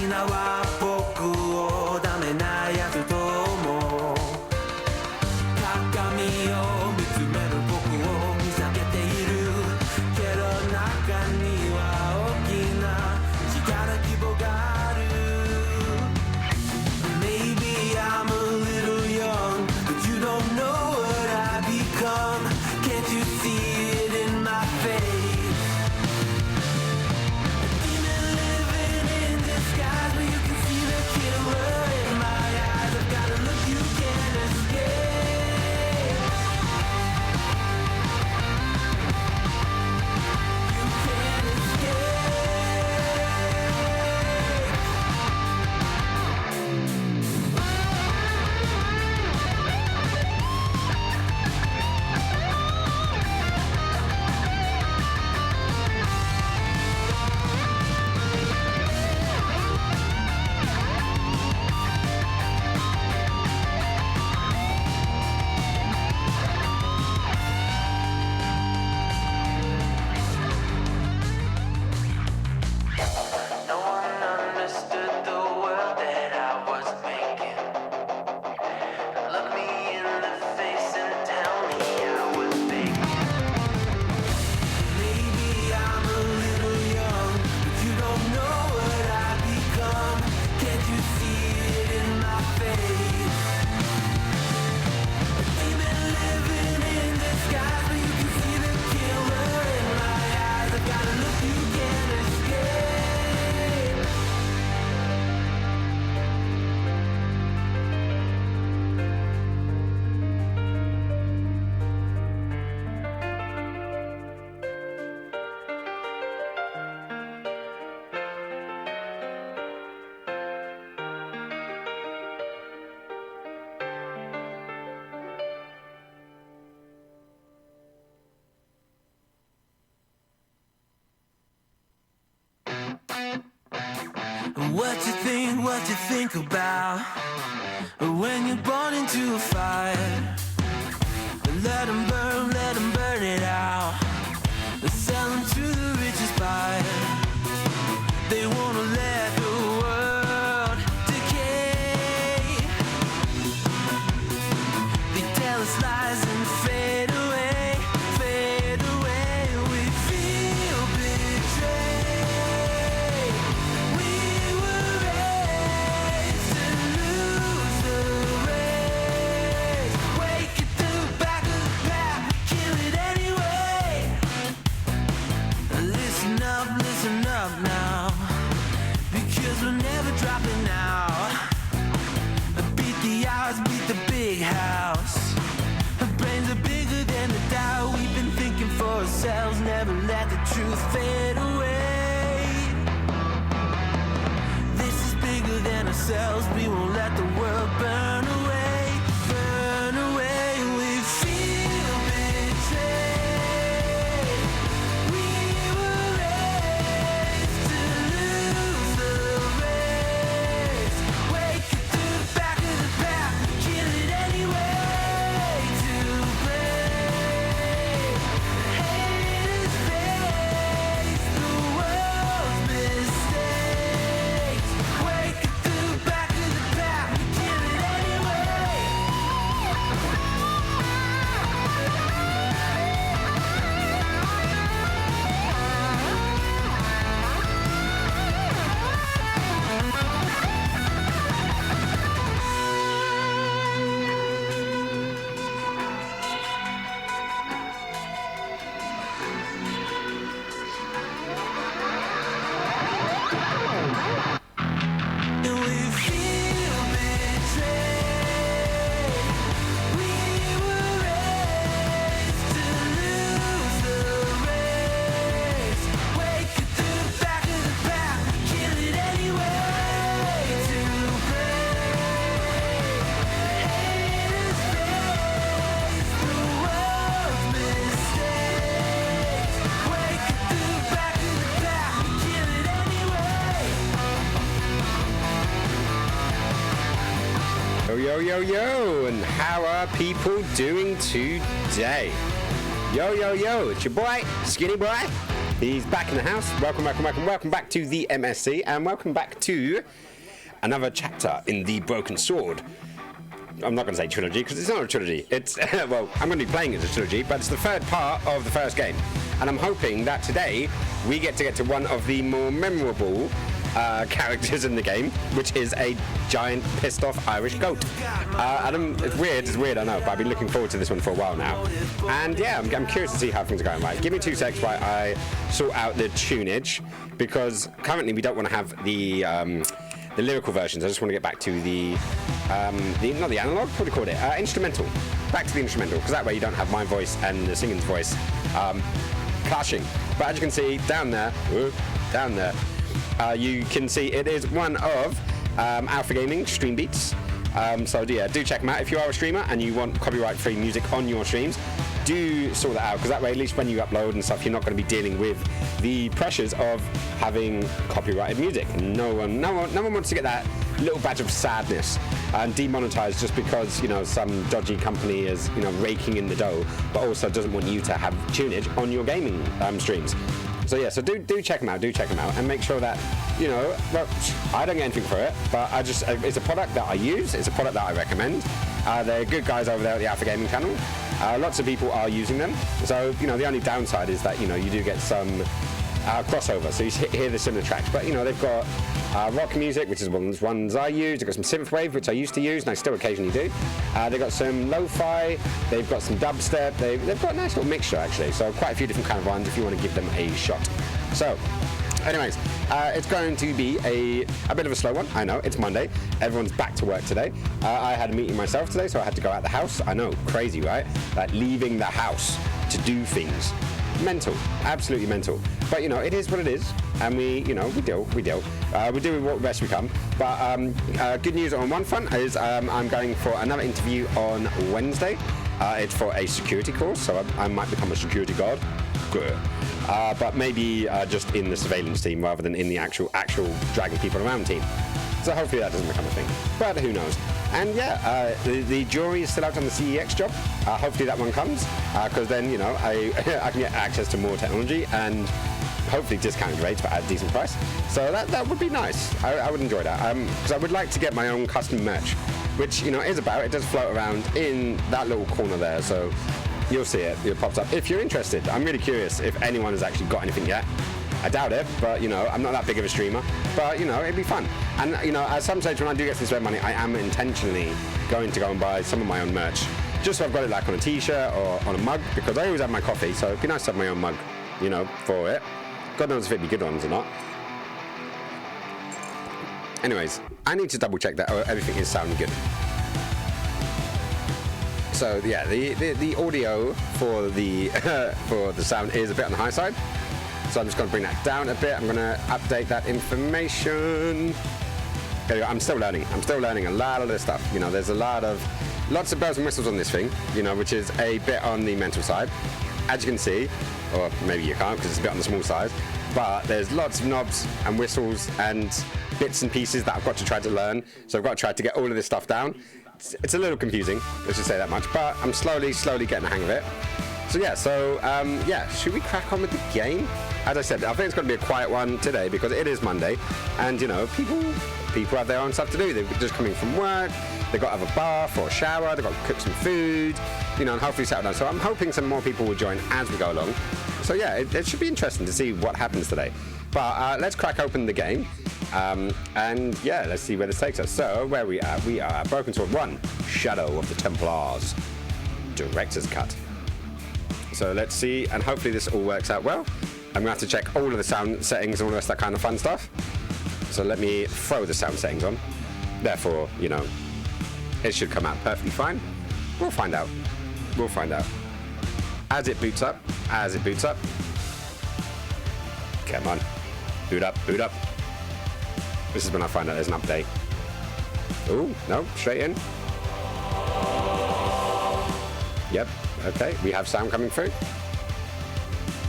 なは僕をダメなやつと思う鏡を見つめる僕を見下げているけど中には大きな力希望がある Maybe I'm a little young but you don't know what I become Can't you see it in my face Demon living in disguise but you can see the killer in my eyes I've got a look you can't escape You can't escape No one understood the world that I was making Look me in the face and tell me I was faking Maybe I'm a little young but you don't know what I become Can't you see it in my face Demon living in disguise but you can see the killer in my eyes I've got a look you can't escape What you think about when you're born into a fire? Let 'em burn it out. Sell 'em to the richest buyer. They wanna let the world decay. They tell us lies and fade away, fade away. We feel betrayed. We were raised to lose the race. Wake at the back of the pack, kill it anyway. Listen up now, because we're never dropping out. Beat the odds, beat the big house. Our brains are bigger than the doubt. We've been thinking for ourselves, never let the truth fade away. This is bigger than ourselves, we won't let the world burn away, burn away. We feel betrayed. We were raised to lose the race. Wake at the back of the pack, kill it anyway. To blame, haters face the world's mistakes. Wake at the back of the pack, kill it anyway. And we feel betrayed. We were raised to lose the race. Wake at the back of the pack, kill it anyway. To blame, haters face the world's mistakes. Wake at the back of the pack, kill it anyway. Yo, yo, yo, yo, and how are people doing today? Yo, yo, yo, it's your boy, Skinny Boy. He's back in the house. Welcome back to the MSC, and welcome back to another chapter in the Broken Sword. I'm not going to say trilogy because it's not a trilogy. It's well, I'm going to be playing it as a trilogy, but it's the third part of the first game, and I'm hoping that today we get to one of the more memorable characters in the game, which is a giant pissed off Irish goat. It's weird, I know, but I've been looking forward to this one for a while now. And yeah, I'm curious to see how things are going. Right, give me 2 secs while I sort out the tunage, because currently we don't want to have the lyrical versions. I just want to get back to the not the analog, what do you call it? Instrumental. Back to the instrumental, because that way you don't have my voice and the singing's voice clashing. But as you can see down there, you can see it is one of Alpha Gaming Stream Beats. So yeah, do check them out. If you are a streamer and you want copyright-free music on your streams, do sort that out, because that way at least when you upload and stuff, you're not going to be dealing with the pressures of having copyrighted music. No one wants to get that little badge of sadness and demonetized just because, you know, some dodgy company is, you know, raking in the dough, but also doesn't want you to have tunage on your gaming streams. So yeah, so do check them out, and make sure that, you know, well, I don't get anything for it, but it's a product that I use, it's a product that I recommend. They're good guys over there at the Alpha Gaming channel. Lots of people are using them. So, you know, the only downside is that, you know, you do get some crossover, so you hear the similar tracks. But, you know, they've got rock music, which is ones I use. They've got some synthwave, which I used to use, and I still occasionally do. They've got some lo-fi. They've got some dubstep. They've got a nice little mixture, actually. So quite a few different kind of ones if you want to give them a shot. So, anyways, it's going to be a bit of a slow one. I know, it's Monday. Everyone's back to work today. I had a meeting myself today, so I had to go out the house. I know, crazy, right? Like leaving the house to do things. Mental, absolutely mental. But, you know, it is what it is, and we deal. We do with what best we can. But good news on one front is I'm going for another interview on Wednesday. It's for a security course, so I might become a security guard. Good. But maybe just in the surveillance team rather than in the actual dragging people around team. So hopefully that doesn't become a thing. But who knows? And yeah, the jury is still out on the CEX job. Hopefully that one comes, because then, you know, I can get access to more technology and hopefully discounted rates but at a decent price. So that would be nice. I would enjoy that. Because I would like to get my own custom merch, which, you know, it does float around in that little corner there. So you'll see it pops up if you're interested. I'm really curious if anyone has actually got anything yet. I doubt it, but, you know, I'm not that big of a streamer. But, you know, it'd be fun. And, you know, at some stage when I do get some spare money, I am intentionally going to go and buy some of my own merch. Just so I've got it like on a t-shirt or on a mug, because I always have my coffee, so it'd be nice to have my own mug, you know, for it. God knows if it'd be good ones or not. Anyways, I need to double check that everything is sounding good. So yeah, the audio for the for the sound is a bit on the high side. So I'm just going to bring that down a bit. I'm going to update that information. There you go. I'm still learning a lot of this stuff. You know, there's lots of bells and whistles on this thing, you know, which is a bit on the mental side. As you can see, or maybe you can't because it's a bit on the small side, but there's lots of knobs and whistles and bits and pieces that I've got to try to learn. So I've got to try to get all of this stuff down. It's a little confusing, let's just say that much, but I'm slowly getting the hang of it. So yeah, should we crack on with the game? As I said, I think it's going to be a quiet one today because it is Monday, and, you know, people have their own stuff to do. They're just coming from work, they've got to have a bath or a shower, they've got to cook some food, you know, and hopefully settle down. So I'm hoping some more people will join as we go along. So yeah, it should be interesting to see what happens today. But let's crack open the game, and yeah, let's see where this takes us. So where we are Broken Sword 1, Shadow of the Templars, Director's Cut. So let's see, and hopefully this all works out well. I'm going to have to check all of the sound settings and all the rest of that kind of fun stuff. So let me throw the sound settings on. Therefore, you know, it should come out perfectly fine. We'll find out. As it boots up. Come on. Boot up. This is when I find out there's an update. Ooh, no, straight in. Yep, okay, we have sound coming through.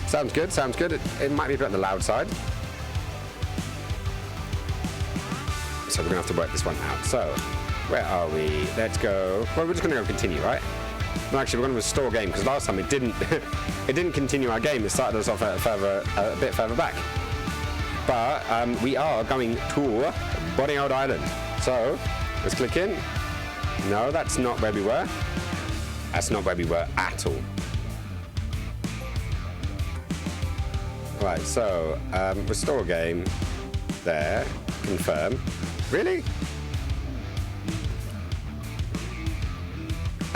Sounds good. It might be a bit on the loud side. So we're going to have to work this one out. So, where are we? Let's go. Well, we're just going to go continue, right? No, actually, we're going to restore game because last time it didn't. It didn't continue our game. It started us off a bit further back. But we are going to Bonny Old Island. So let's click in. No, that's not where we were. That's not where we were at all. Right, so restore game. There. Confirm. Really?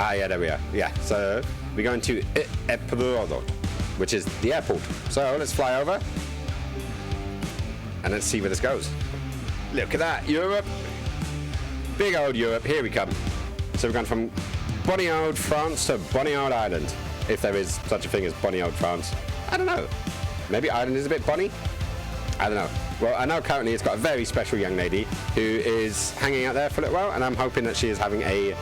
Ah, yeah, there we are. Yeah, so we're going to Epirodo, which is the airport. So let's fly over and let's see where this goes. Look at that, Europe. Big old Europe. Here we come. So we're going from Bonny Old France to Bonny Old Island, if there is such a thing as Bonny Old France. I don't know. Maybe Ireland is a bit bonny? I don't know. Well, I know currently it's got a very special young lady who is hanging out there for a little while, and I'm hoping that she is having a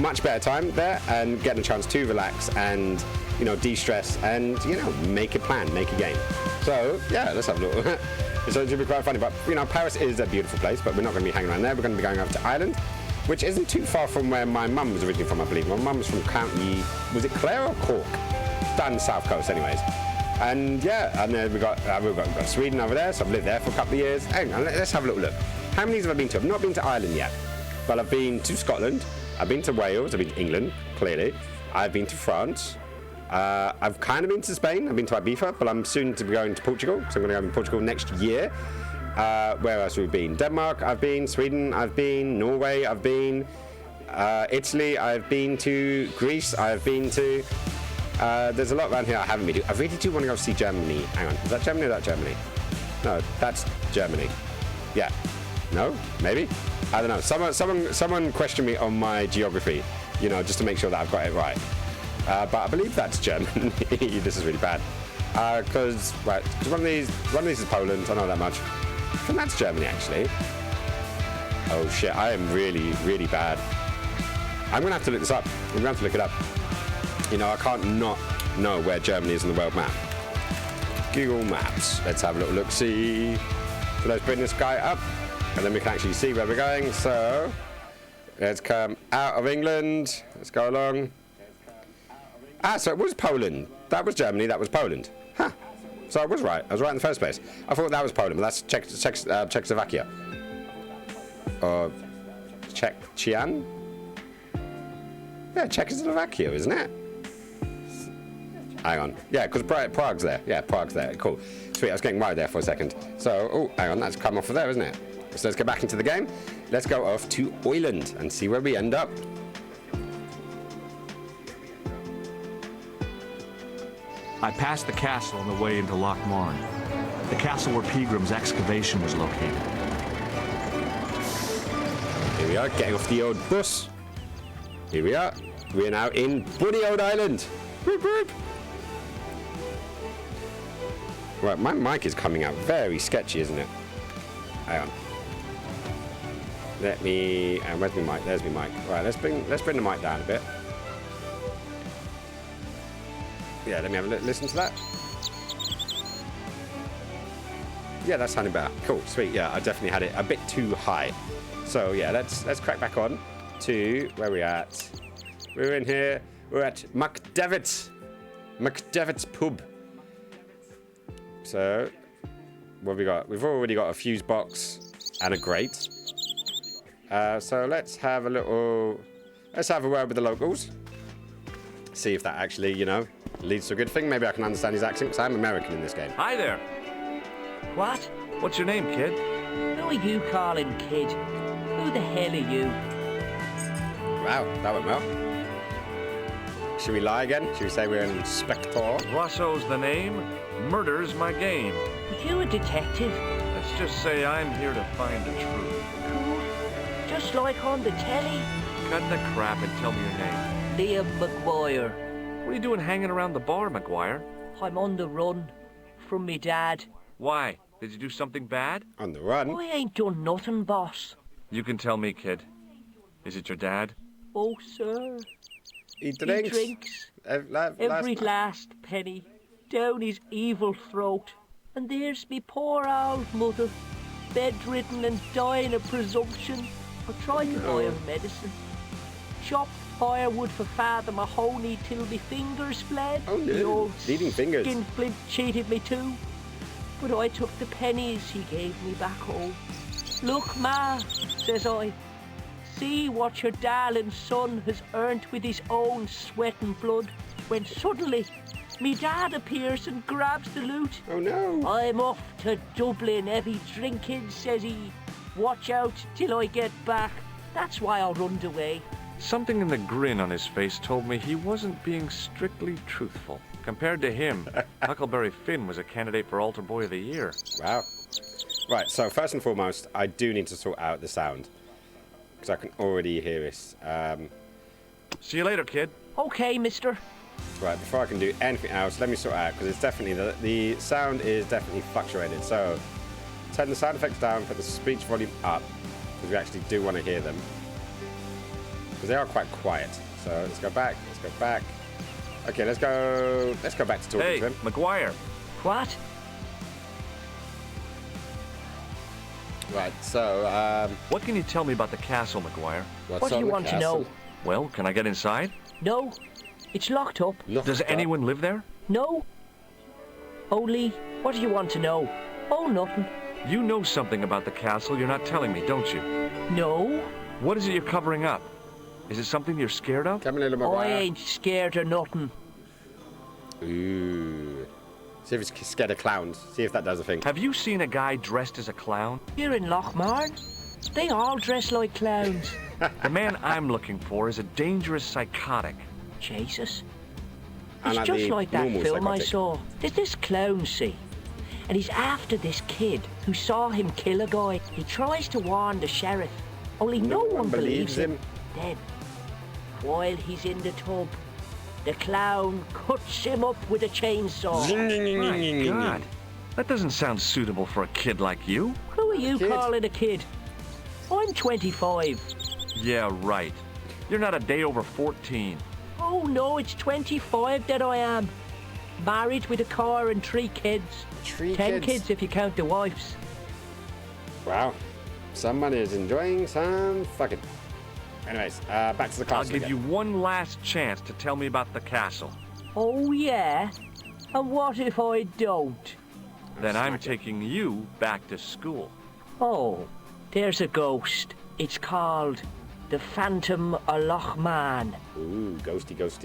much better time there and getting a chance to relax and, you know, de-stress and, you know, make a plan, make a game. So, yeah, let's have a look. So it should be quite funny, but, you know, Paris is a beautiful place, but we're not going to be hanging around there. We're going to be going over to Ireland, which isn't too far from where my mum was originally from, I believe. My mum was from County, was it Clare or Cork? Down the south coast, anyways. And yeah, and then we've got Sweden over there, so I've lived there for a couple of years. Hang on, let's have a little look. How many have I been to? I've not been to Ireland yet, but I've been to Scotland, I've been to Wales, I've been to England, clearly. I've been to France. I've kind of been to Spain, I've been to Ibiza, but I'm soon to be going to Portugal, so I'm going to go to Portugal next year. Where else have we been? Denmark, I've been. Sweden, I've been. Norway, I've been. Italy, I've been to. Greece, I've been to. There's a lot around here I haven't been to. I really do want to go see Germany. Hang on, is that Germany or that Germany? No, that's Germany. Yeah. No? Maybe? I don't know. Someone questioned me on my geography, you know, just to make sure that I've got it right. But I believe that's Germany. This is really bad. Because one of these is Poland. I know that much. I think that's Germany, actually. Oh shit! I am really, really bad. I'm gonna have to look this up. I'm gonna have to look it up. You know, I can't not know where Germany is on the world map. Google Maps. Let's have a little look. See. So let's bring this guy up, and then we can actually see where we're going. So let's come out of England. Let's go along. Ah, so it was Poland. That was Germany. That was Poland. Huh. So I was right. I was right in the first place. I thought that was Poland, but that's Czechoslovakia. Or Czechia? Yeah, Czechoslovakia, isn't it? Hang on. Yeah, because Prague's there. Yeah, Prague's there. Cool. Sweet, I was getting worried there for a second. So, oh, hang on, that's come off of there, isn't it? So let's get back into the game. Let's go off to Ireland and see where we end up. I passed the castle on the way into Loch Marne, the castle where Peagram's excavation was located. Here we are, getting off the old bus. Here we are. We're now in Bonny Old Island. Whoop, whoop. Right, my mic is coming out very sketchy, isn't it? Hang on. Let me. And where's my mic? There's my mic. Right, let's bring the mic down a bit. Yeah, let me have a listen to that. Yeah, that's sounding better. Cool, sweet. Yeah, I definitely had it a bit too high. So yeah, let's crack back on to where we're at. We're in here. We're at McDevitt's pub. So what have we got? We've already got a fuse box and a grate. So let's have a word with the locals. See if that actually, you know, leads to a good thing. Maybe I can understand his accent because I'm American in this game. Hi there. What? What's your name, kid? Who are you calling kid? Who the hell are you? Wow, that went well. Should we lie again? Should we say we're an inspector? Rosso's the name. Murder's my game. Are you a detective? Let's just say I'm here to find the truth. Cool. Just like on the telly? Cut the crap and tell me your name. Liam McGuire. What are you doing hanging around the bar, McGuire? I'm on the run from me dad. Why? Did you do something bad? On the run? I ain't done nothing, boss. You can tell me, kid. Is it your dad? Oh, sir. He drinks. He drinks. Every last penny down his evil throat. And there's me poor old mother, bedridden and dying of presumption. I tried to buy her medicine. Shop firewood for Father Mahoney till me fingers bled. Oh, no. The old Bleeding fingers. skinflint cheated me too. But I took the pennies he gave me back home. Look, Ma, says I, see what your darling son has earned with his own sweat and blood. When suddenly, me dad appears and grabs the loot. Oh no. I'm off to Dublin, heavy drinking, says he. Watch out till I get back. That's why I runned away. Something in the grin on his face told me he wasn't being strictly truthful. Compared to him, Huckleberry Finn was a candidate for Altar Boy of the Year. Wow. Right, so first and foremost, I do need to sort out the sound. Because I can already hear this. See you later, kid. Okay, mister. Right, before I can do anything else, let me sort out, because it's definitely, the sound is definitely fluctuated. So, turn the sound effects down, put the speech volume up, because we actually do want to hear them. Because they are quite quiet. So, let's go back. Okay, let's go back to talking Hey, to him. McGuire. What? Right, so, What can you tell me about the castle, McGuire? what's What do on you the want to castle? know? Well, can I get inside? No, it's locked up. Locked Does up. anyone live there? No. Only, what do you want to know? Oh, nothing. You know something about the castle you're not telling me, don't you? No, What is it you're covering up? Is it something you're scared of? Come a little more. I ain't scared of nothing. Ooh. See if he's scared of clowns. See if that does a thing. Have you seen a guy dressed as a clown? Here in Lochmarn, they all dress like clowns. The man I'm looking for is a dangerous psychotic. Jesus. And It's like just the like that normal film I psychotic. saw. There's this clown, see? And he's after this kid who saw him kill a guy. He tries to warn the sheriff, only no one believes him. Then, while he's in the tub, the clown cuts him up with a chainsaw. My God, that doesn't sound suitable for a kid like you. Who are you Kid? calling a kid? I'm 25. Yeah, right. You're not a day over 14. Oh no, it's 25 that I am. Married with a car and 3 kids. 10 kids if you count the wives. Wow. Someone is enjoying some fucking. Anyways, back to the castle. I'll give again. you one last chance to tell me about the castle. Oh yeah? And what if I don't? Then I'm taking you back to school. Oh, there's a ghost. It's called the Phantom of Lochmarn. Ooh, ghosty, ghost.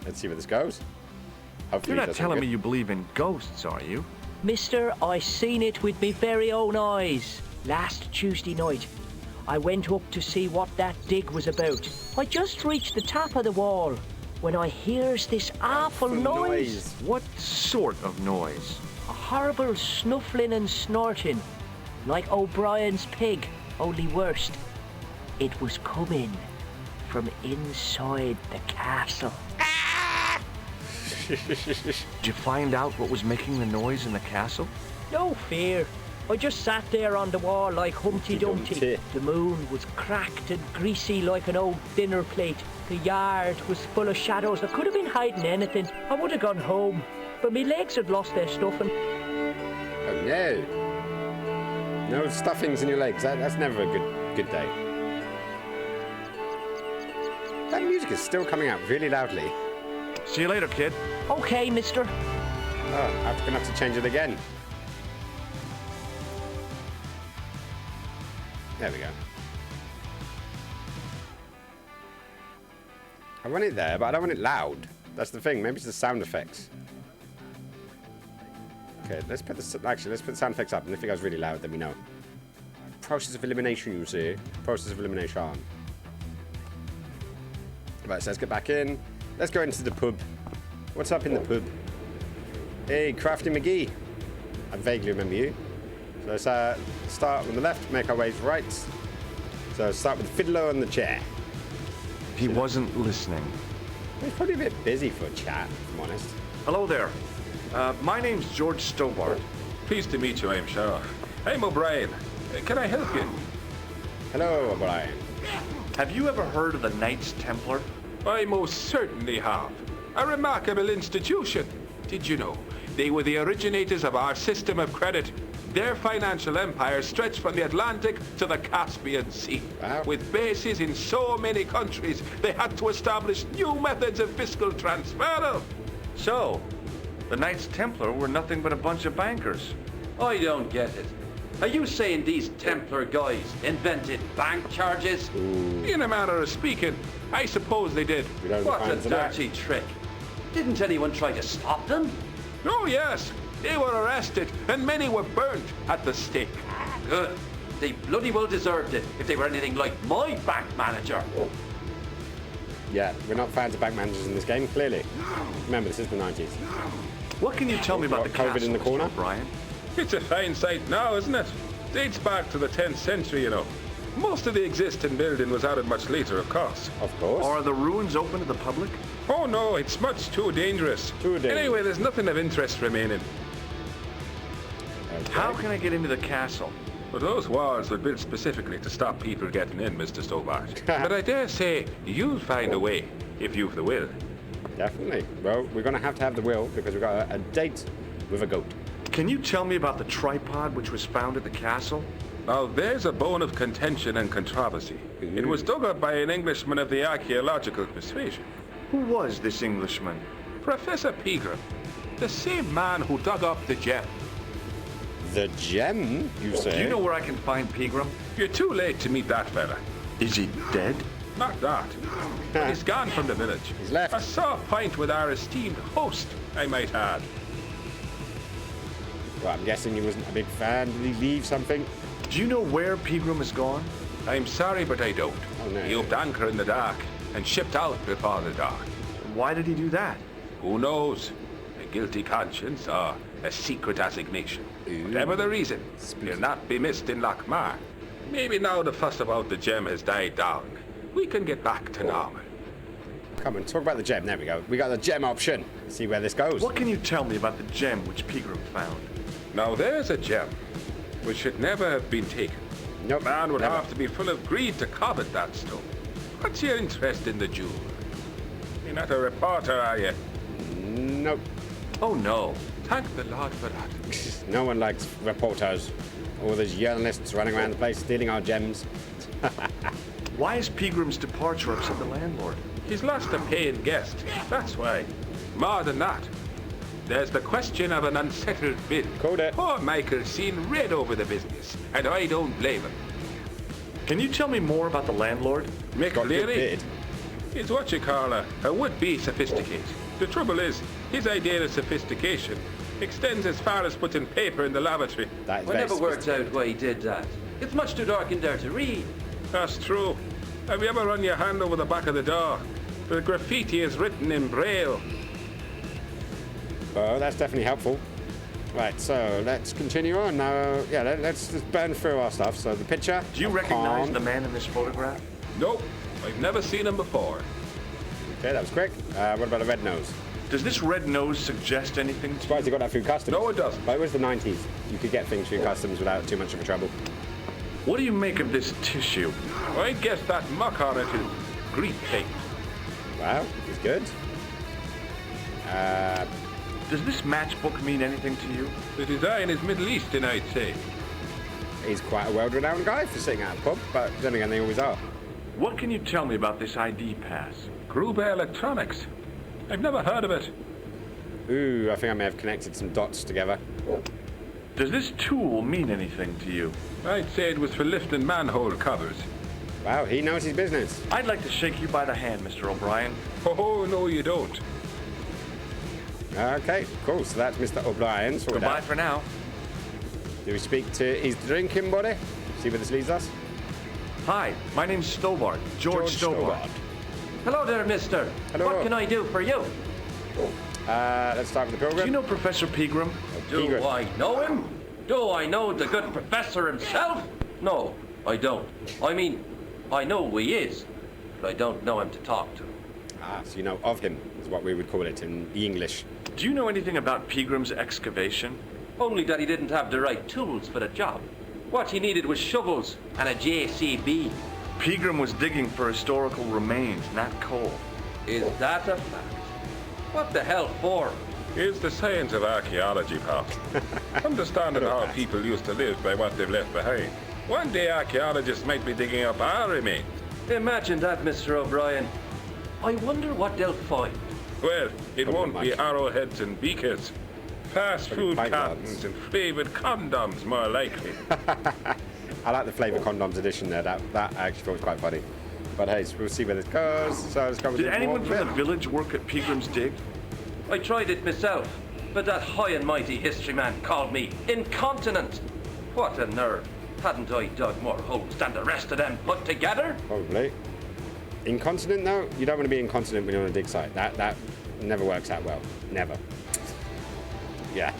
Let's see where this goes. Hopefully You're it not does telling something me you believe in ghosts, are you? Mister, I seen it with me very own eyes. Last Tuesday night, I went up to see what that dig was about. I just reached the top of the wall when I hears this awful good. noise. What sort of noise? A horrible snuffling and snorting, like O'Brien's pig, only worse. It was coming from inside the castle. Did you find out what was making the noise in the castle? No fear. I just sat there on the wall like Humpty Dumpty. Dumpty. The moon was cracked and greasy like an old dinner plate. The yard was full of shadows. I could have been hiding anything. I would have gone home, but my legs had lost their stuffing. Oh no. No stuffings in your legs. That's never a good day. That music is still coming out really loudly. See you later, kid. Okay, mister. Oh, I'm gonna have to change it again. There we go. I want it there, but I don't want it loud. That's the thing. Maybe it's the sound effects. Okay, let's put the sound effects up, and if it goes really loud, then we know. Process of elimination, you see. Process of elimination. Right, so let's get back in. Let's go into the pub. What's up in the pub? Hey, Crafty McGee. I vaguely remember you. So let's start on the left, make our ways right. So start with Fiddler on the chair. He wasn't listening. He's probably a bit busy for a chat, if I'm honest. Hello there. My name's George Stobart. Pleased to meet you, I'm sure. I'm O'Brien. Can I help you? Hello, O'Brien. Have you ever heard of the Knights Templar? I most certainly have. A remarkable institution. Did you know? They were the originators of our system of credit. Their financial empire stretched from the Atlantic to the Caspian Sea. Wow. With bases in so many countries, they had to establish new methods of fiscal transfer. So, the Knights Templar were nothing but a bunch of bankers. I don't get it. Are you saying these Templar guys invented bank charges? In a manner of speaking, I suppose they did. We don't What a find that. dirty trick. Didn't anyone try to stop them? Oh, yes. They were arrested, and many were burnt at the stake. Good. They bloody well deserved it if they were anything like my bank manager. Yeah, we're not fans of bank managers in this game, clearly. Remember, this is the 90s. What can you tell me about the Got COVID castle, in the Mr. corner? O'Brien? It's a fine sight now, isn't it? Dates back to the 10th century, you know. Most of the existing building was added much later, of course. Of course. Are the ruins open to the public? Oh, no, it's much too dangerous. Too dangerous. Anyway, there's nothing of interest remaining. Okay. How can I get into the castle? But those walls were built specifically to stop people getting in, Mr. Stobart. But I dare say you'll find a way, if you've the will. Definitely. Well, we're going to have the will because we've got a date with a goat. Can you tell me about the tripod which was found at the castle? Now, there's a bone of contention and controversy. It was dug up by an Englishman of the archaeological persuasion. Who was this Englishman? Professor Pegram, the same man who dug up the gem. The gem, you say? Do you know where I can find Pegram? You're too late to meet that fella. Is he dead? Not that. But he's gone from the village. He's left. A soft pint with our esteemed host, I might add. Well, I'm guessing he wasn't a big fan. Did he leave something? Do you know where Pegram has gone? I'm sorry, but I don't. Oh, no. He upped anchor in the dark and shipped out before the dawn. Why did he do that? Who knows? A guilty conscience or a secret assignation. Whatever the reason, he'll not be missed in Lochmar. Maybe now the fuss about the gem has died down, we can get back to normal. Come on, talk about the gem. There we go. We got the gem option. See where this goes. What can you tell me about the gem which Pegram found? Now there's a gem which should never have been taken. Nope. Man would never. have to be full of greed to covet that stone. What's your interest in the jewel? You're not a reporter, are you? Nope. Oh no. Thank the Lord for that. No one likes reporters. All those journalists running around the place stealing our gems. Why is Pegram's departure upset the landlord? He's lost a paying guest, that's why. More than that, there's the question of an unsettled bill. Called it. Poor Michael's seen red over the business, and I don't blame him. Can you tell me more about the landlord? Mick Got a good Leary bid. is what you call a would-be sophisticated. The trouble is, his idea of sophistication extends as far as putting paper in the lavatory. That is I very never worked sophisticated. out why he did that. It's much too dark in there to read. That's true. Have you ever run your hand over the back of the door? The graffiti is written in Braille. Oh, that's definitely helpful. Right, so let's continue on now. Yeah, let's just burn through our stuff. So the picture. Do you of recognize Khan. the man in this photograph? Nope, I've never seen him before. Okay, that was quick. What about a red nose? Does this red nose suggest anything to Surprised you got that through customs. No, it doesn't. But it was the 90s. You could get things through customs without too much of a trouble. What do you make of this tissue? I guess that muck on it is Greek paint. Wow, it's good. Does this matchbook mean anything to you? The design is Middle Eastern, I'd say. He's quite a world-renowned guy for sitting at a pub, but then again, they always are. What can you tell me about this ID pass? Gruber Electronics. I've never heard of it. Ooh, I think I may have connected some dots together. Does this tool mean anything to you? I'd say it was for lifting manhole covers. Wow, he knows his business. I'd like to shake you by the hand, Mr. O'Brien. Oh, no, you don't. Okay, cool. So that's Mr. O'Brien. Sorted Goodbye out. for now. Do we speak to his drinking buddy? See where this leads us? Hi, my name's Stobart. George Stobart. Hello there, mister. Hello. What can I do for you? Let's start with the Do program. you know Professor Pegram? Do Pegram. I know him? Do I know the good professor himself? No, I don't. I mean, I know who he is, but I don't know him to talk to. Ah, so you know of him, is what we would call it in the English. Do you know anything about Pegram's excavation? Only that he didn't have the right tools for the job. What he needed was shovels and a JCB. Pegram was digging for historical remains, not coal. Is that a fact? What the hell for? is the science of archaeology, pal. Understanding how people used to live by what they've left behind. One day archaeologists might be digging up our remains. Imagine that, Mr. O'Brien. I wonder what they'll find. Well, it Probably won't be much. arrowheads and beakers. Fast food pint cartons guards. and flavoured condoms, more likely. I like the flavour condoms edition there. That I actually thought was quite funny. But hey, we'll see where this goes. So let's go with Did the anyone more from the bit. village work at Peagram's Dig? I tried it myself, but that high and mighty history man called me incontinent. What a nerve. Hadn't I dug more holes than the rest of them put together? Probably. Incontinent though? You don't want to be incontinent when you're on a dig site. That never works out well. Never. Yeah.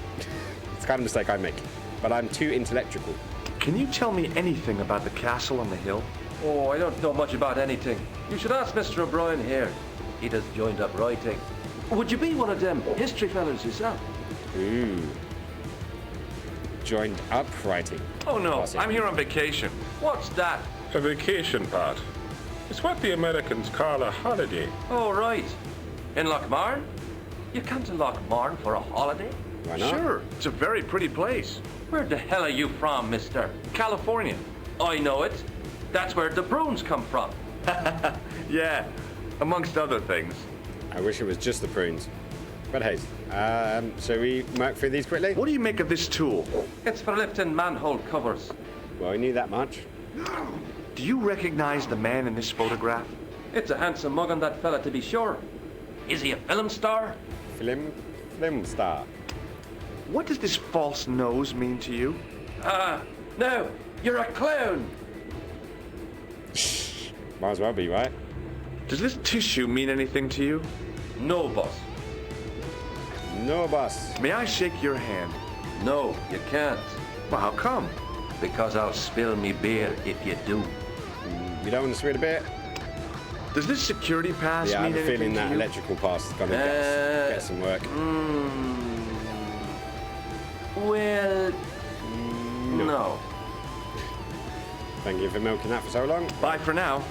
It's the kind of mistake I make. But I'm too intellectual. Can you tell me anything about the castle on the hill? Oh, I don't know much about anything. You should ask Mr. O'Brien here. He does joined up writing. Would you be one of them history fellas yourself? Ooh. Joined up writing. Oh no, Awesome. I'm here on vacation. What's that? A vacation part. It's what the Americans call a holiday. Oh, right. In Lochmarn? You come to Lochmarn for a holiday? Why not? Sure, it's a very pretty place. Where the hell are you from, mister? California. I know it. That's where the Bruins come from. Yeah, amongst other things. I wish it was just the prunes. But hey, shall we work through these quickly? What do you make of this tool? It's for lifting manhole covers. Well, we knew that much. Do you recognize the man in this photograph? It's a handsome mug on that fella, to be sure. Is he a film star? Film star. What does this false nose mean to you? No, you're a clown. Might as well be, right? Does this tissue mean anything to you? No, boss. No, boss. May I shake your hand? No, you can't. Well, how come? Because I'll spill me beer if you do. You don't want to sweet a bit? Does this security pass Yeah, I mean have a anything feeling to that you? electrical pass is going to get some work. Well, no. Thank you for milking that for so long. Bye for now.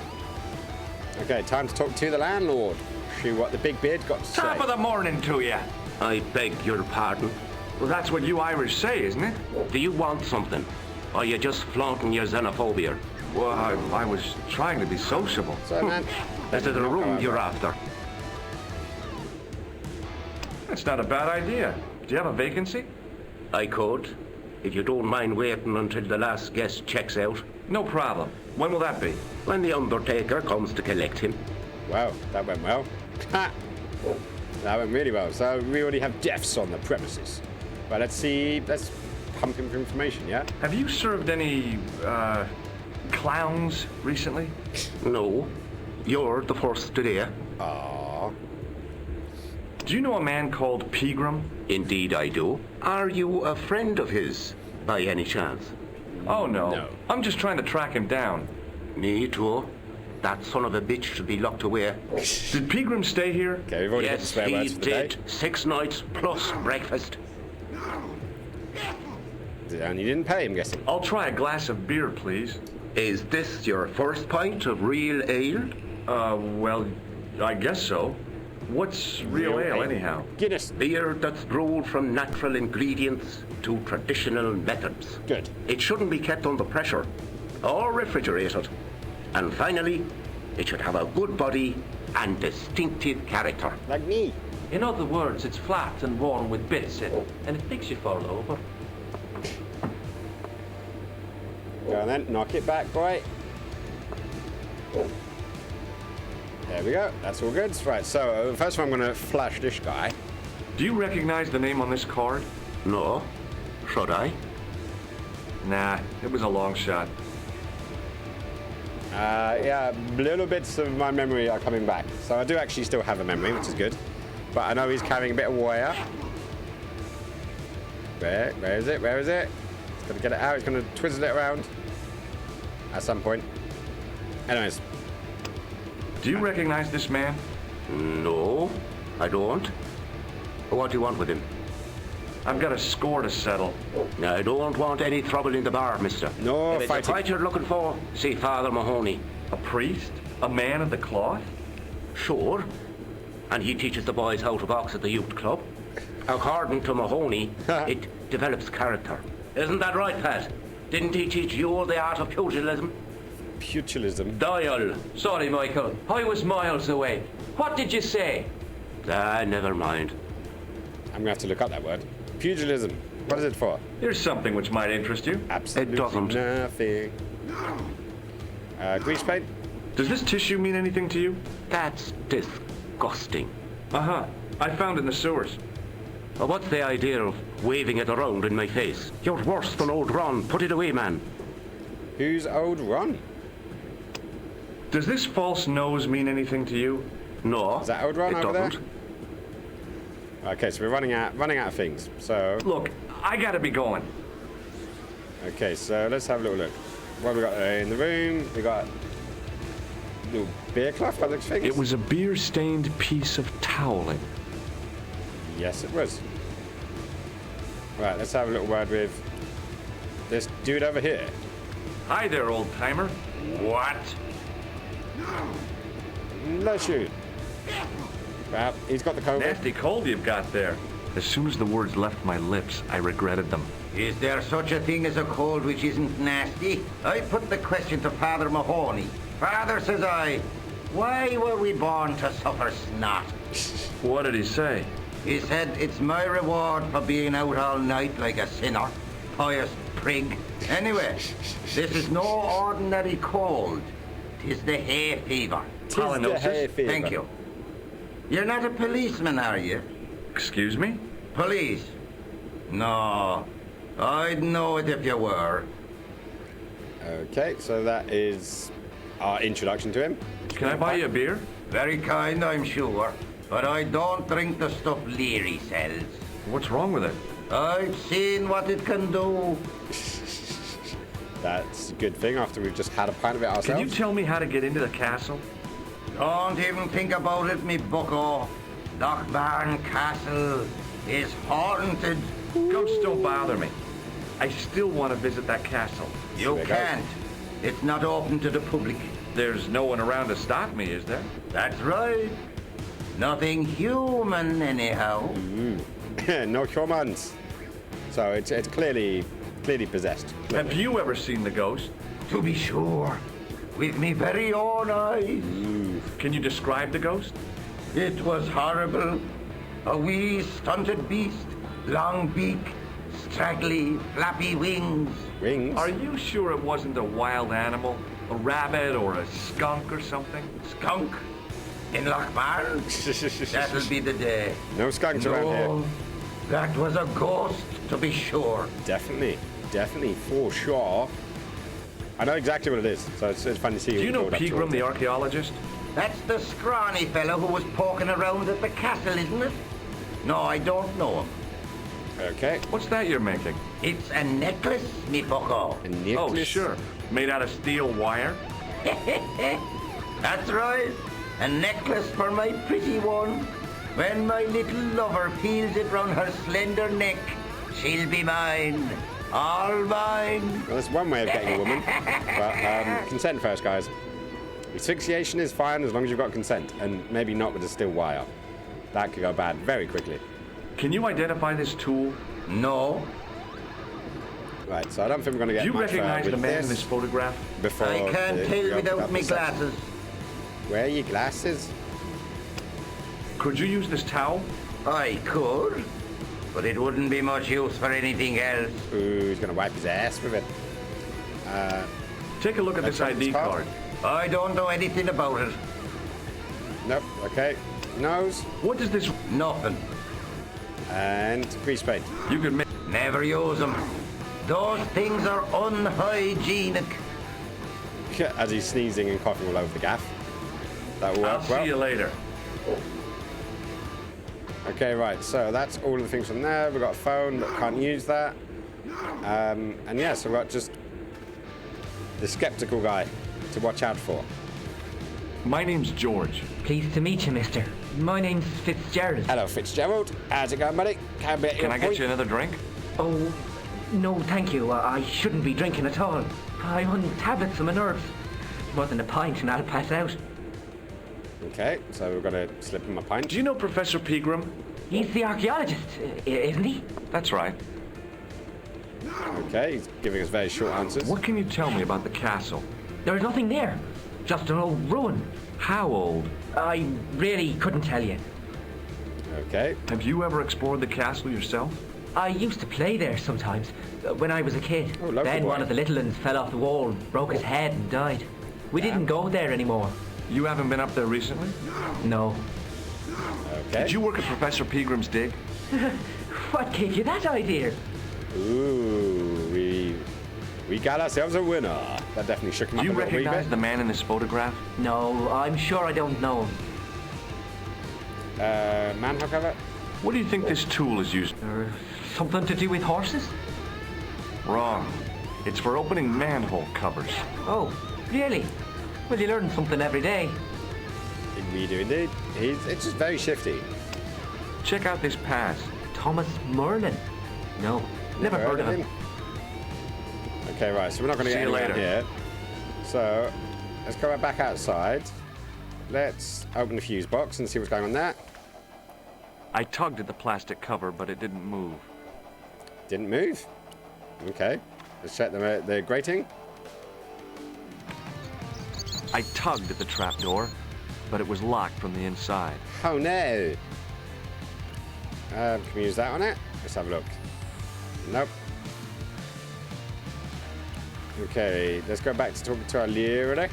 Okay, time to talk to the landlord. See what the big beard got to say. Top of the morning to you. I beg your pardon. Well, that's what you Irish say, isn't it? Do you want something? Or are you just flaunting your xenophobia? Well, I was trying to be sociable. So, man, Is it a room you're after? That's not a bad idea. Do you have a vacancy? I could, if you don't mind waiting until the last guest checks out. No problem. When will that be? When the undertaker comes to collect him. Wow, that went well. Ha! That went really well. So we already have deaths on the premises. But let's see, let's pump him for information, yeah? Have you served any, clowns recently? No, you're the first today. Aww. Do you know a man called Peagram? Indeed I do. Are you a friend of his, by any chance? Oh, no. No. I'm just trying to track him down. Me too. That son of a bitch should be locked away. Did Peagram stay here? Okay, we've already got the Yes, spare he words for the day. did. 6 nights plus breakfast. And you didn't pay, I'm guessing. I'll try a glass of beer, please. Is this your first pint of real ale? Well, I guess so. What's real ale, anyhow? Guinness. Beer that's brewed from natural ingredients to traditional methods. Good. It shouldn't be kept under pressure or refrigerated. And finally, it should have a good body and distinctive character. Like me. In other words, it's flat and worn with bits in, and it makes you fall over. Go on then, knock it back, boy. There we go, that's all good. Right, so first of all, I'm going to flash this guy. Do you recognize the name on this card? No? Should I? Nah, it was a long shot. Yeah, little bits of my memory are coming back. So I do actually still have a memory, which is good. But I know he's carrying a bit of wire. Where is it? Where is it? He's going to get it out. He's going to twizzle it around at some point. Anyways, Do you recognize this man? No, I don't. What do you want with him? I've got a score to settle. I don't want any trouble in the bar, mister. No if it's fighting. a fight you're looking for, see Father Mahoney. A priest? A man of the cloth? Sure. And he teaches the boys how to box at the youth club. According to Mahoney, it develops character. Isn't that right, Pat? Didn't he teach you the art of pugilism? Pugilism. Dial. Sorry, Michael. I was miles away. What did you say? Never mind. I'm gonna have to look up that word. Pugilism. What is it for? Here's something which might interest you. Absolutely It doesn't. nothing. Grease paint? Does this tissue mean anything to you? That's disgusting. Uh-huh. I found it in the sewers. Well, what's the idea of waving it around in my face? You're worse than old Ron. Put it away, man. Who's old Ron? Does this false nose mean anything to you? No. Is that old Ron it over doesn't. there? Okay, so we're running out of things. So, Look, I gotta be going. okay, so let's have a little look. What have we got in the room? We got a little beer cloth by the looks of things. It was a beer-stained piece of toweling. Yes, it was. Right, let's have a little word with this dude over here. Hi there, old-timer. What? No shoot. Well, he's got the COVID. Nasty cold you've got there. As soon as the words left my lips, I regretted them. Is there such a thing as a cold which isn't nasty? I put the question to Father Mahoney. Father, says I, why were we born to suffer snot? What did he say? He said, it's my reward for being out all night like a sinner. Pious prig. Anyway, this is no ordinary cold. 'Tis the hay fever. Tis the hay fever. Thank you. You're not a policeman, are you? Excuse me? Police? No. I'd know it if you were. Okay, so that is our introduction to him. Can I buy you a beer? Very kind, I'm sure. But I don't drink the stuff Leary sells. What's wrong with it? I've seen what it can do. That's a good thing after we've just had a pint of it ourselves. Can you tell me how to get into the castle? Don't even think about it, me bucko. Lochbarn Castle is haunted. Ghosts don't bother me. I still want to visit that castle. You There you go. can't. It's not open to the public. There's no one around to stop me, is there? That's right. Nothing human, anyhow. No humans. So it's clearly possessed. Have you ever seen the ghost? To be sure. With me very own eyes. Can you describe the ghost? It was horrible. A wee stunted beast, long beak, straggly, flappy wings. Rings? Are you sure it wasn't a wild animal? A rabbit or a skunk or something? Skunk in Lochbarn? That'll be the day. No skunks around here. No, that was a ghost, to be sure. Definitely, for sure. I know exactly what it is, so it's fun to see. Do you know build up Pegram, towards the it. archaeologist? That's the scrawny fellow who was poking around at the castle, isn't it? No, I don't know him. Okay. What's that you're making? It's a necklace, me bucko. A necklace. Oh, sure. Made out of steel wire? That's right. A necklace for my pretty one. When my little lover peels it round her slender neck, she'll be mine. All mine. Well, that's one way of getting a woman. But consent first, guys. Asphyxiation is fine as long as you've got consent, and maybe not with a steel wire. That could go bad very quickly. Can you identify this tool? No, Right, so I don't think we're going to get Do you much recognize with the man in this this photograph? before I can't we tell open without up me the session. glasses. Wear your glasses. Could you use this towel? I could, but it wouldn't be much use for anything else. Ooh, he's going to wipe his ass with it. Take a look at this Let's check ID this card. card. I don't know anything about it. Nope, okay. Nose What does this... Nothing. and grease paint. You could make... Never use them. Those things are unhygienic. As he's sneezing and coughing all over the gaff. That will I'll work see well. you later. Okay, right, so that's all of the things from there. We've got a phone, but can't use that. And yeah, so we've got just the skeptical guy to watch out for. My name's George. Pleased to meet you, mister. My name's Fitzgerald. Hello, Fitzgerald. How's it going, buddy? Can I get you another drink? Oh, no, thank you. I shouldn't be drinking at all. I'm on tablets for my nerves. More than a pint and I'll pass out. Okay, so we're going to slip him a pint. Do you know Professor Pegram? He's the archaeologist, isn't he? That's right. Okay, he's giving us very short answers. What can you tell me about the castle? There is nothing there. Just an old ruin. How old? I really couldn't tell you. Okay. Have you ever explored the castle yourself? I used to play there sometimes, when I was a kid. Oh, local Then boy. one of the little ones fell off the wall, broke his head and died. We didn't go there anymore. You haven't been up there recently? No. Okay. Did you work at Professor Peagram's dig? What gave you that idea? Ooh, we got ourselves a winner. That definitely shook him Do up you a little wee recognize bit. the man in this photograph? No, I'm sure I don't know him. Manhole cover? What do you think this tool is used? Something to do with horses? Wrong. It's for opening manhole covers. Oh, really? Well, you learn something every day. We do indeed. It's just very shifty. Check out this pass. Thomas Merlin? No, never heard of him. Okay, right, so we're not going to See get you anywhere later. here. So, let's go back outside. Let's open the fuse box and see what's going on there. I tugged at the plastic cover, but it didn't move. Didn't move. Okay, let's check the grating. I tugged at the trapdoor, but it was locked from the inside. Oh no! Can we use that on it? Let's have a look. Nope. Okay, let's go back to talking to O'Leary.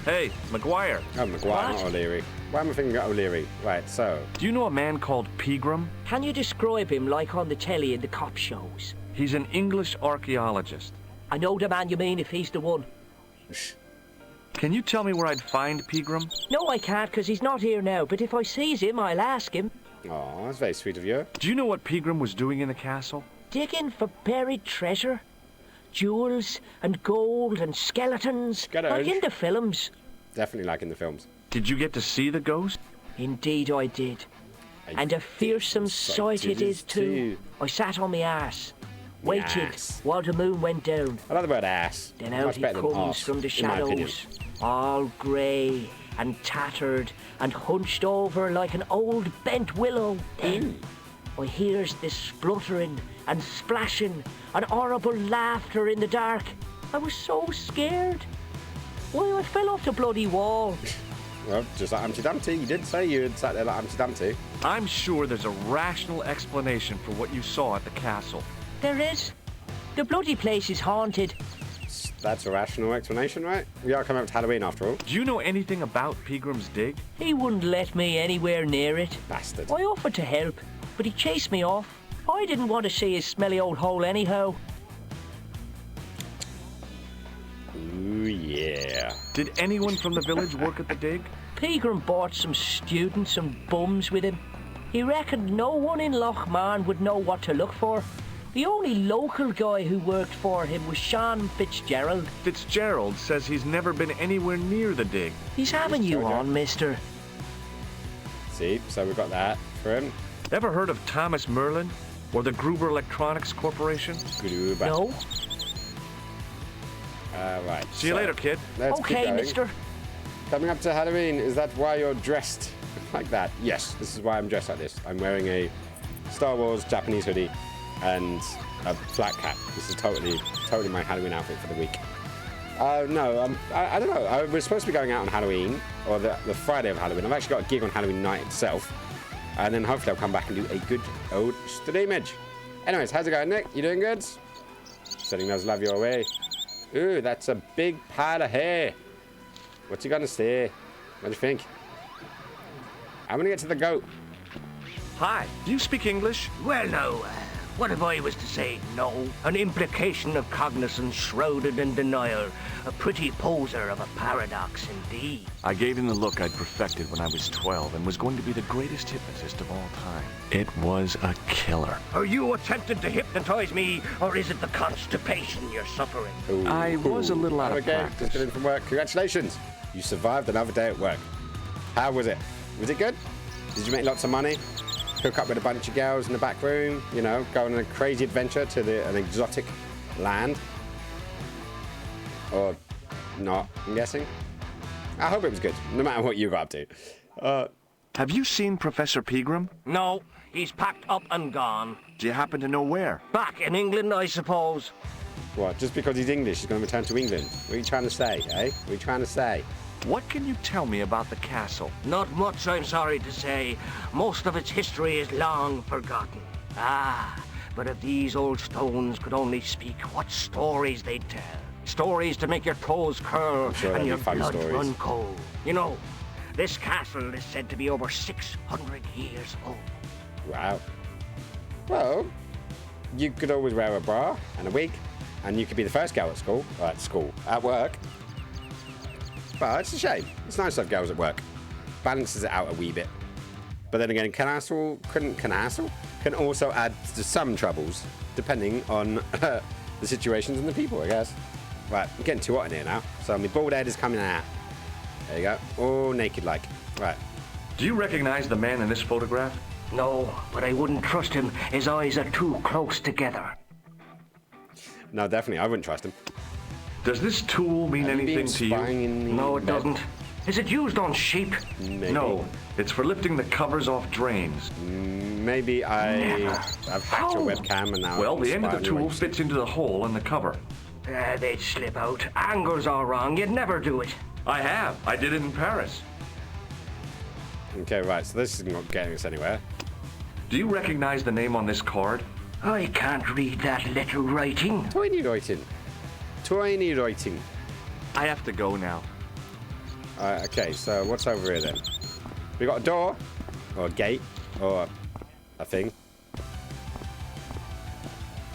Hey, McGuire, Oh, McGuire, What? not O'Leary. Why am I thinking of O'Leary? Right, so, do you know a man called Peagram? Can you describe him like on the telly in the cop shows? He's an English archaeologist. I know the man you mean if he's the one. Can you tell me where I'd find Peagram? No, I can't, 'cause he's not here now, but if I sees him, I'll ask him. oh, that's very sweet of you. Do you know what Peagram was doing in the castle? Digging for buried treasure? Jewels and gold and skeletons, like in the films. Definitely like in the films. Did you get to see the ghost? Indeed I did. And a fearsome sight it is too. I sat on my arse, waited Ass. while the moon went down. I love the word ass. Then out Much he better than comes arse, from the in my opinion. shadows, all grey and tattered and hunched over like an old bent willow. Then I hears this spluttering and splashing and horrible laughter in the dark. I was so scared. Why, I fell off the bloody wall. Well, just like Humpty Dumpty. You did say you had sat there like Humpty Dumpty. I'm sure there's a rational explanation for what you saw at the castle. There is. The bloody place is haunted. That's a rational explanation, right? We are coming up to Halloween after all. Do you know anything about Peagram's dig? He wouldn't let me anywhere near it. Bastard. I offered to help, but he chased me off. I didn't want to see his smelly old hole anyhow. Ooh, yeah. Did anyone from the village work at the dig? Pegram brought some students and bums with him. He reckoned no one in Lochmarn would know what to look for. The only local guy who worked for him was Sean Fitzgerald. Fitzgerald says he's never been anywhere near the dig. He's having you Jojo. on, mister. See, so we've got that for him. Ever heard of Thomas Merlin or the Gruber Electronics Corporation? Good, bad. No? Right. See you so, later, kid. Let's keep Okay, going. mister. Coming up to Halloween, is that why you're dressed like that? Yes, this is why I'm dressed like this. I'm wearing a Star Wars Japanese hoodie and a flat cap. This is totally my Halloween outfit for the week. No, I don't know. We're supposed to be going out on Halloween, or the Friday of Halloween. I've actually got a gig on Halloween night itself. And then hopefully I'll come back and do a good old streamage. Anyways, how's it going, Nick? You doing good? Sending those love your way. Ooh, that's a big pile of hair. What's he gonna say? What do you think? I'm gonna get to the goat. Hi, do you speak English? Well, no. What if I was to say no? An implication of cognizance shrouded in denial. A pretty poser of a paradox indeed. I gave him the look I'd perfected when I was 12 and was going to be the greatest hypnotist of all time. It was a killer. Are you attempting to hypnotize me, or is it the constipation you're suffering? Ooh, I was a little out of okay, practice. just got in from work. Congratulations. You survived another day at work. How was it? Was it good? Did you make lots of money? Hook up with a bunch of girls in the back room? You know, go on a crazy adventure to an exotic land? Or not, I'm guessing? I hope it was good, no matter what you got up to. Have you seen Professor Pegram? No, he's packed up and gone. Do you happen to know where? Back in England, I suppose. What, just because he's English, he's going to return to England? What are you trying to say, eh? What are you trying to say? What can you tell me about the castle? Not much, I'm sorry to say. Most of its history is long forgotten. Ah, but if these old stones could only speak, what stories they'd tell. Stories to make your toes curl sure and they'd your be fun blood stories. run cold. You know, this castle is said to be over 600 years old. Wow. Well, you could always wear a bra and a wig, and you could be the first girl at work. But it's a shame. It's nice to have girls at work. Balances it out a wee bit. But then again, can also add to some troubles, depending on the situations and the people, I guess. Right, I'm getting too hot in here now, so my bald head is coming out. There you go, all naked like. Right. Do you recognize the man in this photograph? No, but I wouldn't trust him. His eyes are too close together. No, definitely, I wouldn't trust him. Does this tool mean anything to you? No, it doesn't. Is it used on sheep? Maybe. No, it's for lifting the covers off drains. Maybe I've hacked your webcam and now... Well, I'm the end of the spying tool you. fits into the hole in the cover. They'd slip out. Angles are wrong. You'd never do it. I have. I did it in Paris. Okay, right, so this is not getting us anywhere. Do you recognize the name on this card? I can't read that little writing. Tiny writing. Tiny writing. I have to go now. Okay, so what's over here then? We got a door, or a gate, or a thing.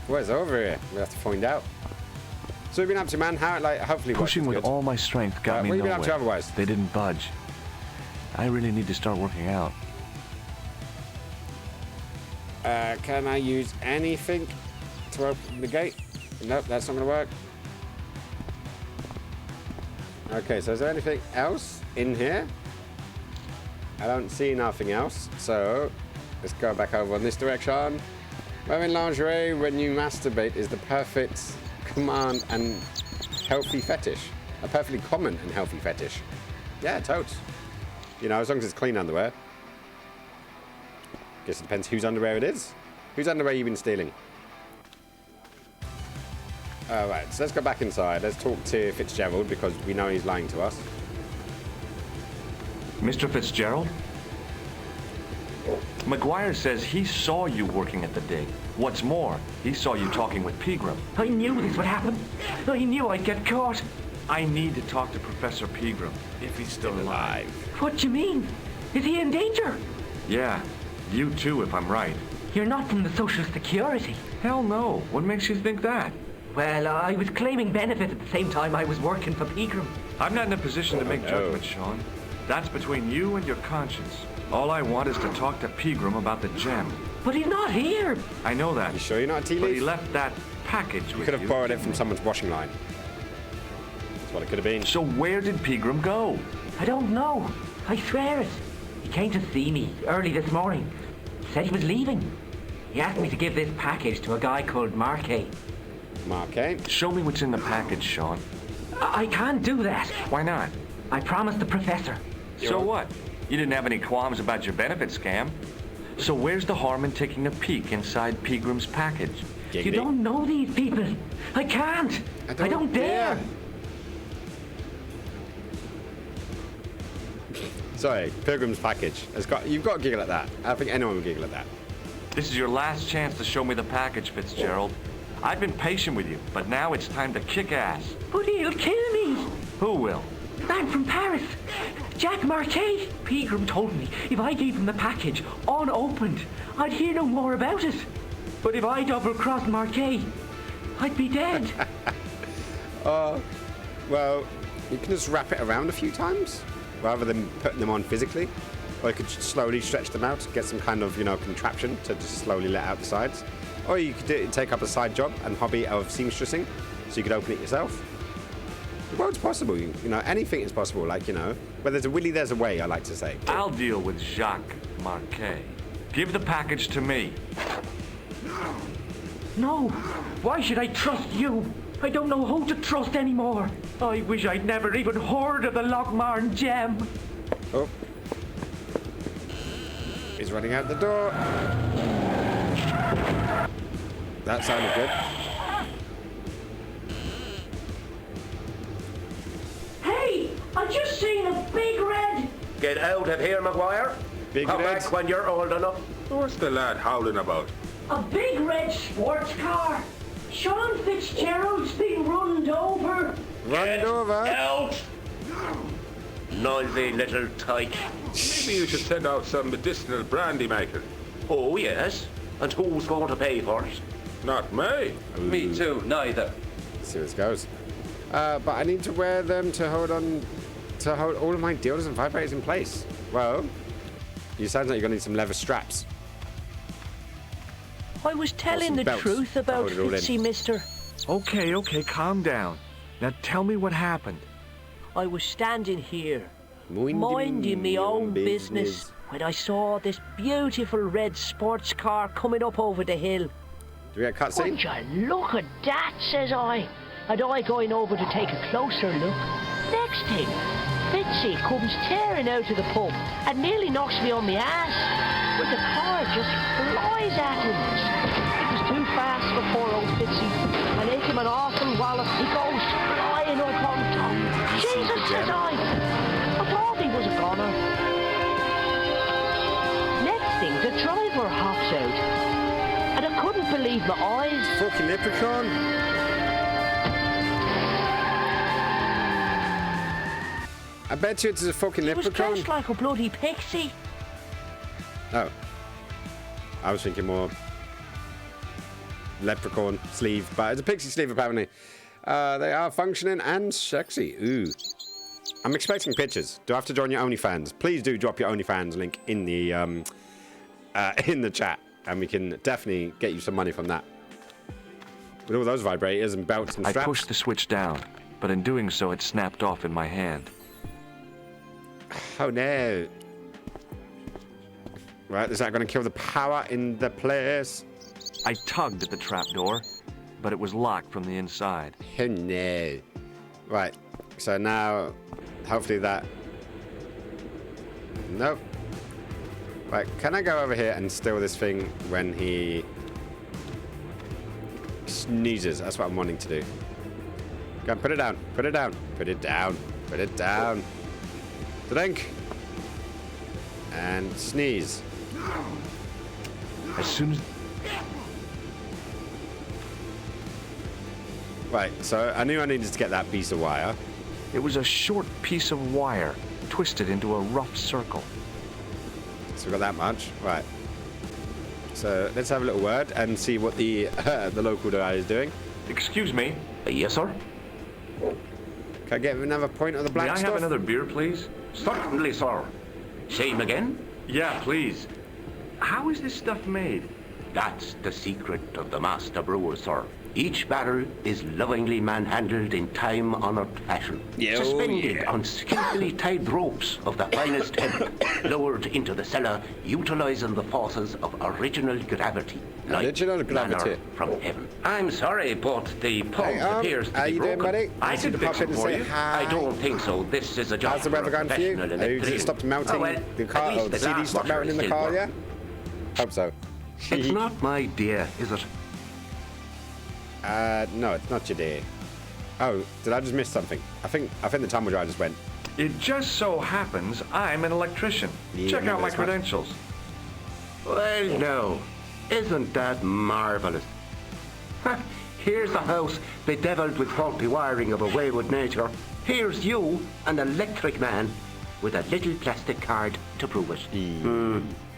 What's over here? We have to find out. So we've been up to, man. How, like, hopefully Pushing work is with good. all my strength got me what have you been up nowhere. to otherwise? They didn't budge. I really need to start working out. Can I use anything to open the gate? Nope, that's not going to work. Okay, so is there anything else in here? I don't see nothing else, so let's go back over in this direction. Wearing lingerie when you masturbate is the perfect command and healthy fetish. A perfectly common and healthy fetish. Yeah, totes. You know, as long as it's clean underwear. Guess it depends whose underwear it is. Whose underwear you've been stealing? Alright, so let's go back inside. Let's talk to Fitzgerald because we know he's lying to us. Mr. Fitzgerald? McGuire says he saw you working at the dig. What's more, he saw you talking with Pegram. I knew this would happen. I knew I'd get caught. I need to talk to Professor Pegram, if he's still alive. What do you mean? Is he in danger? Yeah, you too, if I'm right. You're not from the Social Security. Hell no. What makes you think that? Well, I was claiming benefit at the same time I was working for Pegram. I'm not in a position to make no. judgments, Sean. That's between you and your conscience. All I want is to talk to Pegram about the gem. But he's not here. I know that. You sure you're not a tea But he leaf? left that package You with could have you. borrowed it from someone's washing line. That's what it could have been. So where did Pegram go? I don't know. I swear it. He came to see me early this morning. Said he was leaving. He asked me to give this package to a guy called Marquet. Marquet. Show me what's in the package, Sean. I can't do that. Why not? I promised the professor. So what? You didn't have any qualms about your benefit scam. So where's the harm in taking a peek inside Pegram's package? You don't know these people. I can't. I don't dare. Sorry, Pilgrim's package. You've got to giggle at that. I don't think anyone would giggle at that. This is your last chance to show me the package, Fitzgerald. I've been patient with you, but now it's time to kick ass. But he'll kill me. Who will? The man from Paris. Jack Marquet. Pegram told me if I gave him the package unopened, I'd hear no more about it. But if I double-crossed Marquet, I'd be dead. Well, you can just wrap it around a few times rather than putting them on physically. Or you could slowly stretch them out, get some kind of, contraption to just slowly let out the sides. Or you could take up a side job and hobby of seamstressing, so you could open it yourself. The world's possible, anything is possible. Like, where there's a willy, there's a way, I like to say. I'll deal with Jacques Marquet. Give the package to me. No. Why should I trust you? I don't know who to trust anymore. I wish I'd never even heard of the Lochmarn gem. Oh. He's running out the door. That sounded good. Hey, I just seen a big red. Get out of here, Maguire. Big Come red. back when you're old enough. What's the lad howling about? A big red sports car. Sean Fitzgerald's been runned over. Run over. Out! Noisy little tyke. Maybe you should send out some medicinal brandy maker. Oh, yes. And who's going to pay for it? Not me. Me too, neither. Let's see how this goes. But I need to wear them to hold all of my deodorants and vibrators in place. Well, you sound like you're gonna need some leather straps. I was telling some the belts truth to about hold it all in. Fitzy, mister. Okay, calm down. Now tell me what happened. I was standing here, Minding minding me your own business, when I saw this beautiful red sports car coming up over the hill. Do we get a cutscene? Would you look at that, says I. And I going over to take a closer look. Next thing, Fitzy comes tearing out of the pub and nearly knocks me on my ass. But the car just flies at him. It was too fast for poor old Fitzy. And ate him an awful wallop. He goes flying up on top. Jesus, says I. I thought he was a goner. Next thing, the driver hops out. And I couldn't believe my eyes. Fucking leprechaun. I bet you it's a fucking He was leprechaun. dressed like a bloody pixie. Oh. I was thinking more leprechaun sleeve, but it's a pixie sleeve apparently. They are functioning and sexy. Ooh. I'm expecting pictures. Do I have to join your OnlyFans? Please do drop your OnlyFans link in the chat, and we can definitely get you some money from that. With all those vibrators and belts and I straps. pushed the switch down, but in doing so it snapped off in my hand. Oh no. Right, is that going to kill the power in the place? I tugged at the trapdoor, but it was locked from the inside. Oh no. Right, so now, hopefully that... Nope. Right, can I go over here and steal this thing when he sneezes? That's what I'm wanting to do. Go on, put it down, put it down, put it down, put it down. Drink. And sneeze. As soon as... Right, so I knew I needed to get that piece of wire. It was a short piece of wire, twisted into a rough circle. So we got that much. Right. So let's have a little word and see what the the local guy is doing. Excuse me. Yes, sir? Can I get another point of the black May I stuff? have another beer, please? Certainly, sir. Same again? Yeah, please. How is this stuff made? That's the secret of the master brewer, sir. Each barrel is lovingly manhandled in time-honored fashion. Yeah, oh, Suspended yeah. on skillfully tied ropes of the finest hemp, lowered into the cellar, utilizing the forces of original gravity. Like Original gravity. manna from heaven. I'm sorry, but the pump Hey, appears to how be you doing, broken. buddy? I Nice to can pop fix in it and for say you. hi. I don't think so. This is a job How's the for weather a going for you? professional Has it electrician. stopped melting Oh, well, the car? at least Oh, the the CD glass stopped washer melting in the still car, yeah? working. Hope so. It's not my idea, is it? No, it's not your day. Oh, did I just miss something? I think the tumble dryer just went. It just so happens I'm an electrician. Yeah, Check out my that's much. credentials. Well, no. Isn't that marvelous? Ha, here's a house bedeviled with faulty wiring of a wayward nature. Here's you, an electric man, with a little plastic card to prove it.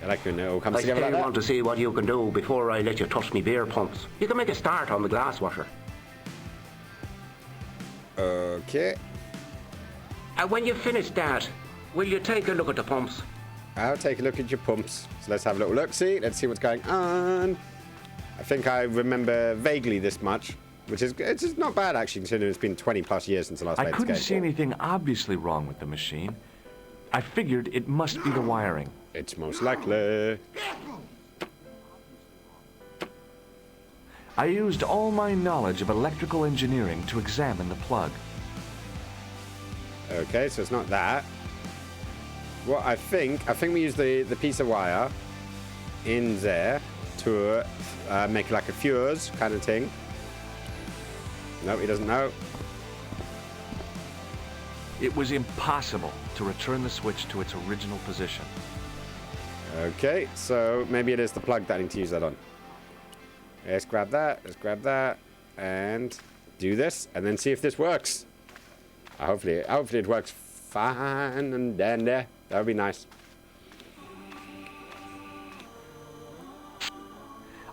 I like when it all comes I together still like want that. to see what you can do before I let you touch me beer pumps. You can make a start on the glass washer. Okay. And when you've finished that, will you take a look at the pumps? I'll take a look at your pumps. So let's have a little look. See, let's see what's going on. I think I remember vaguely this much, which is it's just not bad actually, considering it's been 20 plus years since I last I played couldn't this see game. anything obviously wrong with the machine. I figured it must be the wiring. It's most likely. I used all my knowledge of electrical engineering to examine the plug. Okay, so it's not that. What I think we use the piece of wire in there to make like a fuse kind of thing. No, he doesn't know. It was impossible to return the switch to its original position. Okay, so maybe it is the plug that I need to use that on. Let's grab that, and do this, and then see if this works. Hopefully it works fine and dandy. That would be nice.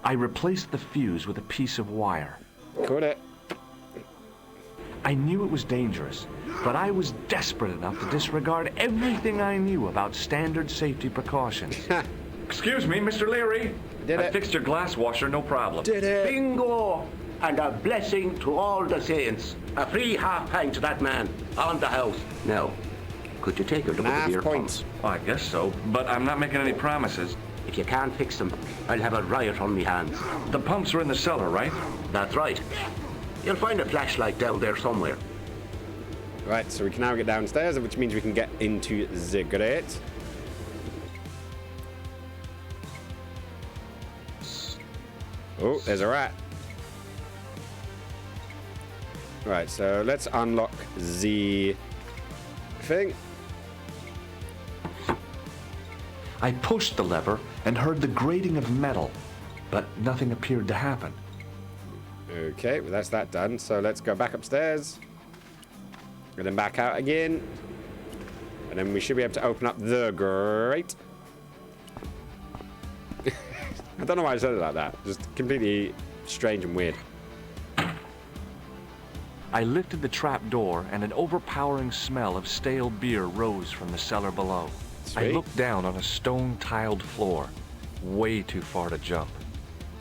I replaced the fuse with a piece of wire. Caught it. I knew it was dangerous, but I was desperate enough to disregard everything I knew about standard safety precautions. Excuse me, Mr. Leary. I fixed your glass washer, no problem. Did it? Bingo! And a blessing to all the saints. A free half pint to that man on the house. Now, could you take a look at the beer pumps? Oh, I guess so, but I'm not making any promises. If you can't fix them, I'll have a riot on me hands. The pumps are in the cellar, right? That's right. You'll find a flashlight down there somewhere. Right, so we can now get downstairs, which means we can get into the grate. Oh, there's a rat. Right, so let's unlock the thing. I pushed the lever and heard the grating of metal, but nothing appeared to happen. Okay, well that's that done. So let's go back upstairs. And then back out again. And then we should be able to open up the grate. I don't know why I said it like that. Just completely strange and weird. I lifted the trap door and an overpowering smell of stale beer rose from the cellar below. Sweet. I looked down on a stone-tiled floor. Way too far to jump.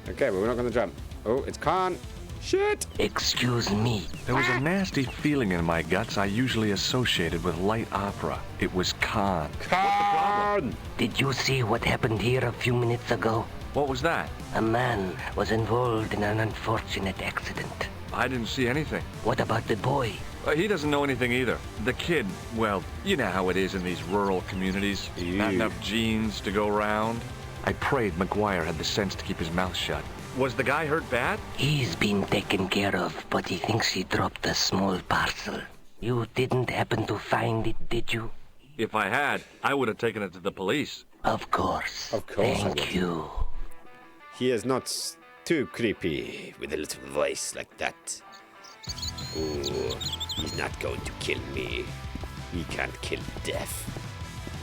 Okay, well we're not going to jump. Oh, it's Khan. Shit! Excuse me. There was a nasty feeling in my guts I usually associated with light opera. It was Khan. Khan! Did you see what happened here a few minutes ago? What was that? A man was involved in an unfortunate accident. I didn't see anything. What about the boy? He doesn't know anything either. The kid, well, you know how it is in these rural communities. Not enough genes to go round. I prayed McGuire had the sense to keep his mouth shut. Was the guy hurt bad? He's been taken care of, but he thinks he dropped a small parcel. You didn't happen to find it, did you? If I had, I would have taken it to the police. Of course. Of course I would. Thank you. He is not too creepy with a little voice like that. Oh, he's not going to kill me. He can't kill death.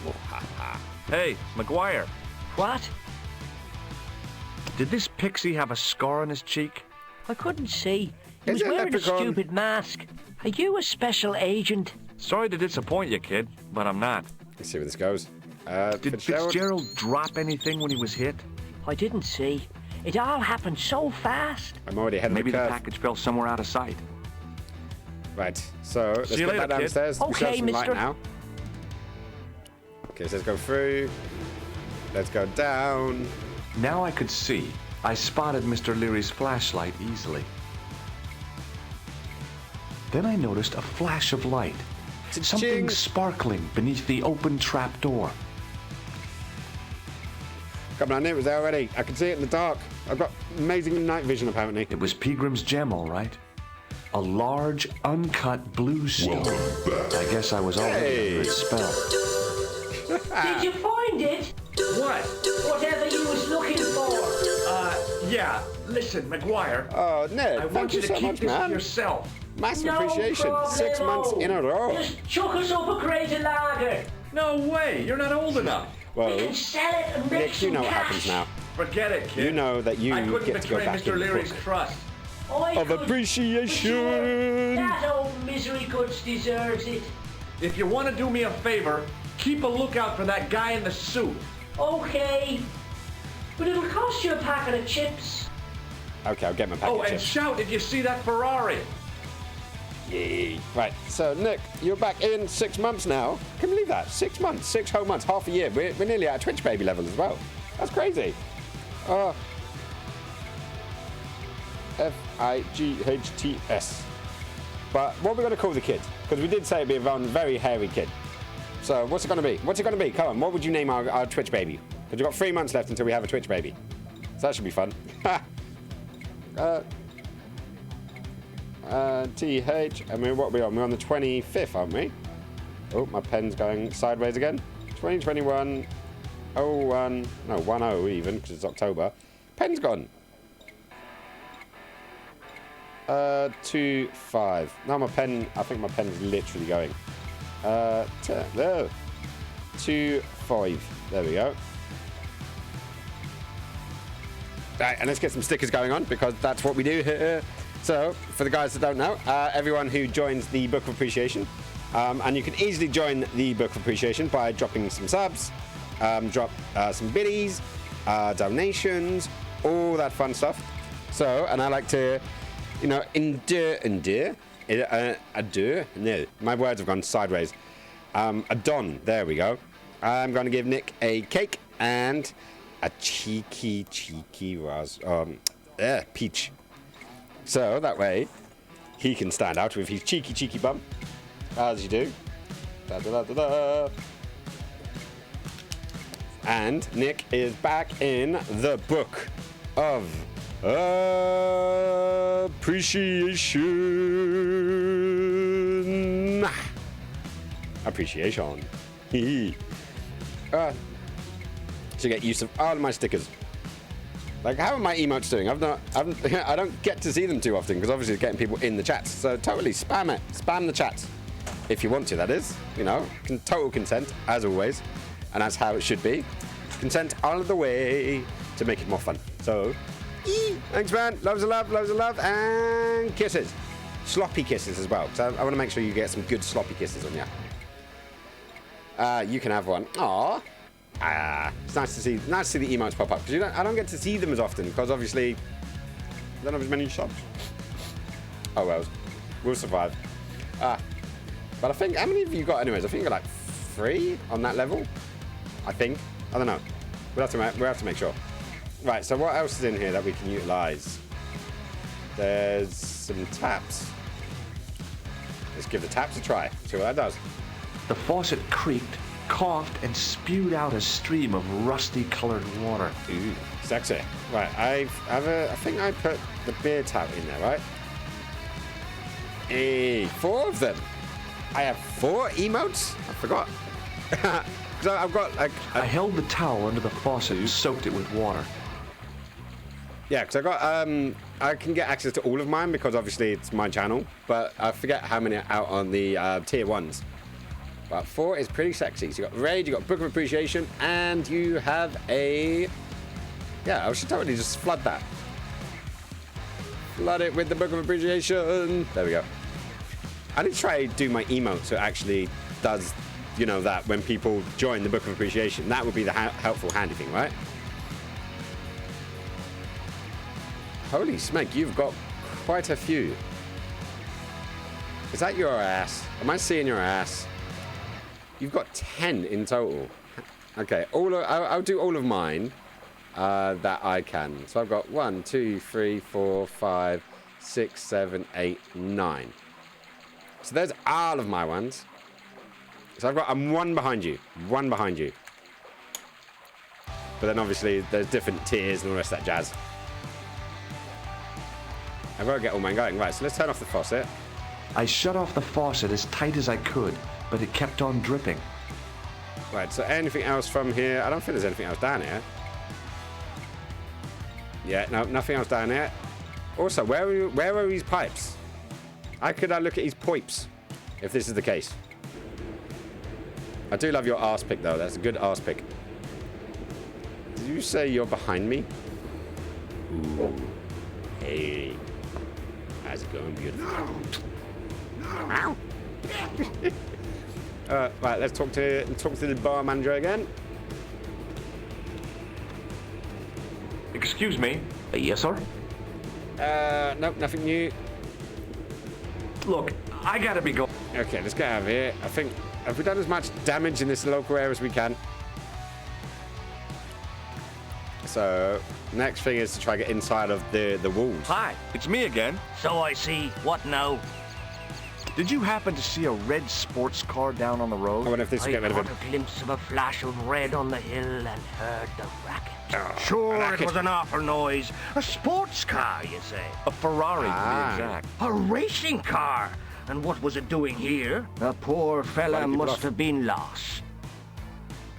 Oh, ha, ha. Hey, McGuire, What? did this pixie have a scar on his cheek? I couldn't see. He Is was it wearing a leprechaun? stupid mask. Are you a special agent? Sorry to disappoint you, kid, but I'm not. Let's see where this goes. Did Fitzgerald drop anything when he was hit? I didn't see. It all happened so fast. I'm already ahead of Maybe the the curve. package fell somewhere out of sight. Right, so let's See you get later, back kid. downstairs. We should have Okay, some light mister. now. Okay, so let's go through. Let's go down. Now I could see. I spotted Mr. Leary's flashlight easily. Then I noticed a flash of light. Something Cha-ching. sparkling beneath the open trap door. Come on, I knew it was there already. I can see it in the dark. I've got amazing night vision, apparently. It was Peagram's gem, all right. A large, uncut blue stone. I guess I was already under its spell. Did you find it? What? Whatever you was looking for. Yeah. Listen, McGuire. Oh, Ned, I thank want you you to so keep much, this to man. yourself. Massive No appreciation. 6 problemo. months in a row. Just chuck us up a crate of lager. No way. You're not old enough. We Well, can sell it and make Nick, you some know what cash. happens now. Forget it, kid. You know that you I couldn't get to go betray back Mr. in the Leary's book. trust. I Of could, appreciation. but that old misery goods deserves it. If you want to do me a favor, keep a lookout for that guy in the suit. Okay. But it'll cost you a packet of chips. Okay, I'll get my packet Oh, of and chips. shout if you see that Ferrari. Yay. Right, so Nick, you're back in 6 months now. Can you believe that? 6 months, 6 whole months, half a year. We're nearly at Twitch baby level as well. That's crazy. FIGHTS. But what are we going to call the kid? Because we did say it'd be a very hairy kid. So what's it going to be? What's it going to be? Come on, what would you name our Twitch baby? Because we've got 3 months left until we have a Twitch baby. So that should be fun. TH, I mean, what are we on? We're on the 25th, aren't we? Oh, my pen's going sideways again. 2021, 01, no, 10 even, because it's October. Pen's gone. 25. No, my pen, I think my pen's literally going. There. 25. There we go. Right, and let's get some stickers going on, because that's what we do here. So, for the guys that don't know, everyone who joins the Book of Appreciation, and you can easily join the Book of Appreciation by dropping some subs, drop some biddies, donations, all that fun stuff. So, and I like to, you know, no, my words have gone sideways. There we go. I'm going to give Nick a cake and a cheeky peach. So that way he can stand out with his cheeky bum, as you do. Da, da, da, da, da. And Nick is back in the Book of Appreciation. Appreciation. To get use of all of my stickers. Like, how are my emotes doing? I don't get to see them too often because obviously it's getting people in the chats. So totally spam it. Spam the chat. If you want to, that is. You know, total consent, as always. And that's how it should be. Consent all of the way to make it more fun. So, thanks, man. Loads of love, and kisses. Sloppy kisses as well. So I want to make sure you get some good sloppy kisses on you. You can have one. Aww. It's nice to see the emotes pop up because I don't get to see them as often because obviously I don't have as many subs. Oh well, we'll survive. But I think, how many have you got anyways? I think you're like 3 on that level. I think. I don't know. We'll have to make sure. Right. So what else is in here that we can utilize? There's some taps. Let's give the taps a try. See what that does. The faucet creaked, coughed, and spewed out a stream of rusty-colored water. Ooh, sexy. Right, I think I put the beer tap in there, right? Hey, 4 of them. I have 4 emotes? I forgot. Because I've got, like... I held the towel under the faucet and soaked it with water. Yeah, because I can get access to all of mine because obviously it's my channel, but I forget how many are out on the tier 1s. But 4 is pretty sexy. So you got Rage, you got Book of Appreciation, and you have a... Yeah, I should totally just flood that. Flood it with the Book of Appreciation. There we go. I need to try to do my emote so it actually does, you know, that when people join the Book of Appreciation. That would be the helpful, handy thing, right? Holy smoke, you've got quite a few. Is that your ass? Am I seeing your ass? You've got 10 in total. Okay, I'll do all of mine that I can. So I've got 1, 2, 3, 4, 5, 6, 7, 8, 9. So there's all of my ones. So I'm 1 behind you. 1 behind you. But then obviously there's different tiers and all the rest of that jazz. I've got to get all mine going. Right, so let's turn off the faucet. I shut off the faucet as tight as I could, but it kept on dripping. Right, so anything else from here? I don't think there's anything else down here. Yeah, no, nothing else down here. Also, where are his pipes? How could I look at his pipes if this is the case? I do love your arse pick, though. That's a good arse pick. Did you say you're behind me? Ooh. Hey. How's it going, beautiful? Right, let's talk to the bar manager again. Excuse me. Yes, sir? Nope, nothing new. Look, I gotta be going. Okay, let's get out of here. I think, have we done as much damage in this local area as we can? So, next thing is to try to get inside of the walls. Hi, it's me again. So I see. What now? Did you happen to see a red sports car down on the road? I wonder if this will I get rid of caught him. a glimpse of a flash of red on the hill and heard the racket. Oh, Sure, racket. it was an awful noise. A sports car, you say? A Ferrari, to Ah. be exact. A racing car. And what was it doing here? The poor fella Running people must off. have been lost.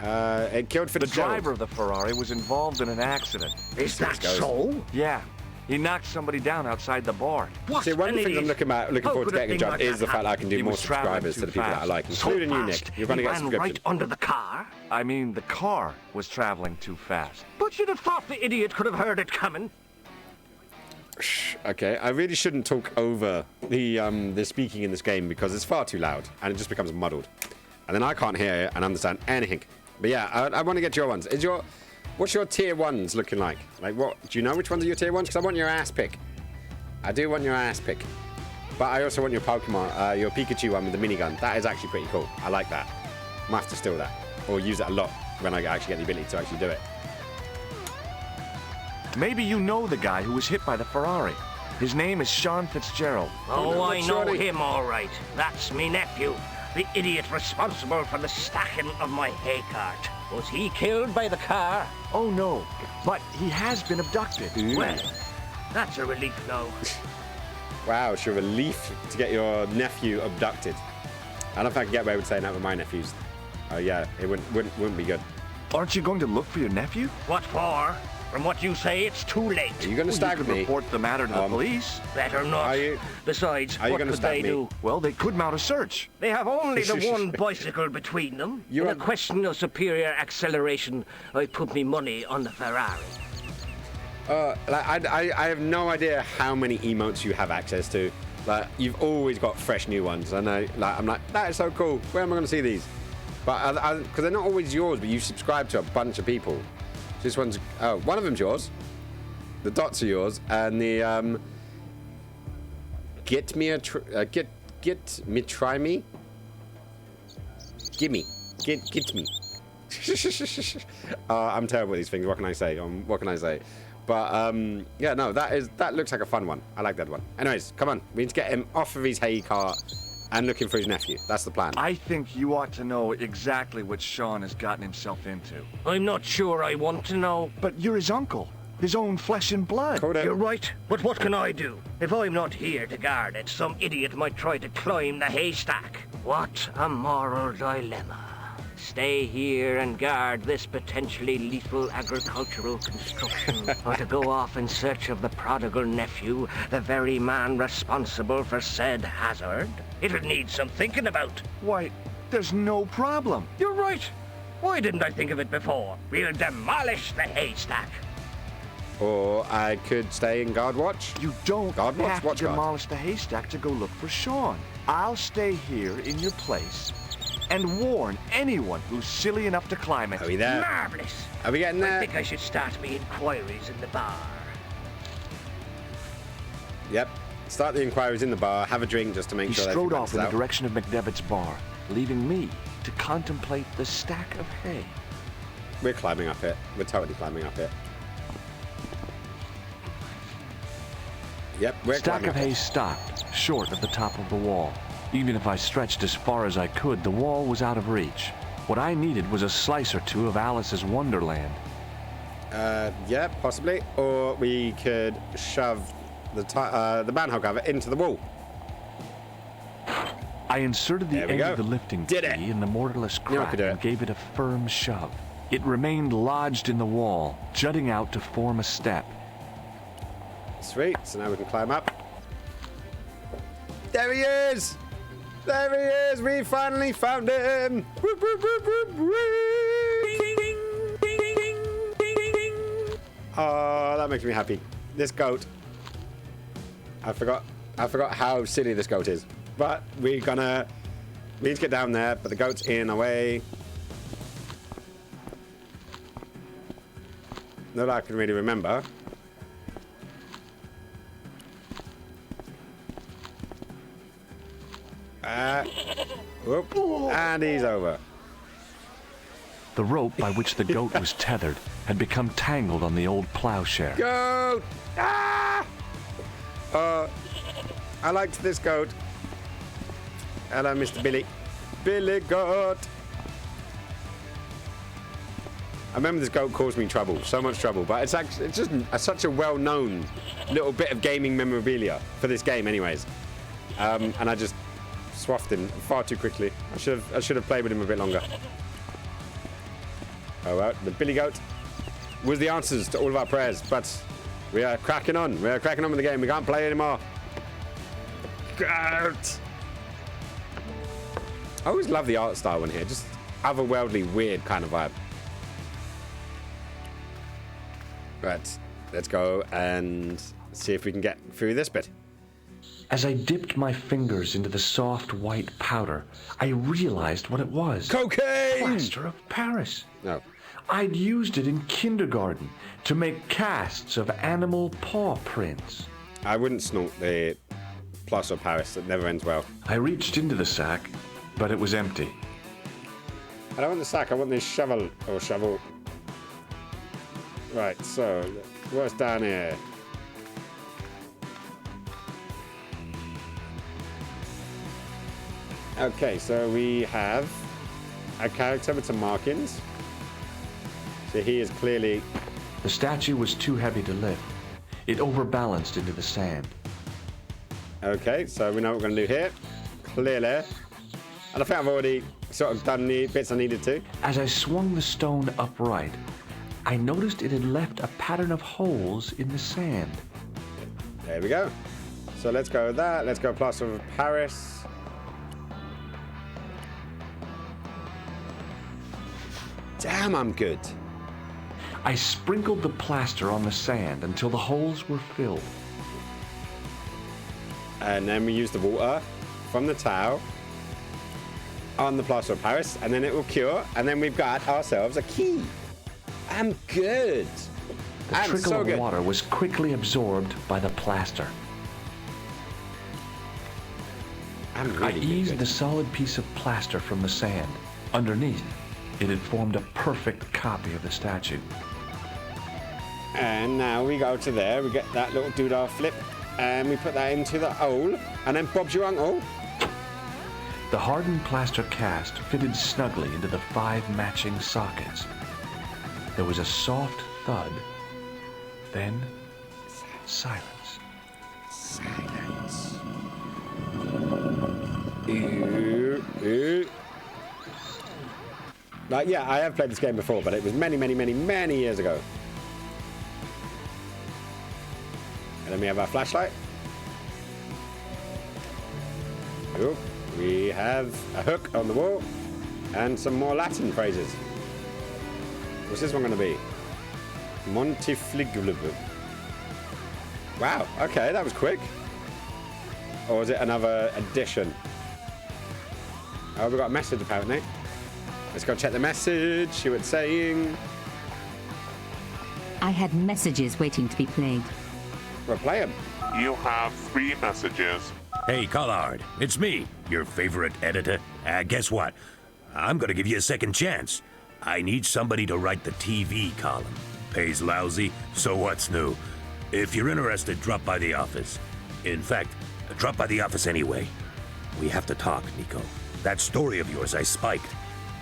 It killed The Fitzgerald. driver of the Ferrari was involved in an accident. Is that goes. so? Yeah, he knocked somebody down outside the bar. What See, one an of the things I'm idiot. looking How forward to could a getting a thing job like is that the fact that I can do He more was traveling subscribers too to the people that I fast. like, So including you, fast, Nick. You're going to he get a ran subscription. right under the car. I mean, the car was traveling too fast. But you'd have thought the idiot could have heard it coming. Okay, I really shouldn't talk over the speaking in this game because it's far too loud and it just becomes muddled. And then I can't hear it and understand anything. But yeah, I want to get your ones. What's your tier ones looking like? Like what? Do you know which ones are your tier ones? Because I want your ass pick. I do want your ass pick. But I also want your Pokemon, your Pikachu one with the minigun. That is actually pretty cool. I like that. I might have to steal that or use it a lot when I actually get the ability to actually do it. Maybe you know the guy who was hit by the Ferrari. His name is Sean Fitzgerald. Oh, I know surely- him all right. That's me nephew, the idiot responsible for the stacking of my hay cart. Was he killed by the car? Oh no, but he has been abducted. Well, that's a relief now. Wow, it's a relief to get your nephew abducted. I don't know if I can get away with saying that with my nephews. Oh yeah, it wouldn't be good. Aren't you going to look for your nephew? What for? From what you say, it's too late. Are you going to You stag could me? report the matter to the police. Better not. Are you- Besides, are you what gonna could stab they me? do? Well, they could mount a search. They have only the one bicycle between them. You In are- a question of superior acceleration, I put me money on the Ferrari. I have no idea how many emotes you have access to. Like, you've always got fresh new ones. I know. Like, I'm like, that is so cool. Where am I going to see these? But because they're not always yours, but you subscribe to a bunch of people. This one's one of them's yours. The dots are yours, and the get me try me. Gimme, get me. I'm terrible at these things. What can I say? What can I say? But yeah, no, that looks like a fun one. I like that one. Anyways, come on, we need to get him off of his hay cart and looking for his nephew. That's the plan. I think you ought to know exactly what Sean has gotten himself into. I'm not sure I want to know. But you're his uncle, his own flesh and blood. You're right, but what can I do? If I'm not here to guard it, some idiot might try to climb the haystack. What a moral dilemma. Stay here and guard this potentially lethal agricultural construction, or to go off in search of the prodigal nephew, the very man responsible for said hazard? It'll need some thinking about. Why, there's no problem. You're right. Why didn't I think of it before? We'll demolish the haystack. Or I could stay and guard watch. You don't Guard watch, have watch to guard. demolish the haystack to go look for Sean. I'll stay here in your place and warn anyone who's silly enough to climb it. Are we there? Marvelous. Are we getting I there? think I should start me inquiries in the bar. Yep. Start the inquiries in the bar. Have a drink just to make He sure. strode everything off in matches the out. direction of McDevitt's bar, leaving me to contemplate the stack of hay. We're climbing up it. We're totally climbing up it. Yep, we're Stack climbing of up hay it. stopped, short of the top of the wall. Even if I stretched as far as I could, the wall was out of reach. What I needed was a slice or two of Alice's Wonderland. Yeah, possibly. Or we could shove the manhole cover into the wall. I inserted the There we end go. of the lifting Did key it. in the mortarless Knew I crack could do and it. gave it a firm shove. It remained lodged in the wall, jutting out to form a step. Sweet. So now we can climb up. There he is! There he is! We finally found him! Whoop, whoop, whoop, whoop, whoop. Oh, that makes me happy. This goat. I forgot how silly this goat is. But we need to get down there, but the goat's in our way. Not that I can really remember. Whoop, and he's over. The rope by which the goat was tethered had become tangled on the old plowshare. Goat! Ah! I liked this goat. Hello, Mr. Billy. Billy Goat. I remember this goat caused me trouble, so much trouble, but it's just such a well-known little bit of gaming memorabilia for this game anyways. And I just swaffed him far too quickly. I should have played with him a bit longer. Oh well, the Billy Goat was the answers to all of our prayers, but we are cracking on. We are cracking on with the game. We can't play anymore. Goat! I always love the art style in here, just otherworldly, weird kind of vibe. Right, let's go and see if we can get through this bit. As I dipped my fingers into the soft white powder, I realized what it was. Cocaine! Plaster of Paris. No. I'd used it in kindergarten to make casts of animal paw prints. I wouldn't snort the plaster of Paris. It never ends well. I reached into the sack, but it was empty. I don't want the sack. I want this shovel. Or shovel. Right, so what's down here? Okay, so we have a character with some markings. So he is clearly... The statue was too heavy to lift. It overbalanced into the sand. Okay, so we know what we're going to do here. Clearly. And I think I've already sort of done the bits I needed to. As I swung the stone upright, I noticed it had left a pattern of holes in the sand. There we go. So let's go with that. Let's go plaster of Paris. Damn, I'm good. I sprinkled the plaster on the sand until the holes were filled. And then we use the water from the towel on the plaster of Paris, and then it will cure, and then we've got ourselves a key. I'm good. The I'm trickle so of good. water was quickly absorbed by the plaster. I'm I really eased good. the solid piece of plaster from the sand. Underneath, it had formed a perfect copy of the statue. And now we go to there, we get that little doodah flip, and we put that into the hole, and then Bob's your uncle. The hardened plaster cast fitted snugly into the 5 matching sockets. There was a soft thud, then silence. Silence. Ooh. Like, yeah, I have played this game before, but it was many, many, many, many years ago. And then we have our flashlight. Ooh. We have a hook on the wall and some more Latin phrases. What's this one going to be? Montifligulable. Wow, okay, that was quick. Or is it another addition? Oh, we got a message apparently. Let's go check the message, see what it's saying. I had messages waiting to be played. We'll play them. You have 3 messages. Hey, Collard, it's me, your favorite editor. Guess what? I'm gonna give you a second chance. I need somebody to write the TV column. Pays lousy, so what's new? If you're interested, drop by the office. In fact, drop by the office anyway. We have to talk, Nico. That story of yours I spiked.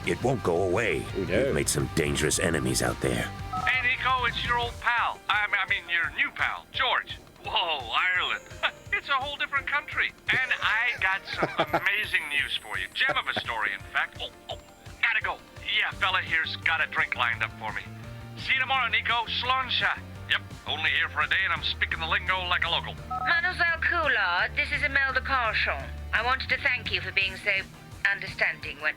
It won't go away. You've made some dangerous enemies out there. Hey, Nico, it's your old pal. I mean, your new pal, George. Whoa, Ireland. It's a whole different country. And I got some amazing news for you. Gem of a story, in fact. Oh, gotta go. Yeah, fella here's got a drink lined up for me. See you tomorrow, Nico. Slonsha. Yep, only here for a day and I'm speaking the lingo like a local. Mademoiselle Coulard, this is Imelda Carchon. I wanted to thank you for being so understanding when...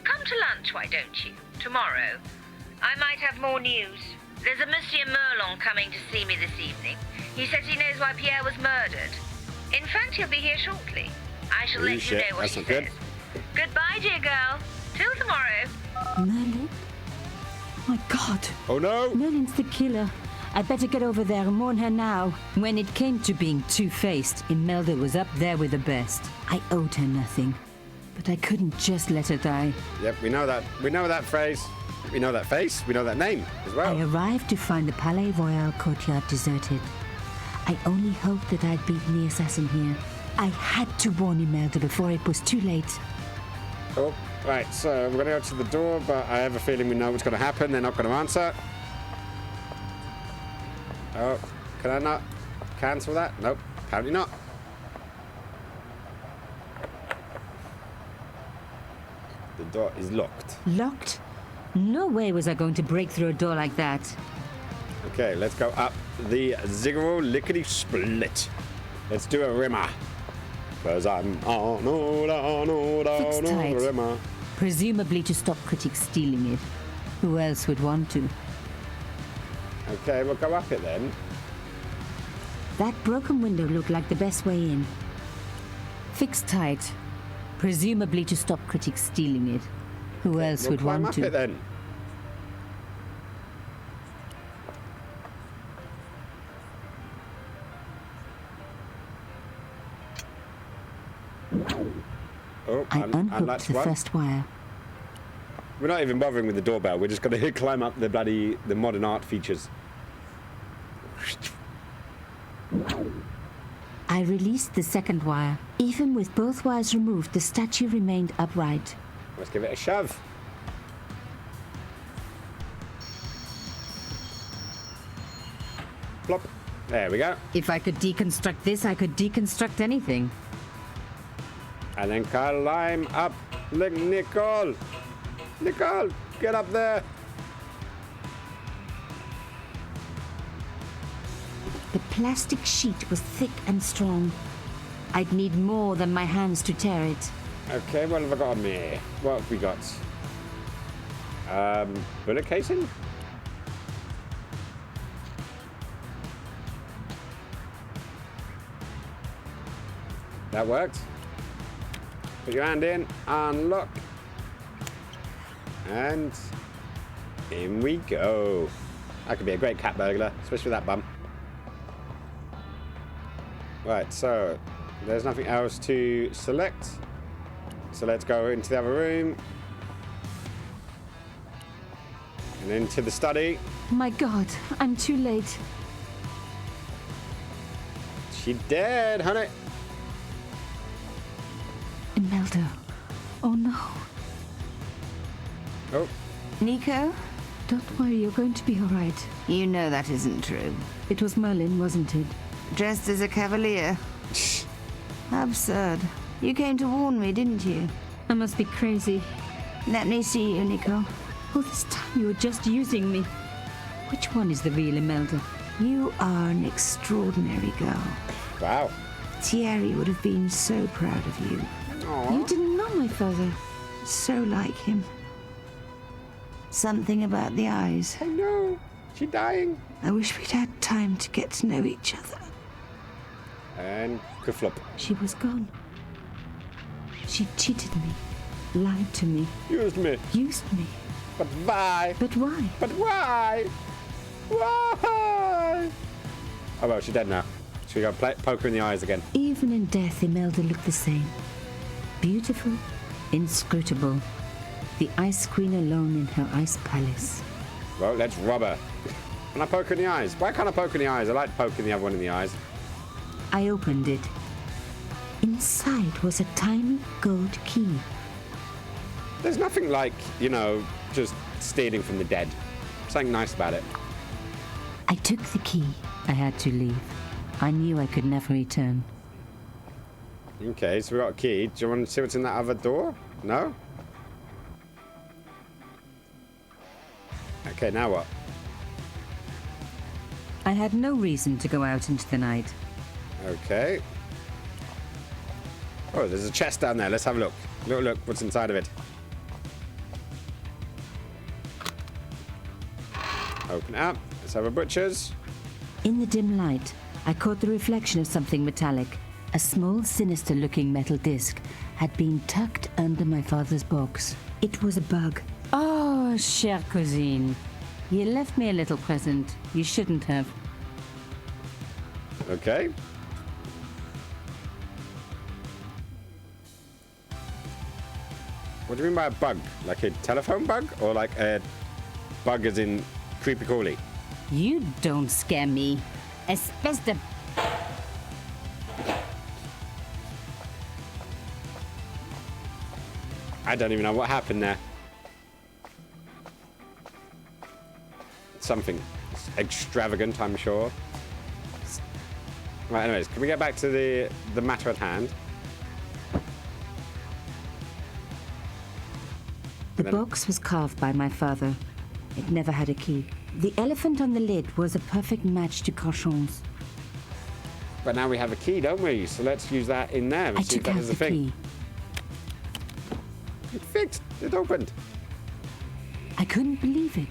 Come to lunch, why don't you? Tomorrow. I might have more news. There's a Monsieur Merlon coming to see me this evening. He says he knows why Pierre was murdered. In fact, he'll be here shortly. I shall let you know what he says. Goodbye, dear girl. Till tomorrow. Merlin? My God. Oh, no. Merlin's the killer. I better get over there and warn her now. When it came to being two-faced, Imelda was up there with the best. I owed her nothing. But I couldn't just let her die. Yep, we know that. We know that phrase. We know that face. We know that name as well. I arrived to find the Palais Royal courtyard deserted. I only hoped that I'd beaten the assassin here. I had to warn Imelda before it was too late. Oh, right, so we're going to go to the door, but I have a feeling we know what's going to happen. They're not going to answer. Oh, can I not cancel that? Nope, apparently not. The door is locked. Locked? No way was I going to break through a door like that. Okay, let's go up the ziggural lickety-split. Let's do a rimmer. Because I'm Fixed tight. rimmer. Presumably to stop critics stealing it. Who else would want to? Okay, we'll go up it then. That broken window looked like the best way in. Fixed tight. Presumably to stop critics stealing it. Who else We'll would climb want up to? it then. Oh, I unhooked unlatched the one. first wire. We're not even bothering with the doorbell. We're just going to climb up the modern art features. I released the second wire. Even with both wires removed, the statue remained upright. Let's give it a shove. Plop. There we go. If I could deconstruct this, I could deconstruct anything. And then climb up. Look, Nicole. Nicole, get up there. The plastic sheet was thick and strong. I'd need more than my hands to tear it. Okay, what have I got on me? What have we got? Bullet casing? That worked. Put your hand in, unlock. And in we go. That could be a great cat burglar, especially with that bum. Right, so there's nothing else to select. So let's go into the other room. And into the study. My God, I'm too late. She dead, honey. Imelda. Oh no. Oh. Nico? Don't worry, you're going to be all right. You know that isn't true. It was Merlin, wasn't it? Dressed as a cavalier. Absurd. You came to warn me, didn't you? I must be crazy. Let me see you, Nico. All this time you were just using me. Which one is the real Imelda? You are an extraordinary girl. Wow. Thierry would have been so proud of you. Aww. You didn't know my father. So like him. Something about the eyes. I know. She's dying. I wish we'd had time to get to know each other. And kerflop. She was gone. She cheated me. Lied to me. Used me. Used me. But why? But why? But why? Why? Oh well, she's dead now. Should we go poke her in the eyes again? Even in death, Imelda looked the same. Beautiful, inscrutable. The Ice Queen alone in her ice palace. Well, let's rob her. Can I poke her in the eyes? Why can't I poke her in the eyes? I like poking the other one in the eyes. I opened it. Inside was a tiny gold key. There's nothing like, you know, just stealing from the dead. Something nice about it. I took the key. I had to leave. I knew I could never return. Okay, so we got a key. Do you want to see what's in that other door? No? Okay, now what? I had no reason to go out into the night. Okay. Oh, there's a chest down there. Let's have a look. Look, what's inside of it. Open it up. Let's have a butcher's. In the dim light, I caught the reflection of something metallic. A small, sinister-looking metal disc had been tucked under my father's box. It was a bug. Oh, chère cousine. You left me a little present. You shouldn't have. Okay. What do you mean by a bug? Like a telephone bug? Or like a bug as in creepy crawly? You don't scare me. Espèce de... I don't even know what happened there. Something extravagant, I'm sure. Right, anyways, can we get back to the matter at hand? The box was carved by my father. It never had a key. The elephant on the lid was a perfect match to Carchon's. But now we have a key, don't we? So let's use that in there and see if that is a thing. It fixed. It opened. I couldn't believe it.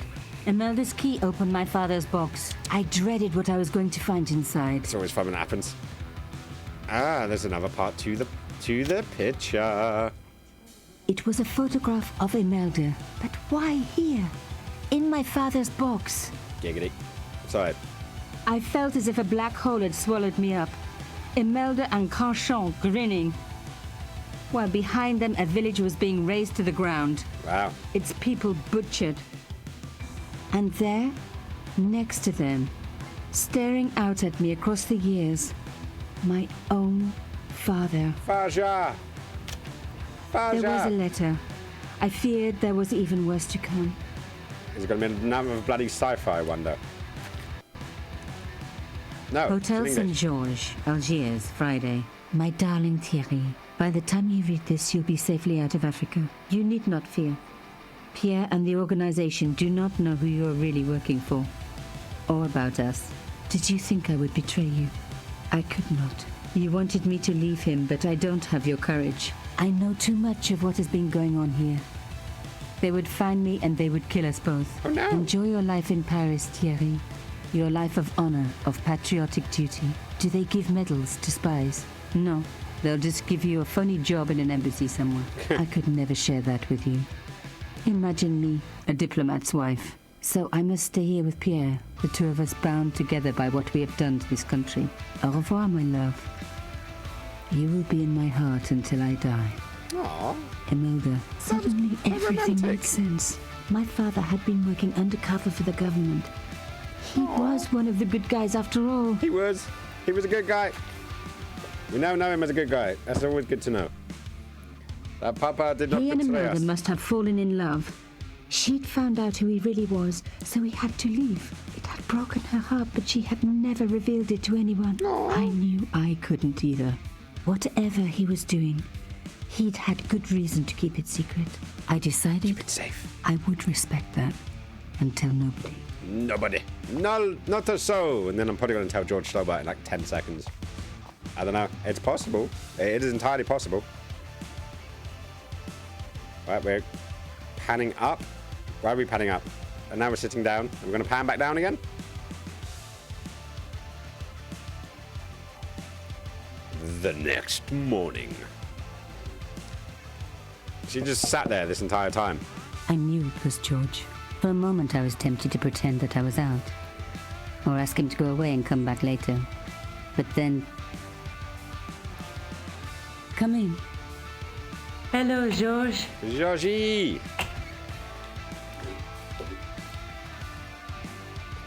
Imelda's key opened my father's box. I dreaded what I was going to find inside. It's always fun when it happens. Ah, there's another part to the picture. It was a photograph of Imelda. But why here? In my father's box. Giggity. Sorry. I felt as if a black hole had swallowed me up. Imelda and Carchon grinning. While behind them a village was being razed to the ground. Wow. Its people butchered. And there, next to them, staring out at me across the years, my own father. Faja! Faja! There was a letter. I feared there was even worse to come. Is it going to be another bloody sci-fi, I wonder? No. Hotel St. George, Algiers, Friday. My darling Thierry, by the time you read this, you'll be safely out of Africa. You need not fear. Pierre and the organization do not know who you're really working for. Or about us. Did you think I would betray you? I could not. You wanted me to leave him, but I don't have your courage. I know too much of what has been going on here. They would find me and they would kill us both. Oh no! Enjoy your life in Paris, Thierry. Your life of honor, of patriotic duty. Do they give medals to spies? No. They'll just give you a funny job in an embassy somewhere. I could never share that with you. Imagine me, a diplomat's wife. So I must stay here with Pierre, the two of us bound together by what we have done to this country. Au revoir, my love. You will be in my heart until I die. Aww. Imelda, suddenly everything made sense. My father had been working undercover for the government. He was one of the good guys after all. He was. He was a good guy. We now know him as a good guy. That's always good to know. That Papa did not He and betray Imelda us. must have fallen in love. She'd found out who he really was, so he had to leave. It had broken her heart, but she had never revealed it to anyone. I knew I couldn't either. Whatever he was doing, he'd had good reason to keep it secret. I decided Keep it safe. I would respect that and tell nobody. Nobody. No, not a soul. And then I'm probably going to tell George Stobart in like 10 seconds. I don't know. It's possible. It is entirely possible. Right, we're panning up. Why are we panning up? And now we're sitting down. Are we going to pan back down again? The next morning. She just sat there this entire time. I knew it was George. For a moment I was tempted to pretend that I was out. Or ask him to go away and come back later. But then... Come in. Hello, George. Georgie!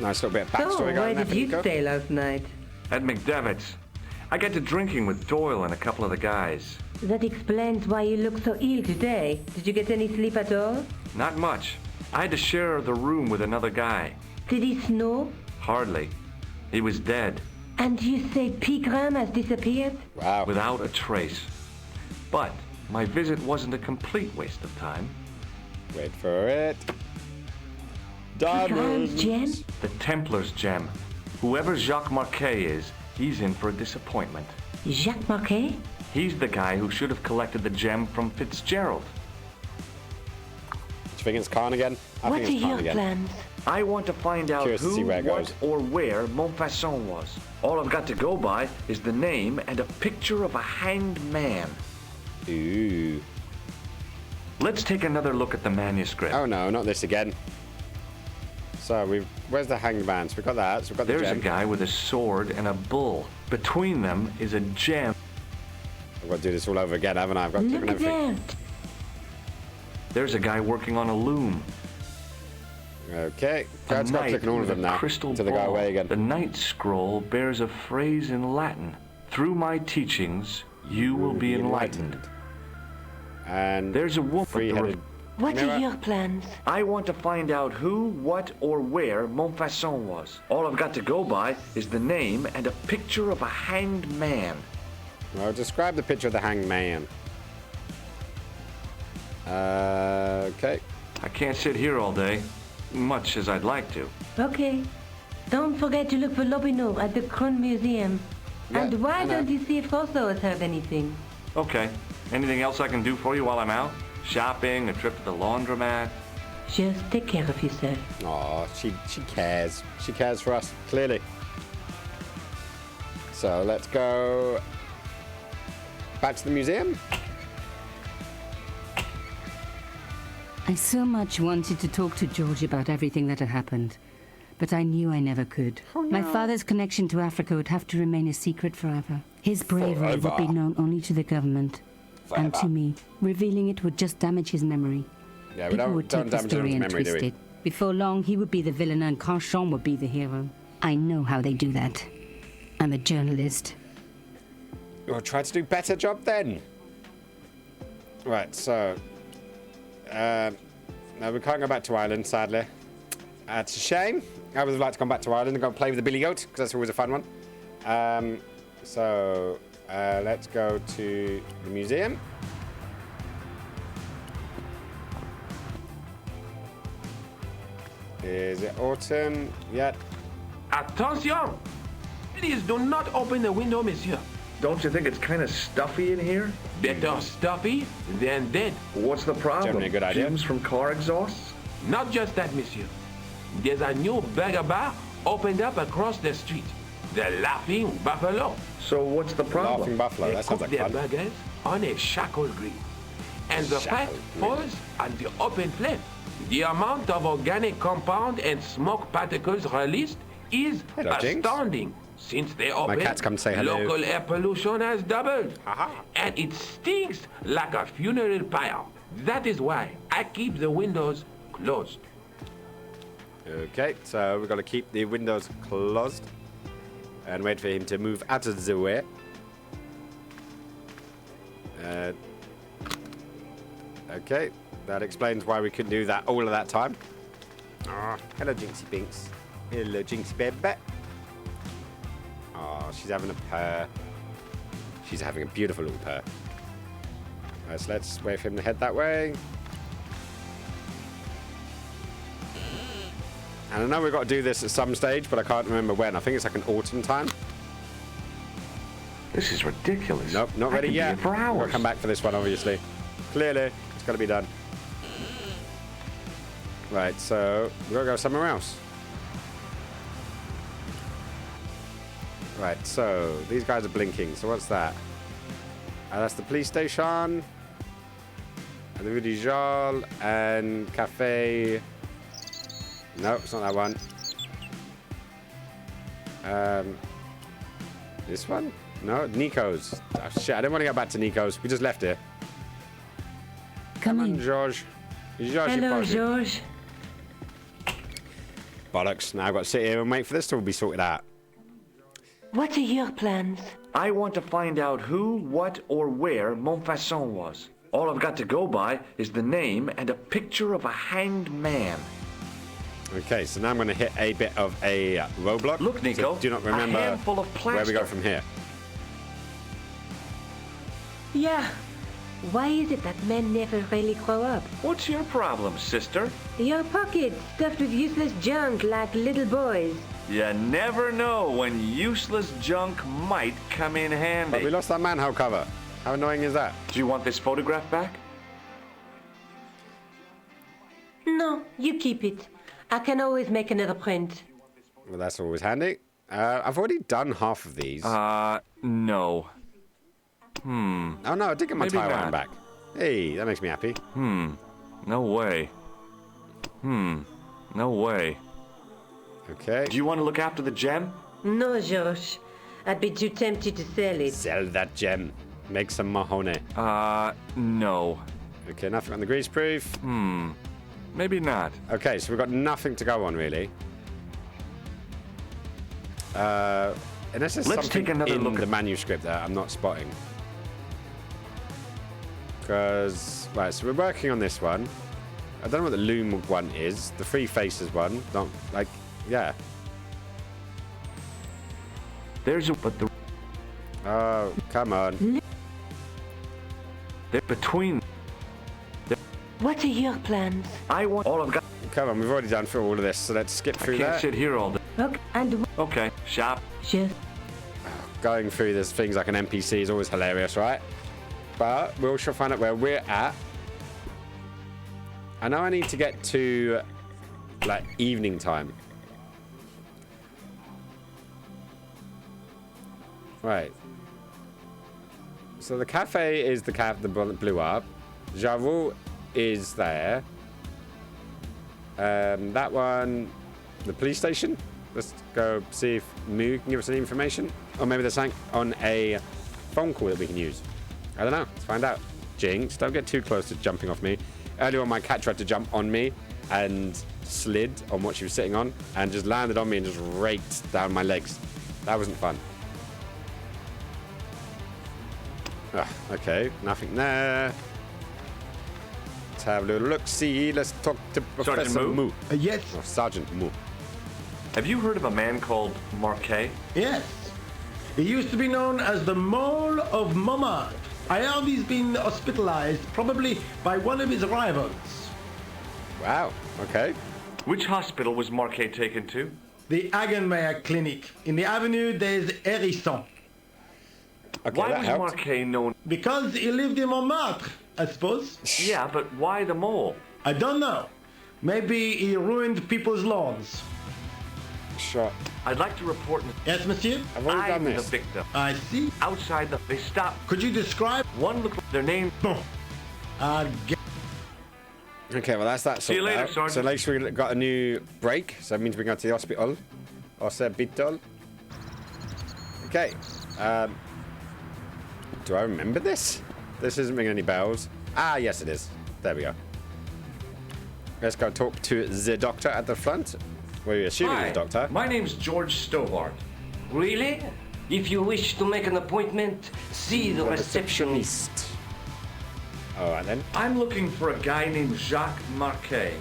Nice little bit of backstory So, going why there did for you Nico. stay last night? At McDevitt's. I got to drinking with Doyle and a couple of the guys. That explains why you look so ill today. Did you get any sleep at all? Not much. I had to share the room with another guy. Did he snow? Hardly. He was dead. And you say Pigram has disappeared? Wow. Without a trace. But my visit wasn't a complete waste of time. Wait for it. Pigram's Diamonds. gem? The Templar's gem. Whoever Jacques Marquet is, he's in for a disappointment. Jacques Marquet? He's the guy who should have collected the gem from Fitzgerald. Do you think it's Khan again? I What think are it's Khan your again. plans? I want to find out Curious to see who, where it what, goes. or where Montfaucon was. All I've got to go by is the name and a picture of a hanged man. Ooh. Let's take another look at the manuscript. Oh no, not this again. So where's the hanged man? So we've got that. So we've got the There's gem. a guy with a sword and a bull. Between them is a gem. I've got to do this all over again, haven't I? I've got to click on Look at everything. that. There's a guy working on a loom. Okay. A Let's go knight clicking all of with a them now. crystal Until they go ball. away again. The Knight Scroll bears a phrase in Latin. Through my teachings, you will be enlightened. And there's a woman. three-headed What mirror. are your plans? I want to find out who, what, or where Montfaucon was. All I've got to go by is the name and a picture of a hanged man. Well, describe the picture of the hanged man. Okay. I can't sit here all day, much as I'd like to. Okay. Don't forget to look for Lobineau at the Kron Museum. Yeah, And why I know. don't you see if Rosso has heard anything? Okay. Anything else I can do for you while I'm out? Shopping, a trip to the laundromat? Just take care of yourself. Aw, she cares. She cares for us, clearly. So let's go back to the museum. I so much wanted to talk to George about everything that had happened, but I knew I never could. My father's connection to Africa would have to remain a secret forever. His bravery would be known only to the government and to me. Revealing it would just damage his memory. Yeah, we People would don't take the damage story anyone's and memory, twist do we? it. Before long, he would be the villain and Carchon would be the hero. I know how they do that. I'm a journalist. We'll try to do a better job then. Right, so... no, we can't go back to Ireland, sadly. It's a shame. I would have liked to come back to Ireland and go and play with the Billy Goat, because that's always a fun one. Let's go to the museum. Is it autumn yet? Attention! Please do not open the window, monsieur. Don't you think it's kind of stuffy in here? Better stuffy than dead. What's the problem? Generally a good idea. Fumes from car exhausts? Not just that, monsieur. There's a new burger bar opened up across the street. The Laughing Buffalo. So what's the problem? Laughing Buffalo, They that sounds cook like their fun. burgers on a charcoal grill. And the fat Charcoal grill. falls on the open flame. The amount of organic compound and smoke particles released is Hello, Jinx. astounding. Since they opened, cat's come to say hello. local air pollution has doubled. Aha. And it stinks like a funeral pyre. That is why I keep the windows closed. Okay, so we've got to keep the windows closed and wait for him to move out of the way. Okay, that explains why we couldn't do that all of that time. Hello, Jinxie Binks. Hello, Jinxie Baby. Oh, she's having a purr. She's having a beautiful little purr. Right, so let's wait for him to head that way. And I know we've got to do this at some stage, but I can't remember when. I think it's like an autumn time. This is ridiculous. Nope, not I ready could be yet. here for hours. We'll come back for this one, obviously. Clearly, it's got to be done. Right, so we've got to go somewhere else. Right, so these guys are blinking. So what's that? That's the police station. And the Rue du Jol and Cafe. No, it's not that one. This one? No, Nico's. Oh, shit, I didn't want to go back to Nico's. We just left here. Come on, in. George. George, Hello, George. Bollocks. Now I've got to sit here and wait for this to be sorted out. What are your plans? I want to find out who, what, or where Montfaucon was. All I've got to go by is the name and a picture of a hanged man. Okay, so now I'm going to hit a bit of a roadblock. Look, Nico, So do not remember a handful of where we go plaster. from here. Yeah. Why is it that men never really grow up? What's your problem, sister? Your pockets stuffed with useless junk like little boys. You never know when useless junk might come in handy. But we lost that manhole cover. How annoying is that? Do you want this photograph back? No, you keep it. I can always make another print. Well, that's always handy. I've already done half of these. No. Oh, no, I did get my Maybe Taiwan not. back. Hey, that makes me happy. No way. No way. Okay. Do you want to look after the gem? No, Josh. I'd be too tempted to sell it. Sell that gem. Make some mahoney. No. Okay, nothing on the greaseproof. Maybe not. Okay, so we've got nothing to go on, really. Unless there's Let's something take another in look the at- manuscript that I'm not spotting. Because, right, so we're working on this one. I don't know what the loom one is. The Three Faces one. Don't, like, yeah. There's a... But the... Oh, come on. They're between... What are your plans? I want all of... Come on, we've already done through all of this, so let's skip through I can't that. sit here all day. Look, and... Okay, shop. Sure. Going through this things like an NPC is always hilarious, right? But we shall find out where we're at. I know I need to get to, like, evening time. Right. So the cafe is the cafe that blew up. Javu is there. That one, the police station. Let's go see if Moo can give us any information. Or maybe there's something on a phone call that we can use. I don't know. Let's find out. Jinx, don't get too close to jumping off me. Earlier on, my cat tried to jump on me and slid on what she was sitting on and just landed on me and just raked down my legs. That wasn't fun. Okay, nothing there. Let's have a little look-see. Let's talk to Professor Moo. Yes. Or Sergeant Moo. Have you heard of a man called Marquet? Yes. He used to be known as the Mole of Montmartre. I heard he's been hospitalized, probably by one of his rivals. Wow, okay. Which hospital was Marquet taken to? The Hagenmeyer Clinic. In the Avenue des Hérissons. Okay, why that was helped. Marquet known? Because he lived in Montmartre, I suppose. Yeah, but why the mole? I don't know. Maybe he ruined people's lawns. Sure. I'd like to report... Yes, monsieur? I've already done I'm this. the victim. I see. Outside they stopped. Could you describe? One look... Their name... Bon. Okay, well that's that. See you later, out. Sergeant. So at least we got a new break. So that means we can go to the hospital. Hospital. Okay. Do I remember this? This isn't ringing any bells. Ah, yes it is. There we go. Let's go talk to the doctor at the front. We're assuming Hi, the doctor. my name's George Stobart. Really? If you wish to make an appointment, see the receptionist. All right then. I'm looking for a guy named Jacques Marquet.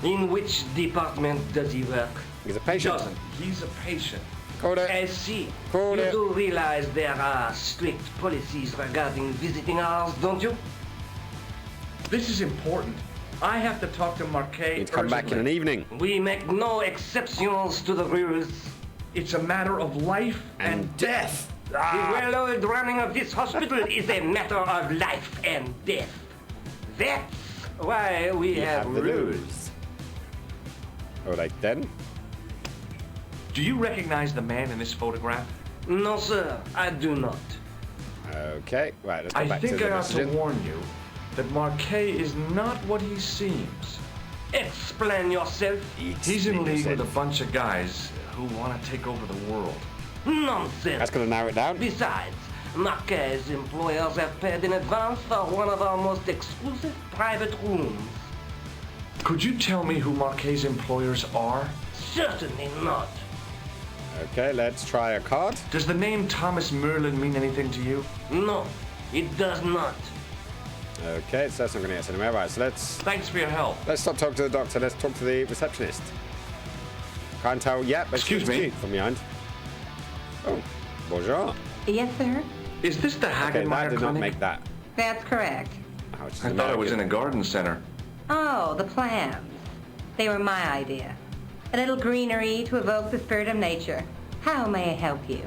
In which department does he work? He's a patient. Doesn't. He's a patient. Called it. I see. Called You it. do realize there are strict policies regarding visiting hours, don't you? This is important. I have to talk to Marquet Need to come back in an evening. We make no exceptions to the rules. It's a matter of life and death. The well-oiled running of this hospital is a matter of life and death. That's why we have the rules. All right then. Do you recognize the man in this photograph? No, sir, I do not. Okay, right, let's go I back to think the I ought to messaging. warn you that Marquet is not what he seems. Explain yourself. He's in league with a bunch of guys who want to take over the world. Nonsense. That's going to narrow it down. Besides, Marquet's employers have paid in advance for one of our most exclusive private rooms. Could you tell me who Marquet's employers are? Certainly not. Okay, let's try a card. Does the name Thomas Merlin mean anything to you? No, it does not. Okay, so that's not going to get us anywhere. Right, so let's Thanks for your help. stop talking to the doctor. Let's talk to the receptionist. Can't tell yet, but Excuse she's me. cute from behind. Oh, bonjour. Yes, sir. Is this the Okay, that Hagenmeyer did not Clinic? make that. That's correct. Oh, it's I thought it was in American. a garden center. Oh, the plants. They were my idea. A little greenery to evoke the spirit of nature. How may I help you?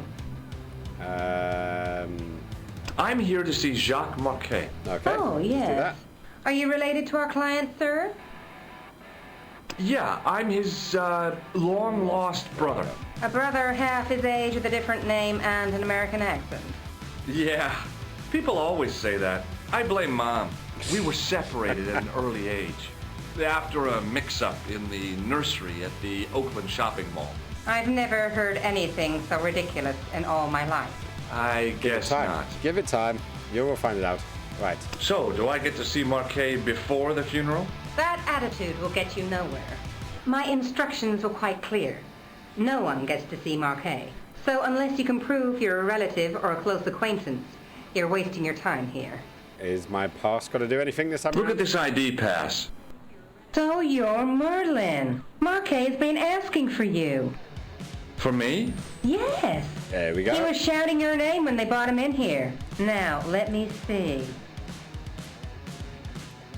I'm here to see Jacques Marquet. Okay. Oh, let's do yes. that. Are you related to our client, sir? Yeah, I'm his long-lost brother. A brother half his age with a different name and an American accent. Yeah, people always say that. I blame Mom. We were separated at an early age. After a mix-up in the nursery at the Oakland shopping mall. I've never heard anything so ridiculous in all my life. I guess Time. not. Give it time. You will find it out. Right. So, do I get to see Marquet before the funeral? That attitude will get you nowhere. My instructions were quite clear. No one gets to see Marquet. So unless you can prove you're a relative or a close acquaintance, you're wasting your time here. Is my pass got to do anything this time? Look at this ID pass. So you're Merlin. Marquet's been asking for you. For me? Yes. There we go. He was shouting your name when they brought him in here. Now, let me see.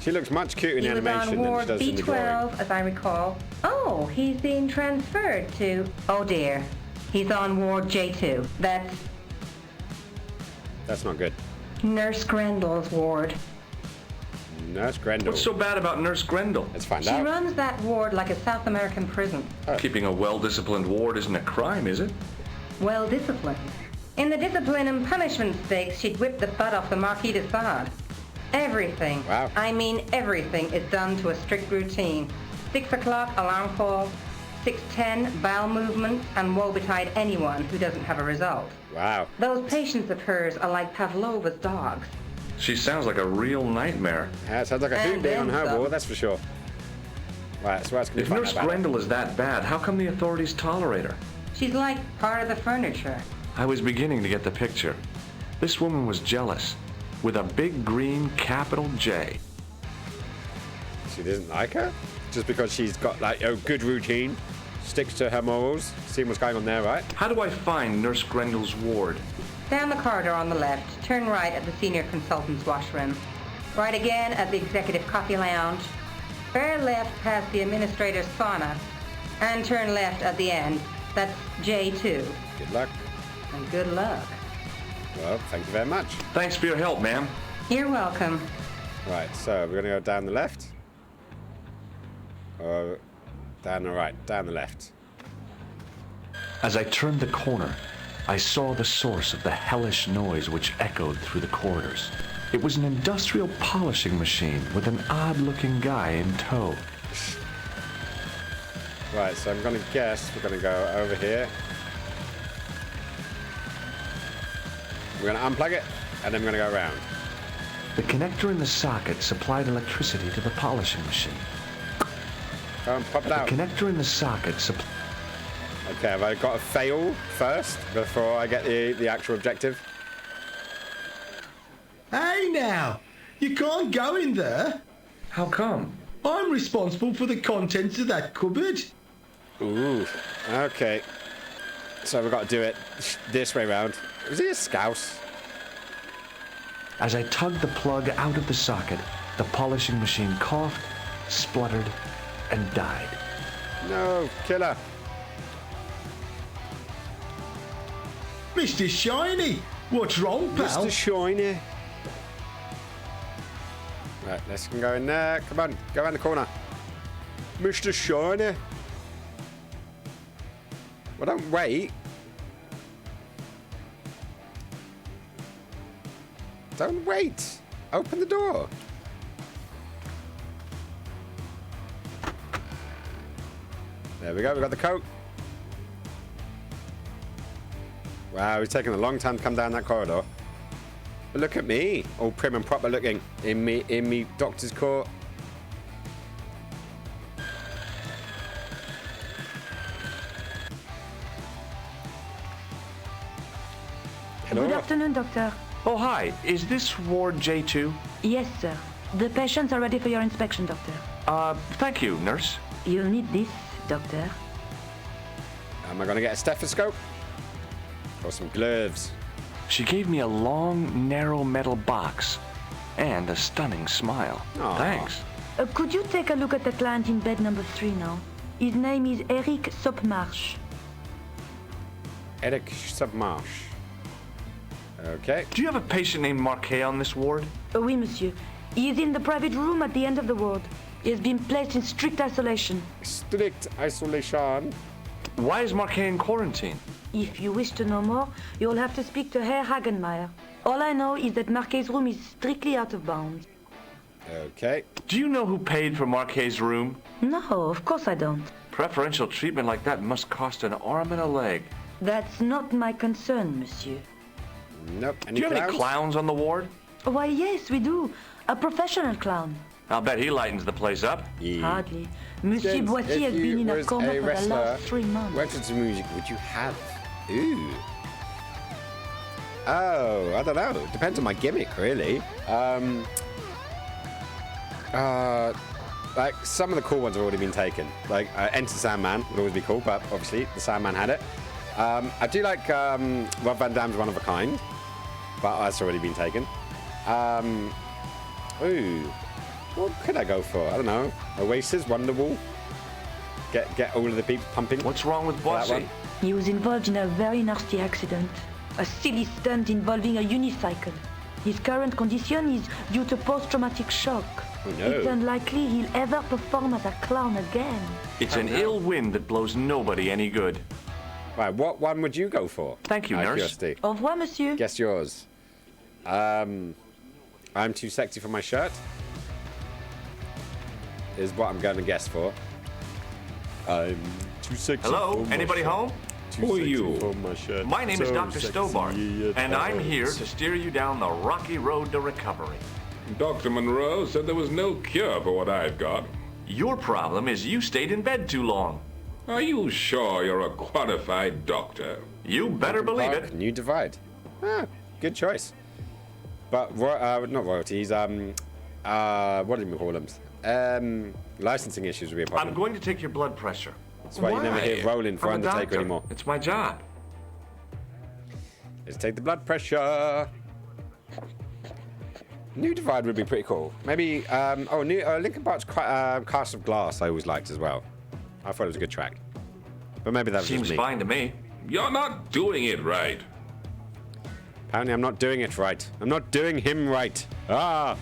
She looks much cuter in He was animation on than Ward she does in the drawing. B12, as I recall. Oh, he's being transferred to... Oh, dear. He's on Ward J2. That's That's not good. Nurse Grendel's ward. Nurse Grendel. What's so bad about Nurse Grendel? Let's find She runs that ward like a South American prison. Keeping a well-disciplined ward isn't a crime, is it? Well disciplined. In the discipline and punishment stakes, she'd whip the butt off the Marquis de Sade. Everything, wow. I mean everything, is done to a strict routine. 6 o'clock, alarm call. 6:10, bowel movement, and woe betide anyone who doesn't have a result. Wow. Those patients of hers are like Pavlova's dogs. She sounds like a real nightmare. Yeah, it sounds like a hoot being on her ward, that's for sure. Right, so that's going to If be Nurse Grendel is that bad, how come the authorities tolerate her? She's like part of the furniture. I was beginning to get the picture. This woman was jealous, with a big green capital J. She doesn't like her? Just because she's got like a good routine, sticks to her morals, seeing what's going on there, right? How do I find Nurse Grendel's ward? Down the corridor on the left, turn right at the senior consultant's washroom. Right again at the executive coffee lounge. Bear left past the administrator's sauna. And turn left at the end. That's J2. Good luck. And good luck. Well, thank you very much. Thanks for your help, ma'am. You're welcome. Right, so we're going to go down the left. Or down the right, down the left. As I turned the corner, I saw the source of the hellish noise which echoed through the corridors. It was an industrial polishing machine with an odd-looking guy in tow. Right, so I'm going to guess we're going to go over here. We're going to unplug it, and then we're going to go around. The connector in the socket supplied electricity to the polishing machine. Go and pop it out. The connector in the socket supplied... Okay, have I got to fail first before I get the actual objective? Hey now! You can't go in there. How come? I'm responsible for the contents of that cupboard. Ooh, okay. So we've got to do it this way round. Was he a scouse? As I tugged the plug out of the socket, the polishing machine coughed, spluttered, and died. No, killer. Mr. Shiny, what's wrong, pal? Mr. Shiny. Right, let's go in there. Come on, go around the corner. Mr. Shiny. Well, don't wait. Don't wait. Open the door. There we go, we got the coat. Wow, it's taken a long time to come down that corridor. But look at me, all prim and proper looking in me doctor's court. Hello. Good afternoon, Doctor. Oh, hi. Is this Ward J2? Yes, sir. The patients are ready for your inspection, Doctor. Thank you, nurse. You'll need this, Doctor. Am I going to get a stethoscope? Or some gloves? She gave me a long, narrow metal box and a stunning smile. Aww. Thanks. Could you take a look at the client in bed number 3 now? His name is Eric Sopmarsh. Eric Submarsh. Okay. Do you have a patient named Marquet on this ward? Oui, monsieur. He is in the private room at the end of the ward. He has been placed in strict isolation. Strict isolation? Why is Marquet in quarantine? If you wish to know more, you'll have to speak to Herr Hagenmeier. All I know is that Marquet's room is strictly out of bounds. Okay. Do you know who paid for Marquet's room? No, of course I don't. Preferential treatment like that must cost an arm and a leg. That's not my concern, monsieur. Nope. Do you have any clowns on the ward? Why, yes, we do. A professional clown. I'll bet he lightens the place up. Yeah. Hardly. Monsieur Boissy has been in a coma for the last 3 months. What sort of music would you have? Ooh. Oh, I don't know. Depends on my gimmick, really. Like, some of the cool ones have already been taken. Like, Enter Sandman would always be cool, but obviously the Sandman had it. I do like Rob Van Dam's One of a Kind, but that's already been taken. Ooh, what could I go for? I don't know. Oasis, Wonderwall. Get all of the people pumping. What's wrong with Bossy? He was involved in a very nasty accident. A silly stunt involving a unicycle. His current condition is due to post-traumatic shock. Oh, no. It's unlikely he'll ever perform as a clown again. It's an ill wind that blows nobody any good. Right, what one would you go for? Thank you, nurse. Curiosity. Au revoir, monsieur. Guess yours. I'm too sexy for my shirt. Is what I'm going to guess for. I'm too sexy. Hello? for my Anybody shirt. home? Who are you? My, shirt. My name is So Dr. sexy, Stobart, and I'm yes. here to steer you down the rocky road to recovery. Dr. Monroe said there was no cure for what I've got. Your problem is you stayed in bed too long. Are you sure you're a qualified doctor? You better believe it. New Divide. Ah, good choice. But not royalties. What do we call them? Licensing issues would be a problem. I'm going to take your blood pressure. That's why you never hear Roland for I'm a Undertaker doctor. anymore. It's my job. Let's take the blood pressure. New Divide would be pretty cool. Maybe, Linkin Park's Cast of Glass I always liked as well. I thought it was a good track. But maybe that was Seems just me. fine to me. You're not doing it right. Apparently I'm not doing it right. I'm not doing him right. Ah!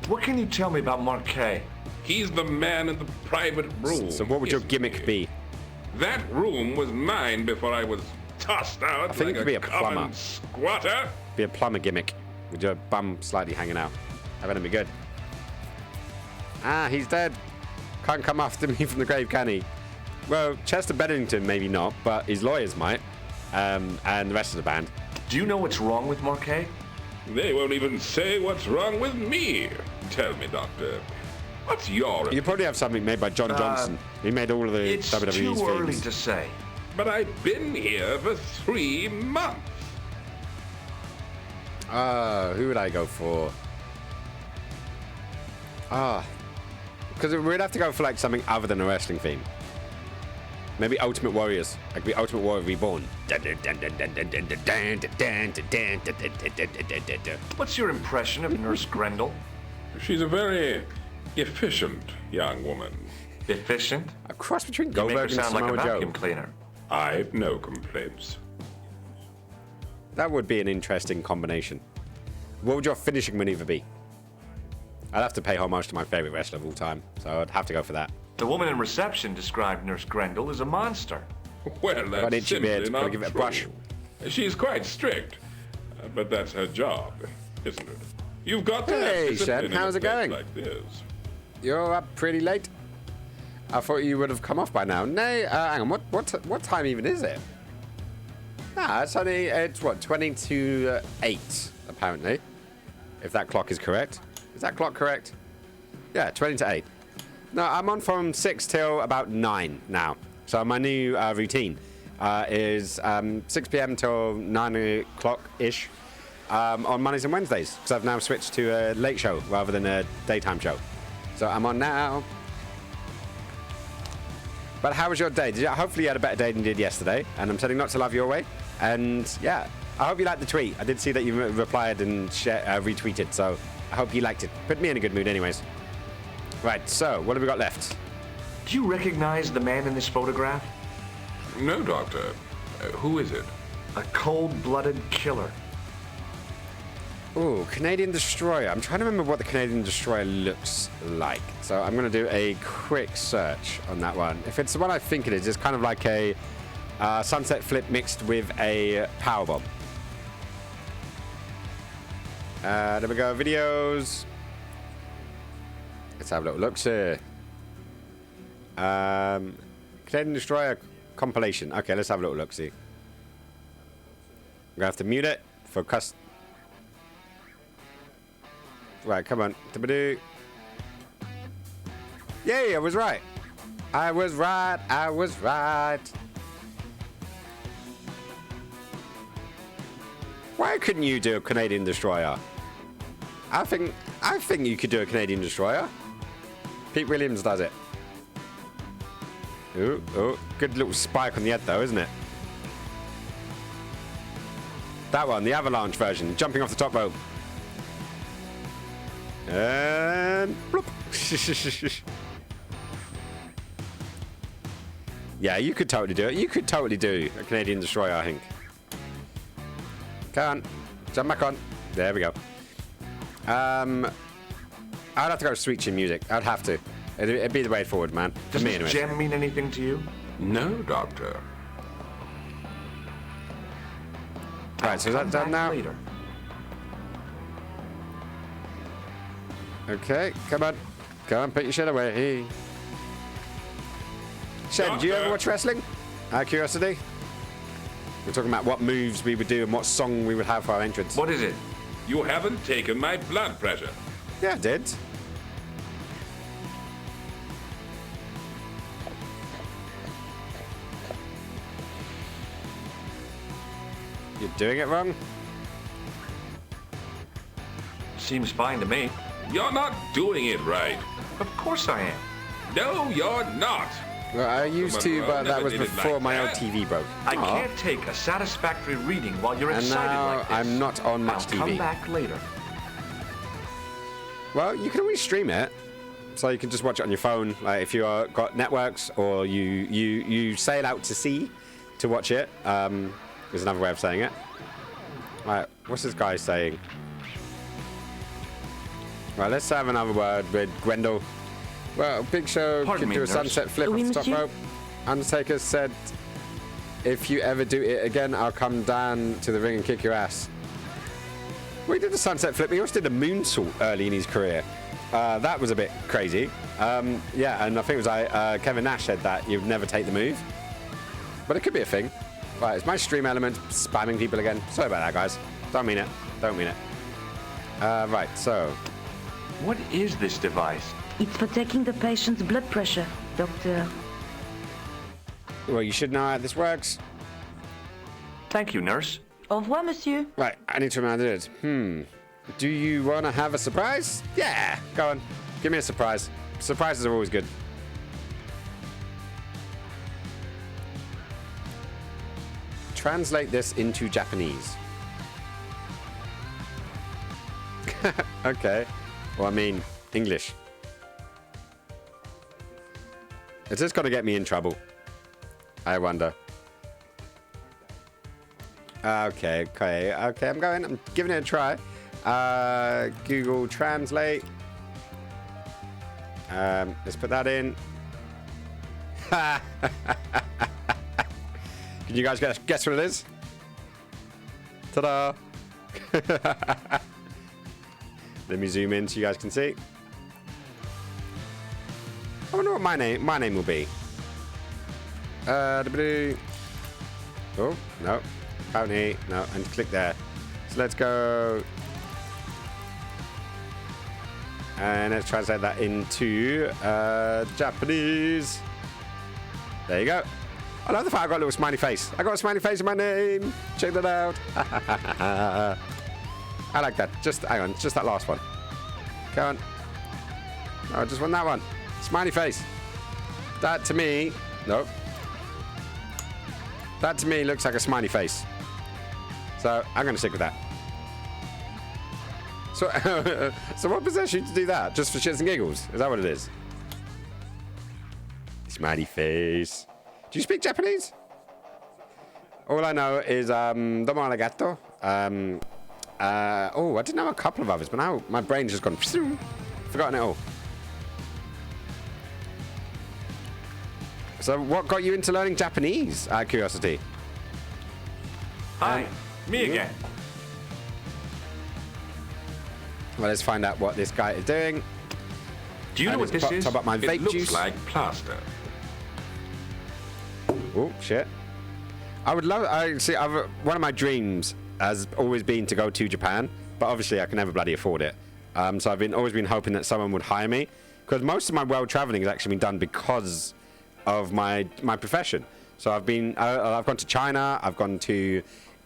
What can you tell me about Marquet? He's the man in the private room. So what would your gimmick isn't be? That room was mine before I was tossed out I think like it could be a common plumber. squatter. Be a plumber gimmick. With your bum slightly hanging out. I bet it'd be good. Ah, he's dead. Can't come after me from the grave, can he? Well, Chester Bennington maybe not, but his lawyers might. And the rest of the band. Do you know what's wrong with Marquet? They won't even say what's wrong with me. Tell me, Doctor, what's your... You probably have something made by John Johnson. He made all of the It's WWE's too themes. early to say. But I've been here for 3 months. Who would I go for? Because we'd have to go for like something other than a wrestling theme. Maybe Ultimate Warriors. Like be Ultimate Warrior Reborn. What's your impression of Nurse Grendel? She's a very efficient young woman. Efficient? A cross between You make her Goldberg and sound like a Samoa Joe. vacuum cleaner. I've no complaints. That would be an interesting combination. What would your finishing maneuver be? I'd have to pay homage to my favorite wrestler of all time, so I'd have to go for that. The woman in reception described Nurse Grendel as a monster. Well, Got an that's itchy simply beard, gotta not give it a true. brush. She's quite strict, but that's her job, isn't it? You've got to Hey, have discipline Shen, in how's a it place going? like this. You're up pretty late. I thought you would have come off by now. Nay, hang on. What time even is it? Nah, it's what 20 to 8 apparently. If that clock is correct. Is that clock correct? Yeah, 20 to 8. No, I'm on from 6 till about 9 now. So my new routine is 6 p.m. till 9 o'clock ish on Mondays and Wednesdays because I've now switched to a late show rather than a daytime show. So I'm on now. But how was your day? Hopefully you had a better day than you did yesterday. And I'm sending lots of love your way. And yeah, I hope you liked the tweet. I did see that you replied and retweeted. So I hope you liked it. Put me in a good mood anyways. Right, so what have we got left? Do you recognize the man in this photograph? No, Doctor. Who is it? A cold-blooded killer. Ooh, Canadian Destroyer. I'm trying to remember what the Canadian Destroyer looks like. So I'm going to do a quick search on that one. If it's the one I think it is, it's kind of like a sunset flip mixed with a powerbomb. There we go, videos. Let's have a little look, sir. Canadian Destroyer compilation. Okay, let's have a little look, see. I'm going to have to mute it for Right, come on. Yay, I was right. I was right. I was right. Why couldn't you do a Canadian destroyer? I think you could do a Canadian destroyer. Pete Williams does it. Ooh, oh, good little spike on the head though, isn't it? That one, the avalanche version, jumping off the top rope. And bloop. Yeah, you could totally do it. You could totally do a Canadian destroyer, I think. Come on, jump back on. There we go. I'd have to go sweet chin music. I'd have to. It'd be the way forward, man. Does me, this anyway. gem mean anything to you? No, Doctor. Right, so is that done now? Later. Okay, come on. Come on, put your shit away. Shed, do you ever watch wrestling? Out of curiosity? We're talking about what moves we would do and what song we would have for our entrance. What is it? You haven't taken my blood pressure. Yeah, I did. You're doing it wrong? Seems fine to me. You're not doing it right. Of course I am. No, you're not. Well, I used to, but that was before my old TV broke. I can't take a satisfactory reading while you're And excited now like this. I'm not on much I'll TV. come back later. Well, you can always stream it, so you can just watch it on your phone. Like if you've got networks, or you sail out to sea to watch it. Is another way of saying it. Right, what's this guy saying? Right, let's have another word with Grendel. Well, Big Show could do a sunset flip off the top rope. Undertaker said, if you ever do it again, I'll come down to the ring and kick your ass. Well, he did the sunset flip. He also did a moonsault early in his career. That was a bit crazy. Yeah, and I think it was Kevin Nash said that you'd never take the move. But it could be a thing. Right, it's my stream element spamming people again. Sorry about that, guys. Don't mean it. Don't mean it. Right, so. What is this device? It's for taking the patient's blood pressure, Doctor. Well, you should know how this works. Thank you, nurse. Au revoir, monsieur. Right, I need to remind it. Do you want to have a surprise? Yeah, go on. Give me a surprise. Surprises are always good. Translate this into Japanese. Okay. Well, I mean, English. Is this going to get me in trouble? I wonder. Okay, I'm giving it a try. Google Translate. Let's put that in. Can you guys guess what it is? Ta-da! Let me zoom in so you guys can see. I wonder what my name will be. Oh, no. Bounty. No, and click there. So let's go. And let's translate that into Japanese. There you go. I love the fact I got a little smiley face. I got a smiley face in my name. Check that out. I like that. Just hang on. Just that last one. Come on. No, I just want that one. Smiley face. That to me. Nope. That to me looks like a smiley face. So I'm going to stick with that. So, so what possessed you to do that? Just for shits and giggles? Is that what it is? Smiley face. Do you speak Japanese? All I know is domo arigato. Oh, I did know a couple of others, but now my brain's just gone. Forgotten it all. So what got you into learning Japanese, out of curiosity? Hi, me again. Well, let's find out what this guy is doing. Do you know what this is? Top up my vape It looks juice. like plaster. Oh, shit. I would love... one of my dreams has always been to go to Japan, but obviously I can never bloody afford it. So I've always been hoping that someone would hire me, because most of my world traveling has actually been done because of my profession. So I've gone to China, I've gone to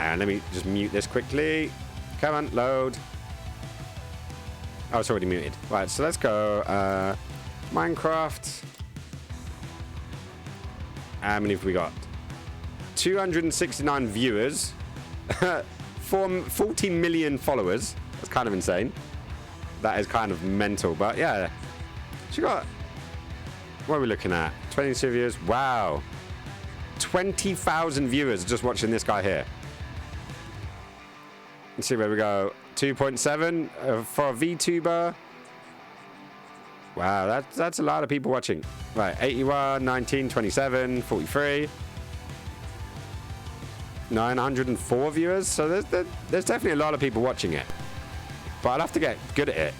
And let me just mute this quickly. Come on, load. Oh, it's already muted. Right, so let's go. Minecraft. How many have we got? 269 viewers. 40 million followers. That's kind of insane. That is kind of mental, but yeah. She got... What are we looking at? 22 viewers. Wow. 20,000 viewers just watching this guy here. Let's see where we go. 2.7 for a VTuber. Wow, that's a lot of people watching. Right, 81, 19, 27, 43. 904 viewers. So there's definitely a lot of people watching it. But I'll have to get good at it.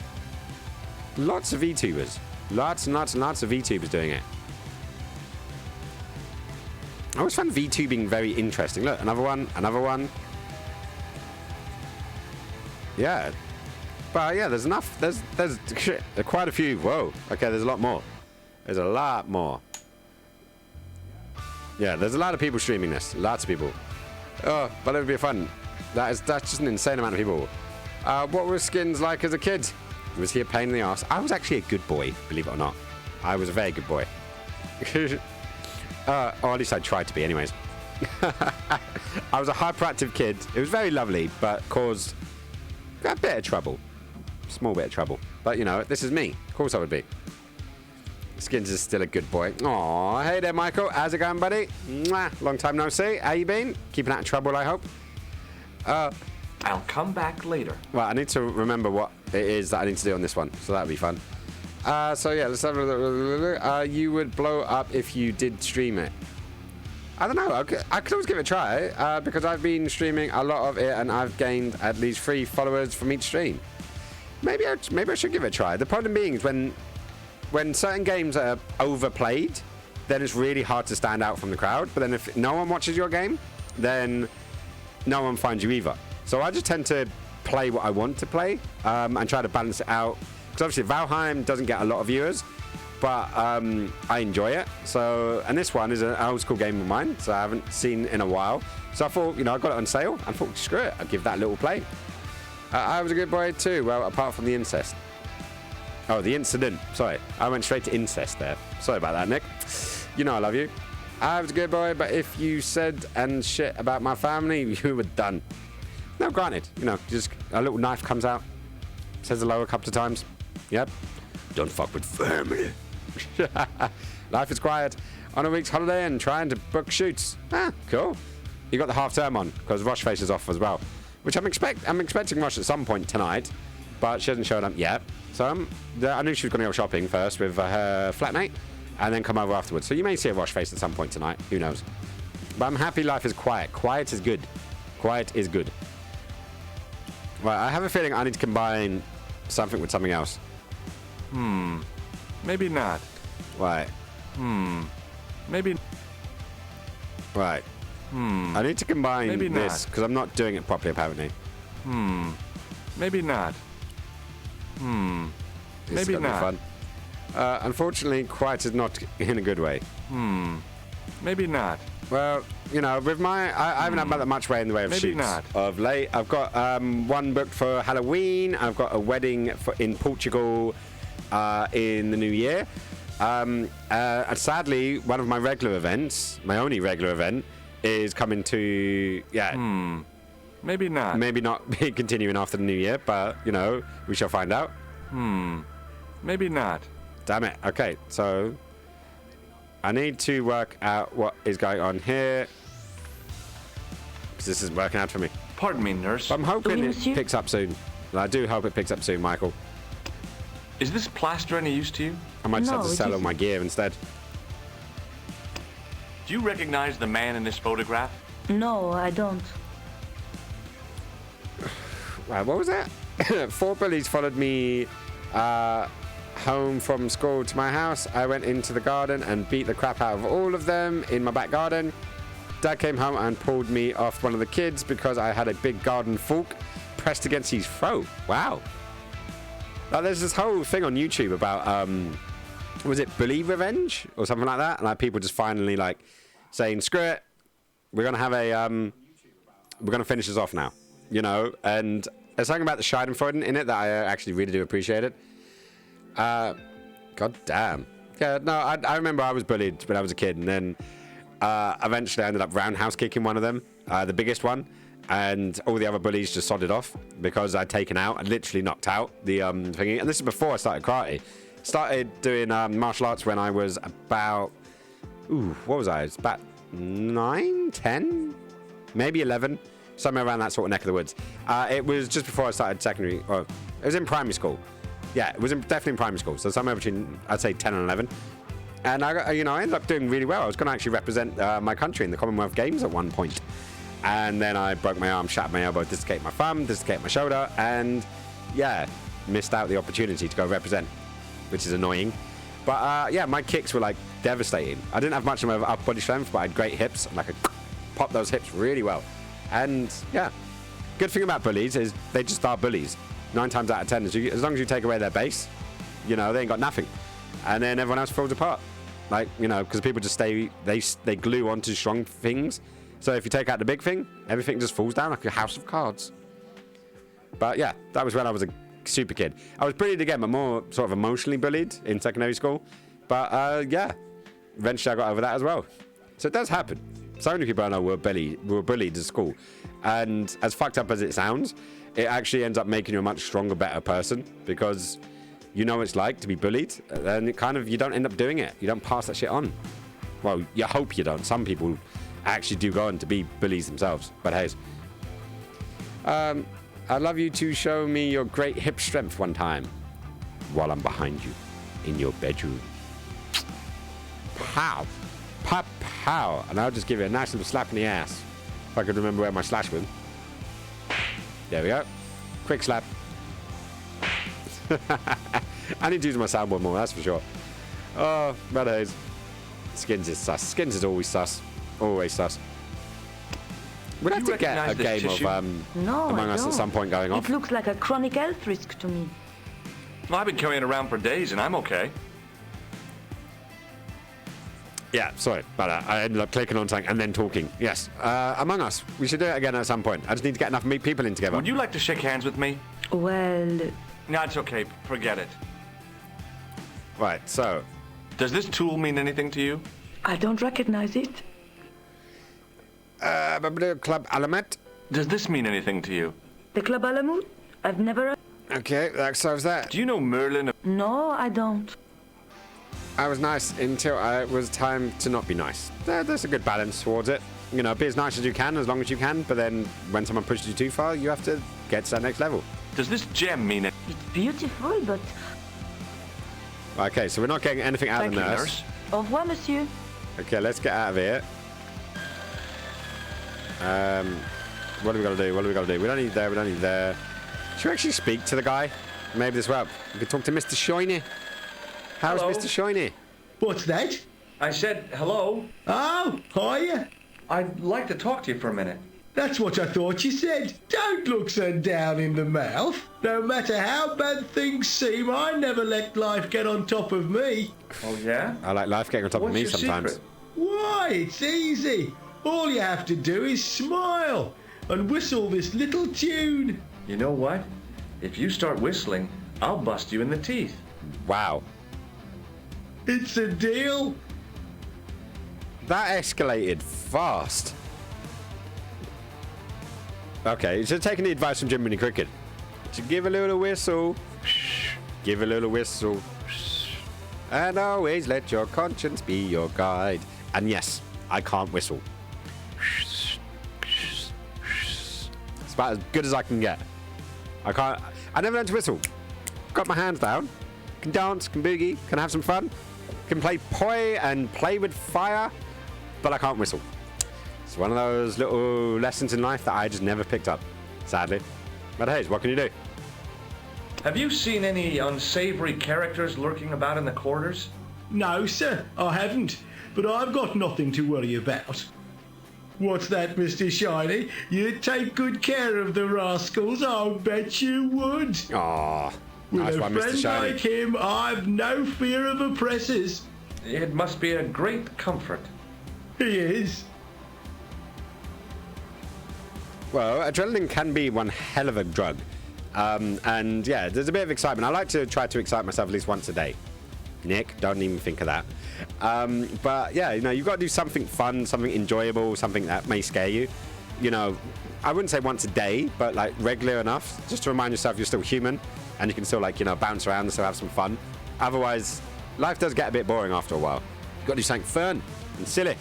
Lots of VTubers. Lots and lots and lots of VTubers doing it. I always find VTubing very interesting. Look, another one, another one. Yeah. But yeah, there's enough. There's quite a few. Whoa. Okay, there's a lot more. There's a lot more. Yeah, there's a lot of people streaming this. Lots of people. Oh, but it would be fun. That's just an insane amount of people. What were skins like as a kid? Was he a pain in the ass? I was actually a good boy, believe it or not. I was a very good boy. Or at least I tried to be anyways. I was a hyperactive kid. It was very lovely, but caused a bit of trouble. Small bit of trouble. But, you know, this is me. Of course I would be. Skins is still a good boy. Aw, hey there, Michael. How's it going, buddy? Mwah. Long time no see. How you been? Keeping out of trouble, I hope. I'll come back later. Well, I need to remember what it is that I need to do on this one, so that'll be fun. So yeah, let's have a look. You would blow up if you did stream it. I don't know. I could always give it a try because I've been streaming a lot of it and I've gained at least 3 followers from each stream. Maybe I should give it a try. The problem being is when certain games are overplayed, then it's really hard to stand out from the crowd. But then if no one watches your game, then no one finds you either. So I just tend to play what I want to play and try to balance it out. Because obviously Valheim doesn't get a lot of viewers, but I enjoy it. So, and this one is an old school game of mine, so I haven't seen in a while. So I thought, you know, I got it on sale and thought, screw it, I'll give that a little play. I was a good boy too, well, apart from the incest. Oh, the incident. Sorry, I went straight to incest there. Sorry about that, Nick. You know I love you. I was a good boy, but if you said and shit about my family, you were done. No, granted, you know, just a little knife comes out, says hello a couple of times. Yep. Don't fuck with family. Life is quiet. On a week's holiday and trying to book shoots. Ah, cool. You got the half term on because Rosh Face is off as well, which I'm expecting Rosh at some point tonight, but she hasn't shown up yet. So I knew she was going to go shopping first with her flatmate and then come over afterwards. So you may see a Rosh Face at some point tonight. Who knows? But I'm happy life is quiet. Quiet is good. Quiet is good. Right, I have a feeling I need to combine something with something else. Maybe not. Right. Maybe. Right. I need to combine Maybe this because I'm not doing it properly apparently. Maybe not. This Maybe is gonna not. be fun. Unfortunately, quiet is not in a good way. Maybe not. Well, you know, with my, I haven't had that much way in the way of Maybe shoots not. of late. I've got one booked for Halloween. I've got a wedding in Portugal in the new year. And sadly, one of my regular events, my only regular event, is coming to, Maybe not. maybe not be continuing after the new year, but, you know, we shall find out. Maybe not. Damn it. Okay, so I need to work out what is going on here because this isn't working out for me. Pardon me, nurse. I'm hoping Oui, it monsieur. picks up soon. I do hope it picks up soon, Michael. Is this plaster any use to you? I might just have No, to it sell all isn't. my gear instead. Do you recognize the man in this photograph? No, I don't. Right, what was that? 4 bullies followed me home from school to my house. I went into the garden and beat the crap out of all of them in my back garden. Dad came home and pulled me off one of the kids because I had a big garden fork pressed against his throat. Wow. Like, there's this whole thing on YouTube about, was it bully revenge or something like that? Like people just finally like saying, screw it. We're going to have we're going to finish this off now. You know, and there's something about the Schadenfreude in it that I actually really do appreciate it. God damn. Yeah, no, I remember I was bullied when I was a kid, and then eventually I ended up roundhouse kicking one of them, the biggest one, and all the other bullies just sodded off because I'd taken out, I'd literally knocked out the thingy. And this is before I started karate. Started doing martial arts when I was about, what was I? It's about 9, 10, maybe 11, somewhere around that sort of neck of the woods. It was just before I started secondary, or it was in primary school. Yeah, it was definitely in primary school, so somewhere between, I'd say, 10 and 11. And I ended up doing really well. I was going to actually represent my country in the Commonwealth Games at one point. And then I broke my arm, shattered my elbow, dislocated my thumb, dislocated my shoulder, and yeah, missed out the opportunity to go represent, which is annoying. But yeah, my kicks were like devastating. I didn't have much of an upper body strength, but I had great hips, and I could pop those hips really well. And yeah, good thing about bullies is they just are bullies. 9 times out of 10, as long as you take away their base, you know, they ain't got nothing. And then everyone else falls apart. Like, you know, because people just they glue onto strong things. So if you take out the big thing, everything just falls down like a house of cards. But yeah, that was when I was a super kid. I was bullied again, but more sort of emotionally bullied in secondary school. But yeah, eventually I got over that as well. So it does happen. So many people I know were bullied at school. And as fucked up as it sounds, it actually ends up making you a much stronger, better person, because you know what it's like to be bullied, and it kind of, you don't end up doing it. You don't pass that shit on. Well, you hope you don't. Some people actually do go on to be bullies themselves. But hey, I'd love you to show me your great hip strength one time while I'm behind you in your bedroom. Pow. Pow, pow. And I'll just give you a nice little slap in the ass. If I could remember where my slash was. There we go. Quick slap. I need to use my soundboard more, that's for sure. Oh, Red Haze. Skins is sus. Skins is always sus. Always sus. We'd have to get a game of Among Us at some point going off. It looks like a chronic health risk to me. Well, I've been carrying it around for days and I'm okay. Yeah, sorry, but I ended up clicking on something and then talking. Yes, Among Us. We should do it again at some point. I just need to get enough people in together. Would you like to shake hands with me? Well... No, it's okay. Forget it. Right, so... Does this tool mean anything to you? I don't recognize it. Club Alamut? Does this mean anything to you? The Club Alamut? I've never... Okay, that solves that. Do you know Merlin? No, I don't. I was nice until it was time to not be nice. There's a good balance towards it. You know, be as nice as you can, as long as you can, but then when someone pushes you too far, you have to get to that next level. Does this gem mean it? It's beautiful, but... Okay, so we're not getting anything out of the nurse. Au revoir, monsieur. Okay, let's get out of here. What do we got to do? What do we got to do? We don't need there, we don't need there. Should we actually speak to the guy? Maybe this way. We could talk to Mr. Shiny. How's Hello? Mr. Shiny? What's that? I said hello. Oh, hiya. I'd like to talk to you for a minute. That's what I thought you said. Don't look so down in the mouth. No matter how bad things seem, I never let life get on top of me. Oh, yeah? I like life getting on top of me sometimes. Secret? Why, it's easy. All you have to do is smile and whistle this little tune. You know what? If you start whistling, I'll bust you in the teeth. Wow. It's a deal. That escalated fast. Okay, so taking the advice from Jiminy Cricket. To give a little whistle. Give a little whistle. And always let your conscience be your guide. And yes, I can't whistle. It's about as good as I can get. I never learned to whistle. Got my hands down. Can dance, can boogie, can have some fun. Can play poi and play with fire. But I can't whistle. It's one of those little lessons in life that I just never picked up, sadly. But hey, what can you do? Have you seen any unsavory characters lurking about in the quarters? No, sir, I haven't. But I've got nothing to worry about. What's that, Mr. Shiny? You'd take good care of the rascals, I'll bet you would. Aww. With Nice a one, Mr. friend Shiny. like him, I've no fear of oppressors. It must be a great comfort. He is. Well, adrenaline can be one hell of a drug. And yeah, there's a bit of excitement. I like to try to excite myself at least once a day. Nick, don't even think of that. But yeah, you know, you've got to do something fun, something enjoyable, something that may scare you. You know, I wouldn't say once a day, but like regular enough, just to remind yourself you're still human and you can still, like, you know, bounce around and still have some fun. Otherwise, life does get a bit boring after a while. You've got to do something fun and silly,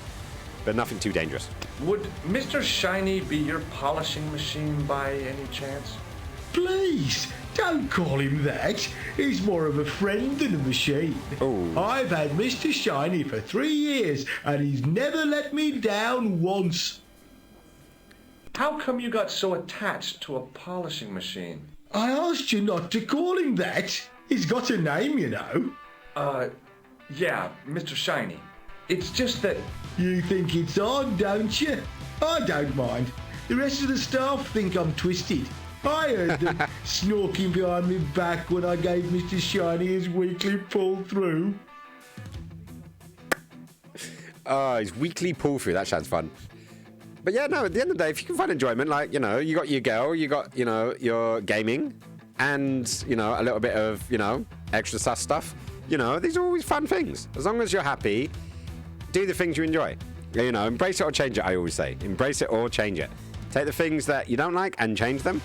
but nothing too dangerous. Would Mr. Shiny be your polishing machine by any chance? Please, don't call him that. He's more of a friend than a machine. Oh. I've had Mr. Shiny for 3 years, and he's never let me down once. How come you got so attached to a polishing machine? I asked you not to call him that. He's got a name, you know. Yeah, Mr. Shiny. It's just that... You think it's odd, don't you? I don't mind. The rest of the staff think I'm twisted. I heard them snorking behind me back when I gave Mr. Shiny his weekly pull through. Oh, his weekly pull through. That sounds fun. But yeah, no, at the end of the day, if you can find enjoyment, like, you know, you got your girl, you got, you know, your gaming, and, you know, a little bit of, you know, extra sus stuff, you know, these are always fun things. As long as you're happy, do the things you enjoy. You know, embrace it or change it, I always say. Embrace it or change it. Take the things that you don't like and change them,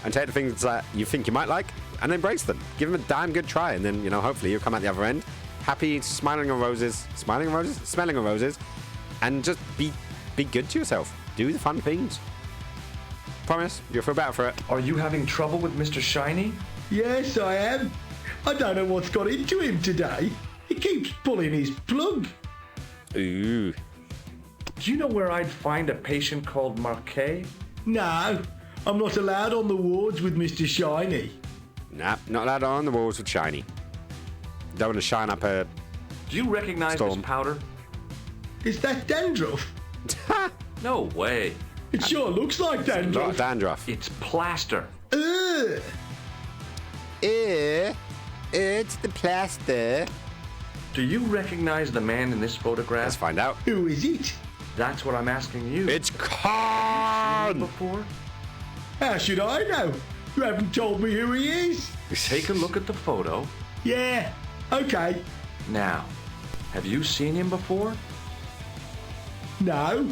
and take the things that you think you might like and embrace them. Give them a damn good try, and then, you know, hopefully you'll come out the other end happy, smelling of roses, and just be good to yourself. Do the fun things. Promise, you'll feel better for it. Are you having trouble with Mr. Shiny? Yes, I am. I don't know what's got into him today. He keeps pulling his plug. Ooh. Do you know where I'd find a patient called Marquet? No, I'm not allowed on the wards with Mr. Shiny. Nah, not allowed on the walls with Shiny. Don't want to shine up a... Do you recognize storm. this powder? Is that dandruff? No way. It sure looks like dandruff. It's a lot of dandruff. It's plaster. Ugh. It's the plaster. Do you recognize the man in this photograph? Let's find out. Who is it? That's what I'm asking you. It's Khan! Before? How should I know? You haven't told me who he is. Take a look at the photo. Yeah, okay. Now, have you seen him before? No.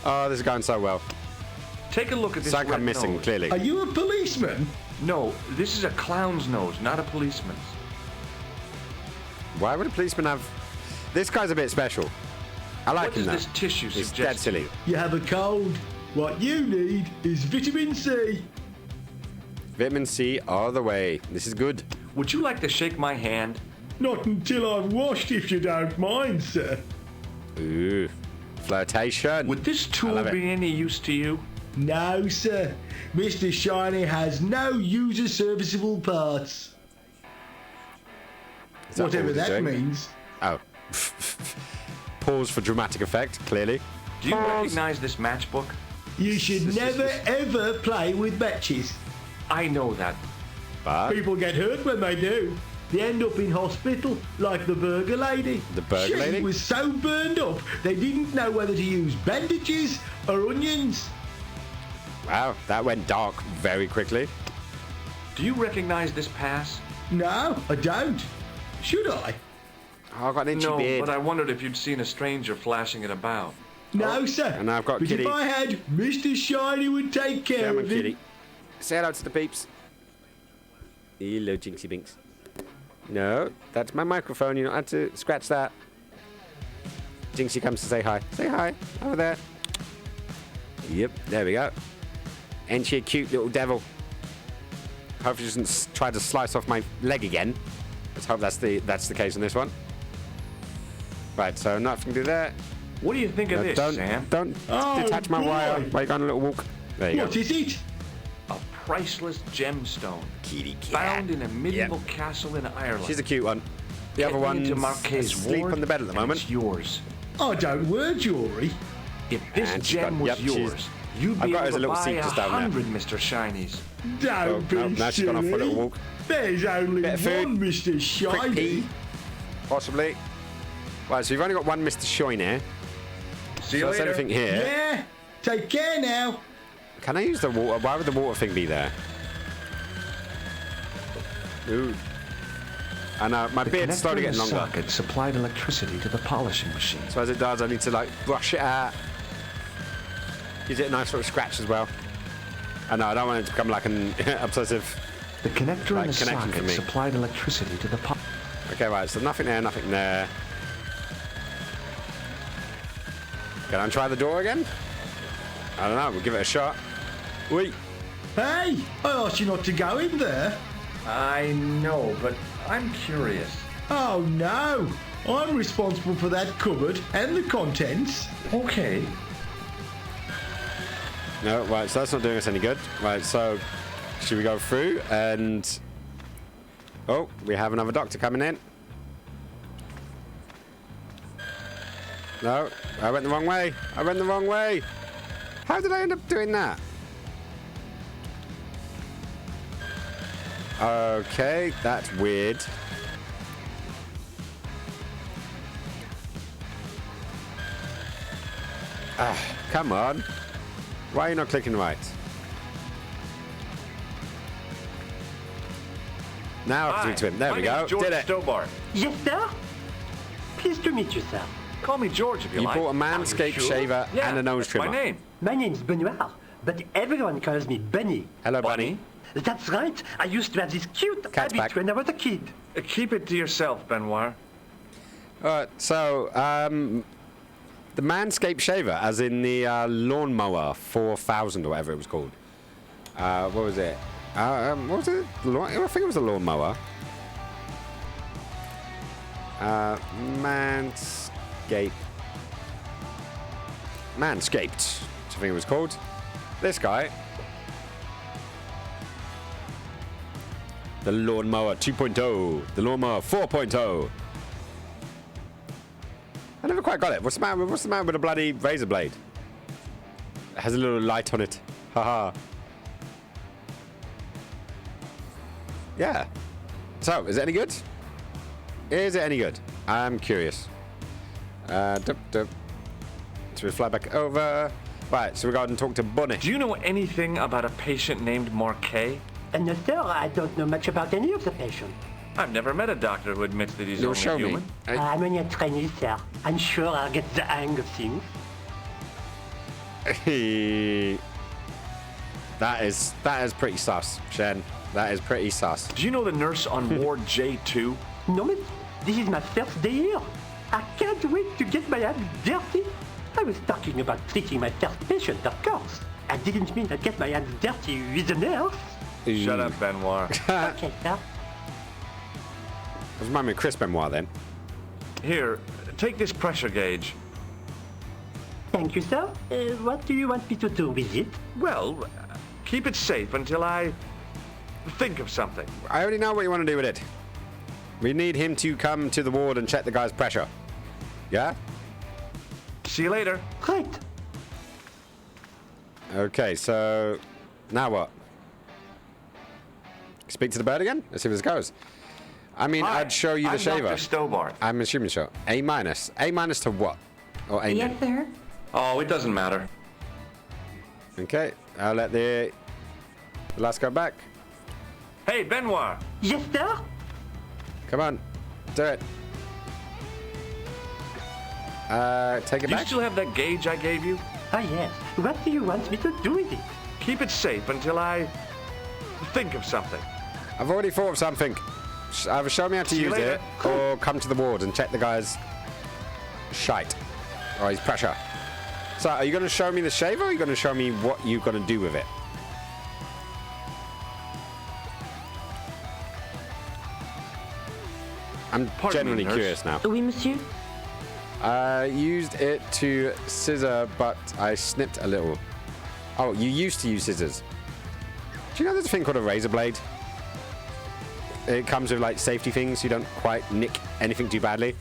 Oh, this is going so well. Take a look at this. It's like I'm missing, nose. clearly. Are you a policeman? No, this is a clown's nose, not a policeman's. Why would a policeman have... This guy's a bit special. I like him, though. What does this tissue It's suggest? dead silly. You have a cold. What you need is vitamin C. Vitamin C all the way. This is good. Would you like to shake my hand? Not until I've washed, if you don't mind, sir. Ooh. Flirtation. Would this tool be any use to you? No, sir. Mr. Shiny has no user-serviceable parts. Is that Whatever all he's that doing? means. Oh. Pause for dramatic effect, clearly. Do you recognize this matchbook? You should never, ever play with matches. I know that. But People get hurt when they do. They end up in hospital, like the burger lady. The burger lady? She was so burned up, they didn't know whether to use bandages or onions. wow, that went dark very quickly. Do you recognize this pass? No, I don't. Should I? Oh, I've got an itchy No, beard. but I wondered if you'd seen a stranger flashing it about. No, sir. And I've got but Kitty. if I had, Mr. Shiny would take care Come on, of him. kitty. Say hello to the peeps. Hello, Jinxie Binks. No, that's my microphone. You don't have to scratch that. Jinxie comes to say hi. Say hi. Over there. Yep, there we go. Ain't she a cute little devil? Hope she doesn't try to slice off my leg again. Let's hope that's the case in this one. Right, so nothing to do there. What do you think of this, Sam? Don't detach my boy. wire while you're going on a little walk. There you What go. is it? A priceless gemstone. Kitty cat. Found in a medieval castle in Ireland. She's a cute one. The other Get me one's into Marquet's asleep ward, on the bed at the and moment. It's yours. I don't wear jewellery. If this And she's gem got- was yep, she's- yours, you'd I've be got her as able a to little buy seat just down there. 100 Mr. Shinies. Don't be now she's gone off for a silly. little walk. There's only Bit of food. one Mr. Quick Shiny. pee. Possibly. Right, so you've only got one Mr. Shine here. See you So that's later. everything here. Yeah, Take care now. Can I use the water? Why would the water thing be there? Ooh. I know, my beard's slowly getting longer. The socket supplied electricity to the polishing machine. So as it does, I need to like brush it out. Gives it a nice little scratch as well. I know, I don't want it to become like an obsessive. The connector like, in the connection for socket me. supplied electricity to the Okay, right, so nothing there, nothing there. Can I try the door again? I don't know, we'll give it a shot. Wait. Hey, I asked you not to go in there. I know, but I'm curious. Oh no, I'm responsible for that cupboard and the contents. Okay. No, right, so that's not doing us any good. Right, so should we go through and... Oh, we have another doctor coming in. No, I went the wrong way. I went the wrong way. How did I end up doing that? Okay, that's weird. Ah, come on. Why are you not clicking right? Now I have to speak to him. There we go. George Did it. Stobart. Yes, sir? Pleased to meet you, sir. Call me George if you like. You bought a Manscaped shaver and a nose trimmer. My name. My name's Benoit, but everyone calls me Bunny. Hello, Bunny. That's right. I used to have this cute Cat's habit back. when I was a kid. Keep it to yourself, Benoit. So, the Manscaped shaver, as in the lawnmower 4000 or whatever it was called. What was it? What was it? I think it was a lawnmower. Manscaped. Manscaped, I think it was called. This guy. The lawnmower 2.0. The lawnmower 4.0. I never quite got it. What's the matter with a bloody razor blade? It has a little light on it. Haha. Yeah. So, is it any good? Is it any good? I'm curious. So we fly back over. Right, so we go and talk to Bunny. Do you know anything about a patient named Marquet? No, sir, I don't know much about any of the patients. I've never met a doctor who admits that he's You'll only show me. human. I'm only a trainee, sir. I'm sure I'll get the hang of things. That is pretty sus, Shen. That is pretty sus. Do you know the nurse on Ward J2? No, miss. This is my first day here. I can't wait to get my hands dirty. I was talking about treating my first patient, of course. I didn't mean I'd get my hands dirty with a nurse. Shut up, Benoit. Okay, sir. Remind me of Chris Benoit then. Here, take this pressure gauge. Thank you, sir. What do you want me to do with it? Well, keep it safe until I think of something. I already know what you want to do with it. We need him to come to the ward and check the guy's pressure. Yeah? See you later. Right. Okay, so now what? Speak to the bird again? Let's see where this goes. I mean, Hi, I'd show you the I'm shaver. Dr. Stobart. I'm assuming so. A minus. A minus to what? Or A Yes, sir. Oh, it doesn't matter. Okay, I'll let the last go back. Hey, Benoit. Yes, sir? Come on, do it. Take it Do you back. still have that gauge I gave you? Ah, yes. What do you want me to do with it? Keep it safe until I think of something. I've already thought of something. Either show me how to See you use later. it, or come to the ward and check the guy's shite, or his pressure. So, are you going to show me the shaver, or are you going to show me what you're going to do with it? I'm Pardon me, genuinely nurse. curious now. Oui, monsieur? I used it to scissor, but I snipped a little. Oh, you used to use scissors. Do you know there's a thing called a razor blade? It comes with like safety things. You don't quite nick anything too badly.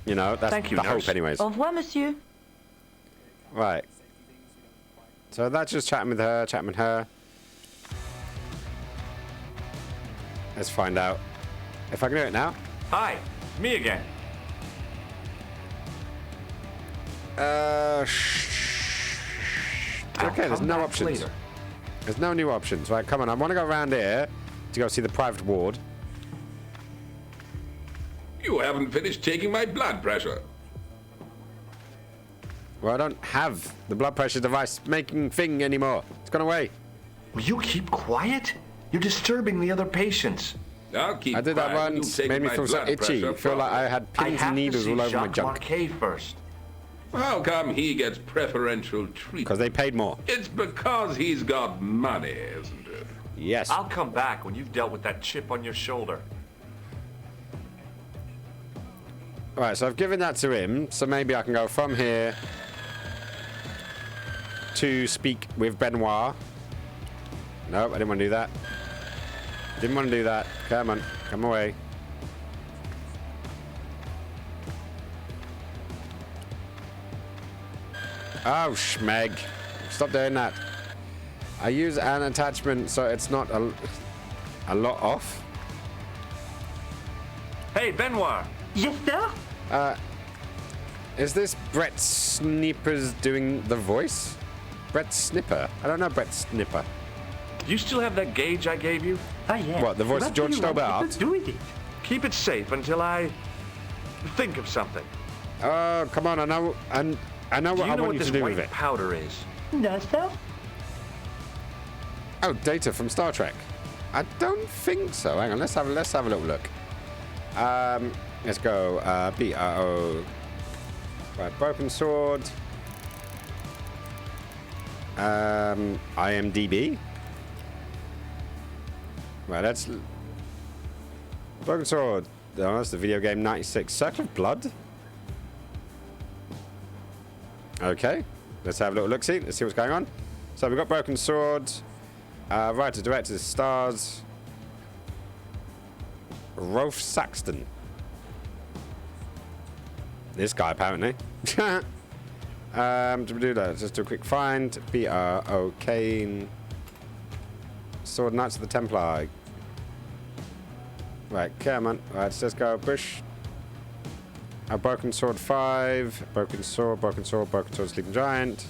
You know, that's Thank you, the nurse. hope anyways. Au revoir, monsieur. Right. So that's just chatting with her, Let's find out if I can do it now. Hi, me again. Okay, there's no options. Later. There's no new options. Right, come on. I want to go around here to go see the private ward. You haven't finished taking my blood pressure. Well, I don't have the blood pressure device making thing anymore. It's gone away. Will you keep quiet? You're disturbing the other patients. I'll keep I did that quiet when once. you take Made me my feel so blood itchy. pressure Feel like properly. I had pins and needles all over my junk. Marquet first. How come he gets preferential treatment? Because they paid more. It's because he's got money, isn't it? Yes. I'll come back when you've dealt with that chip on your shoulder. Alright, so I've given that to him, so maybe I can go from here to speak with Benoit. Nope, I didn't want to do that. Didn't want to do that. Come on, come away. Oh, schmeg. Stop doing that. I use an attachment so it's not a lot off. Hey, Benoit. Yes, sir? Is this Brett Snipper's doing the voice? Brett Snipper? I don't know Brett Snipper. Do you still have that gauge I gave you? Ah, yes. What, the voice of George Stobart? Let's do it. Keep it safe until I think of something. Oh, come on, I know what I want you to do with it. Powder is? No, sir? Oh, Data from Star Trek. I don't think so. Hang on, let's have a little look. Let's go. BRO. Right, Broken Sword. IMDb. Right, that's Broken Sword. Oh, that's the video game 96. Circle of Blood. Okay, let's have a little look. Let's see what's going on. So we've got Broken Sword. Writer, director, stars. Rolf Saxton. This guy, apparently. Do we do that? Just do a quick find. BRO Kane. Sword Knights of the Templar. Right, come on. Right, let's just go push. Broken Sword 5. Broken Sword, Sleeping Giant.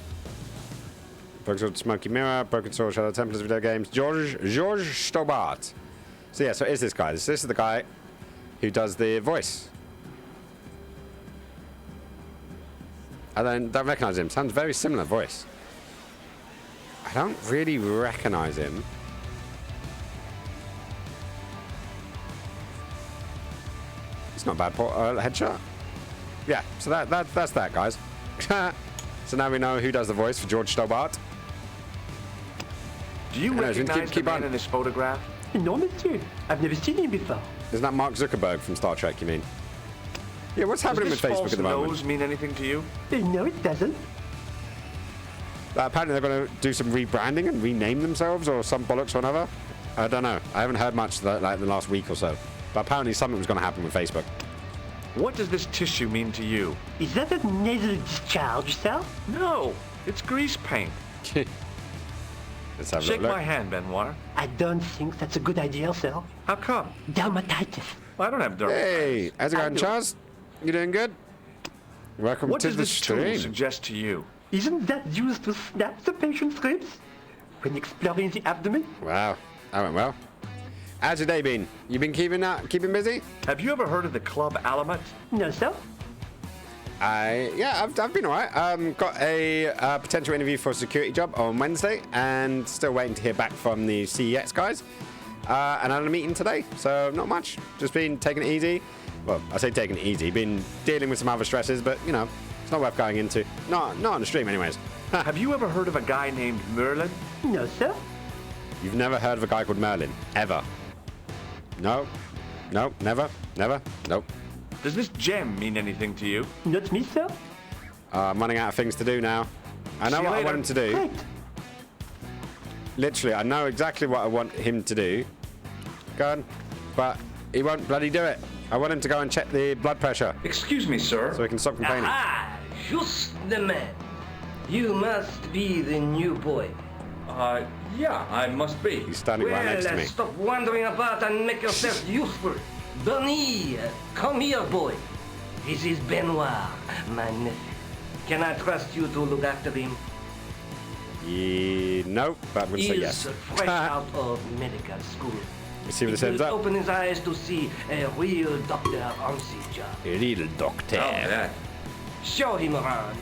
Broken Sword Smoky Mirror. Broken Sword Shadow Templars video games. George Stobart. So yeah, so it is this guy. This is the guy who does the voice. I don't recognize him. Sounds very similar voice. I don't really recognize him. It's not a bad headshot. Yeah, so that's that, guys. So now we know who does the voice for George Stobart. Do you recognize the man in this photograph? No, monsieur. I've never seen him before. Isn't that Mark Zuckerberg from Star Trek, you mean? Yeah, what's happening with Facebook at the moment? Does this false nose mean anything to you? No, it doesn't. Apparently they're going to do some rebranding and rename themselves or some bollocks or another. I don't know. I haven't heard much like the last week or so. But apparently something was going to happen with Facebook. What does this tissue mean to you? Is that a nasal discharge, sir? No, it's grease paint. Let's have a Shake look. my hand, Benoit. I don't think that's a good idea, sir. How come? Dermatitis. I don't have dermatitis. Hey, how's it going, Charles? You doing good? Welcome What to does the this stream. tool suggest to you? Isn't that used to snap the patient's ribs when exploring the abdomen? Wow, that went well. How's your day been? You been keeping busy? Have you ever heard of the Club Alamet? No, sir. Yeah, I've been alright. Got a potential interview for a security job on Wednesday, and still waiting to hear back from the CEX guys. And I had a meeting today, so not much. Just been taking it easy. Well, I say taking it easy. Been dealing with some other stresses, but you know, it's not worth going into. Not on the stream, anyways. Have you ever heard of a guy named Merlin? No, sir. You've never heard of a guy called Merlin, ever? No, never, nope. Does this gem mean anything to you? Not me, sir. I'm running out of things to do now. I know what I want him to do. Right. Literally, I know exactly what I want him to do. Go on. But he won't bloody do it. I want him to go and check the blood pressure. Excuse me, sir. So he can stop complaining. Ah, just the man. You must be the new boy. Yeah, I must be. He's standing right next to me. Stop wandering about and make yourself useful. Bonnie, come here, boy. This is Benoit, my nephew. Can I trust you to look after him? No, but I'm going to say He's yes. fresh out of medical school. Let's see what this He ends will up. open his eyes to see a real doctor on the job. A real doctor. Oh, yeah. Show him around.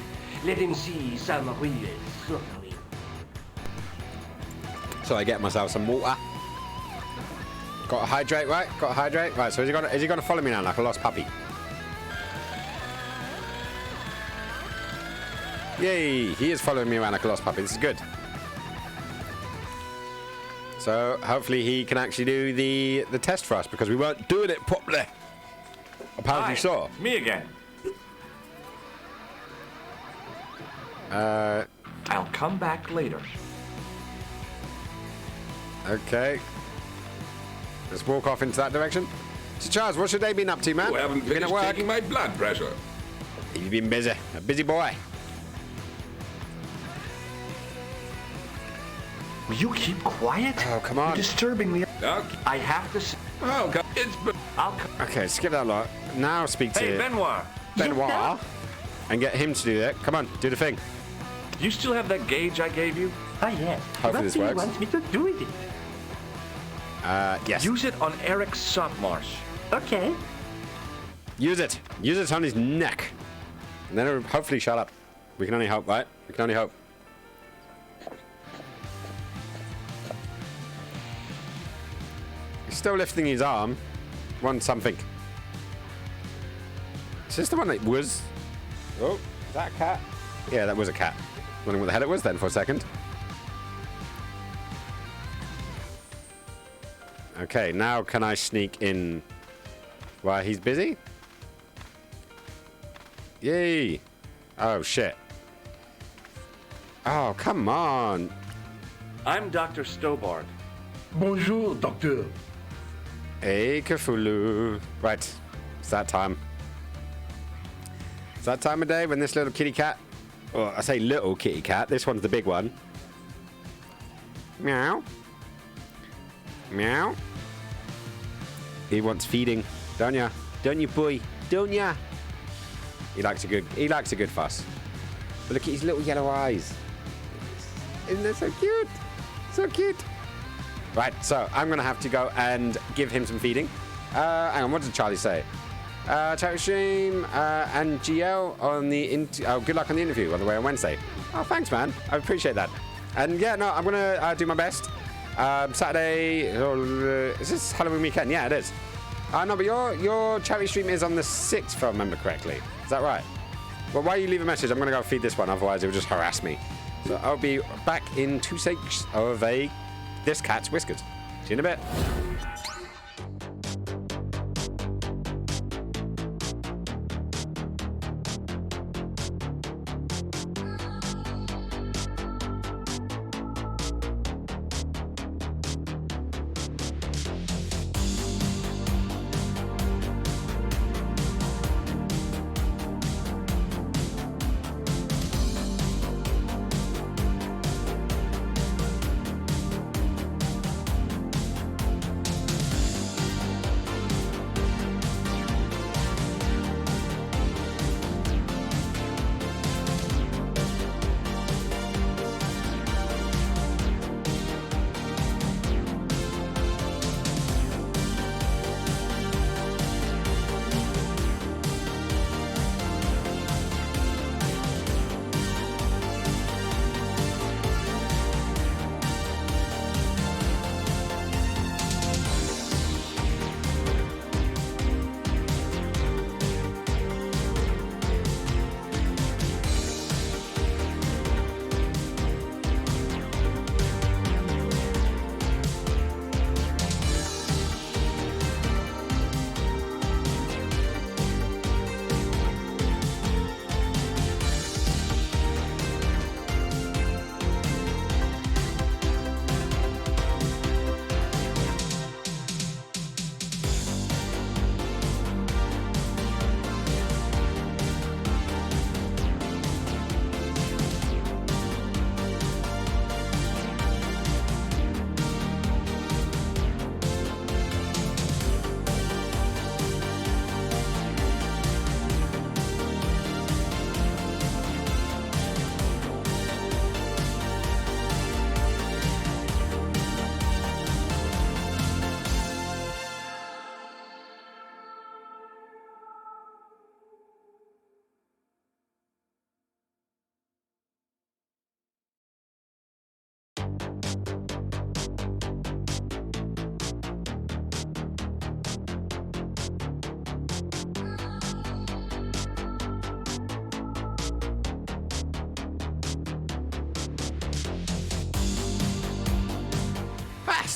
Let him see some real suffering. So I get myself some water. Got to hydrate, right? Got to hydrate. Right, so is he gonna follow me now like a lost puppy? Yay! He is following me around like a lost puppy. This is good. So hopefully he can actually do the test for us because we weren't doing it properly. Apparently so. Me again. I'll come back later. Okay. Let's walk off into that direction. So Charles, what's your day been up to, man? I haven't You been at finished work? taking my blood pressure. You've been busy. A busy boy. Will you keep quiet? Oh, come on. You're disturbing me. Okay. I have to. Oh, God. Okay, skip that lot. Now speak to Hey, Benoit. Benoit and get him to do that. Come on, do the thing. You still have that gauge I gave you? Ah, yes. Hopefully What this do you works. want me to do with it? Yes. Use it on Eric Sopmarsh. Okay. Use it. Use it on his neck. And then it'll hopefully shut up. We can only hope, right? We can only hope. He's still lifting his arm. Want something. Is this the one that was... Oh, is that a cat? Yeah, that was a cat. Wondering what the hell it was then for a second. Okay, now can I sneak in while he's busy? Yay! Oh, shit. Oh, come on. I'm Dr. Stobart. Bonjour, docteur. Hey, Cthulhu. Right, it's that time. It's that time of day when this little kitty cat, well, I say little kitty cat, this one's the big one. Meow. Meow. He wants feeding, don't ya? Don't you, boy? Don't ya? He likes a good fuss. But look at his little yellow eyes. Isn't that so cute? So cute. Right, so I'm gonna have to go and give him some feeding. Hang on, what did Charlie say? Charlie Stream and GL on the good luck on the interview on the way on Wednesday. Oh, thanks, man. I appreciate that. And yeah, no, I'm gonna do my best. Saturday, is this Halloween weekend? Yeah, it is. No, but your charity stream is on the 6th, if I remember correctly. Is that right? Well, while you leave a message, I'm going to go feed this one, otherwise it will just harass me. So I'll be back in 2 seconds of this cat's whiskers. See you in a bit.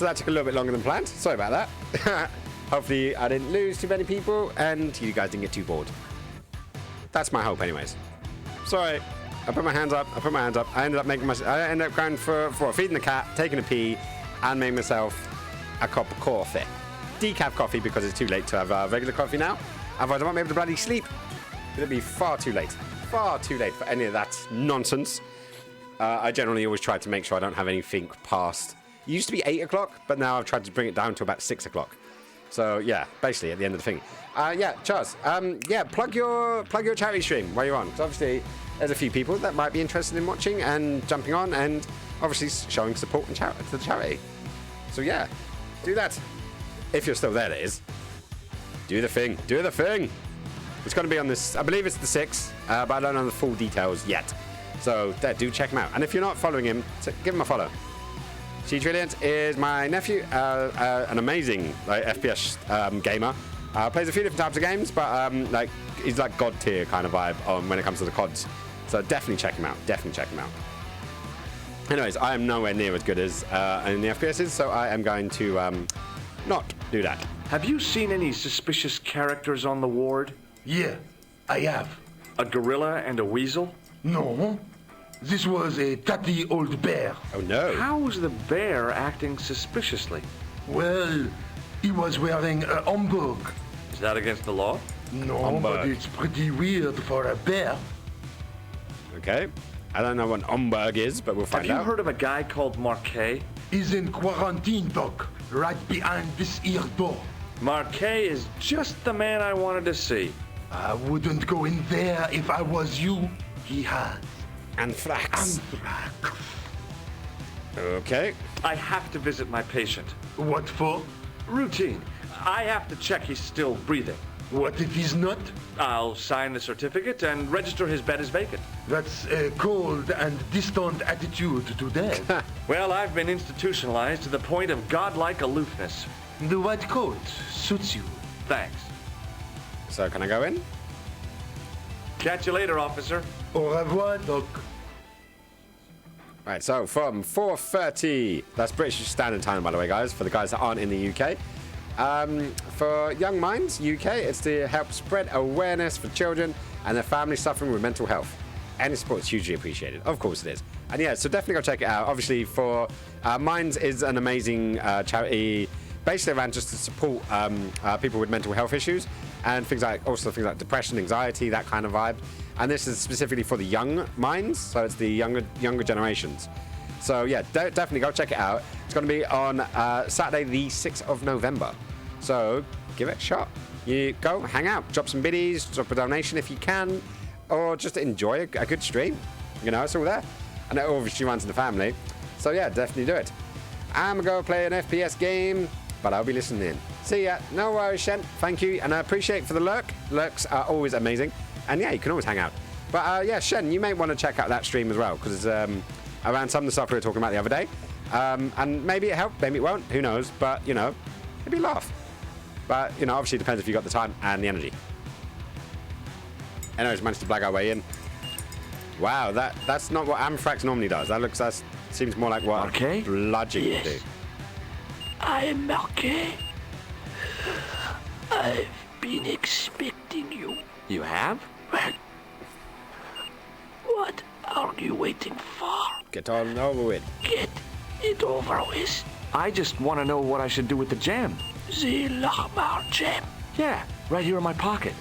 so that took a little bit longer than planned. Sorry about that. Hopefully I didn't lose too many people and you guys didn't get too bored. That's my hope anyways. Sorry. I put my hands up. I ended up going for feeding the cat, taking a pee, and making myself a cup of coffee. Decaf coffee because it's too late to have regular coffee now. Otherwise I won't be able to bloody sleep. It'll be far too late. Far too late for any of that nonsense. I generally always try to make sure I don't have anything past. It used to be 8 o'clock, but now I've tried to bring it down to about 6 o'clock. So yeah, basically at the end of the thing. Yeah, Charles. Yeah, plug your charity stream while you're on. Because obviously there's a few people that might be interested in watching and jumping on and obviously showing support and to the charity. So yeah, do that. If you're still there, that is. Do the thing. Do the thing. It's going to be on this. I believe it's the 6th, but I don't know the full details yet. So do check him out. And if you're not following him, give him a follow. C Trilliant is my nephew, an amazing FPS gamer. Plays a few different types of games, but he's like god tier kind of vibe when it comes to the CODs. So definitely check him out. Anyways, I am nowhere near as good as in the FPSs, so I am going to not do that. Have you seen any suspicious characters on the ward? Yeah, I have. A gorilla and a weasel? No. This was a tatty old bear. Oh no. How was the bear acting suspiciously? Well, he was wearing a Homburg. Is that against the law? No, Homburg. but it's pretty weird for a bear. Okay. I don't know what Homburg is, but we'll find out. Have you heard of a guy called Marquet? He's in quarantine, Doc, right behind this here door. Marquet is just the man I wanted to see. I wouldn't go in there if I was you. He has anthrax. Okay. I have to visit my patient. What for? Routine. I have to check he's still breathing. What if he's not? I'll sign the certificate and register his bed as vacant. That's a cold and distant attitude to death. Well, I've been institutionalized to the point of godlike aloofness. The white coat suits you. Thanks. So can I go in? Catch you later, officer. Au revoir, Doc. Right, so from 4:30, that's British Standard Time, by the way, guys, for the guys that aren't in the UK. For Young Minds UK, it's to help spread awareness for children and their families suffering with mental health. Any support is hugely appreciated. Of course it is. And yeah, so definitely go check it out. Obviously, for Minds is an amazing charity basically around just to support people with mental health issues and things like depression, anxiety, that kind of vibe. And this is specifically for the young minds, so it's the younger generations. So yeah, definitely go check it out. It's going to be on Saturday, the 6th of November. So give it a shot. You go, hang out, drop some biddies, drop a donation if you can, or just enjoy a good stream. You know, it's all there. And it obviously runs in the family. So yeah, definitely do it. I'm going to go play an FPS game, but I'll be listening in. See ya. No worries, Shen. Thank you. And I appreciate for the lurk. Lurks are always amazing. And yeah, you can always hang out. But yeah, Shen, you may want to check out that stream as well, because it's around some of the stuff we were talking about the other day. And maybe it helped, maybe it won't. Who knows? But, you know, it'd be a laugh. But, you know, obviously it depends if you've got the time and the energy. Anyways, managed to blag our way in. Wow, that's not what Amphrax normally does. That seems more like what Bludgeon would do. I am Marquet. I've been expecting you. You have? Well, what are you waiting for? Get on over with. Get it over with. I just want to know what I should do with the gem. The Lahmar gem? Yeah, right here in my pocket.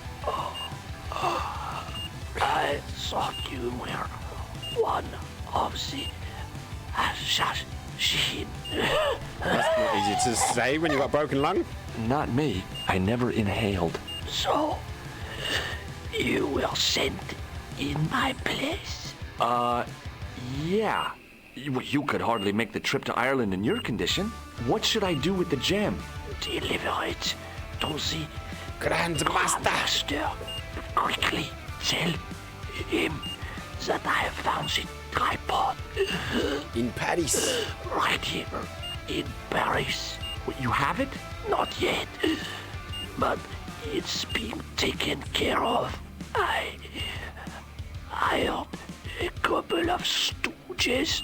I thought you were one of the Assassins. That's not easy to say when you've got a broken lung. Not me. I never inhaled. So, you were sent in my place? Yeah. You could hardly make the trip to Ireland in your condition. What should I do with the gem? Deliver it to the Grand Master. Quickly tell him that I have found the tripod. In Paris. Right here in Paris. You have it? Not yet, but it's being taken care of. I hired a couple of stooges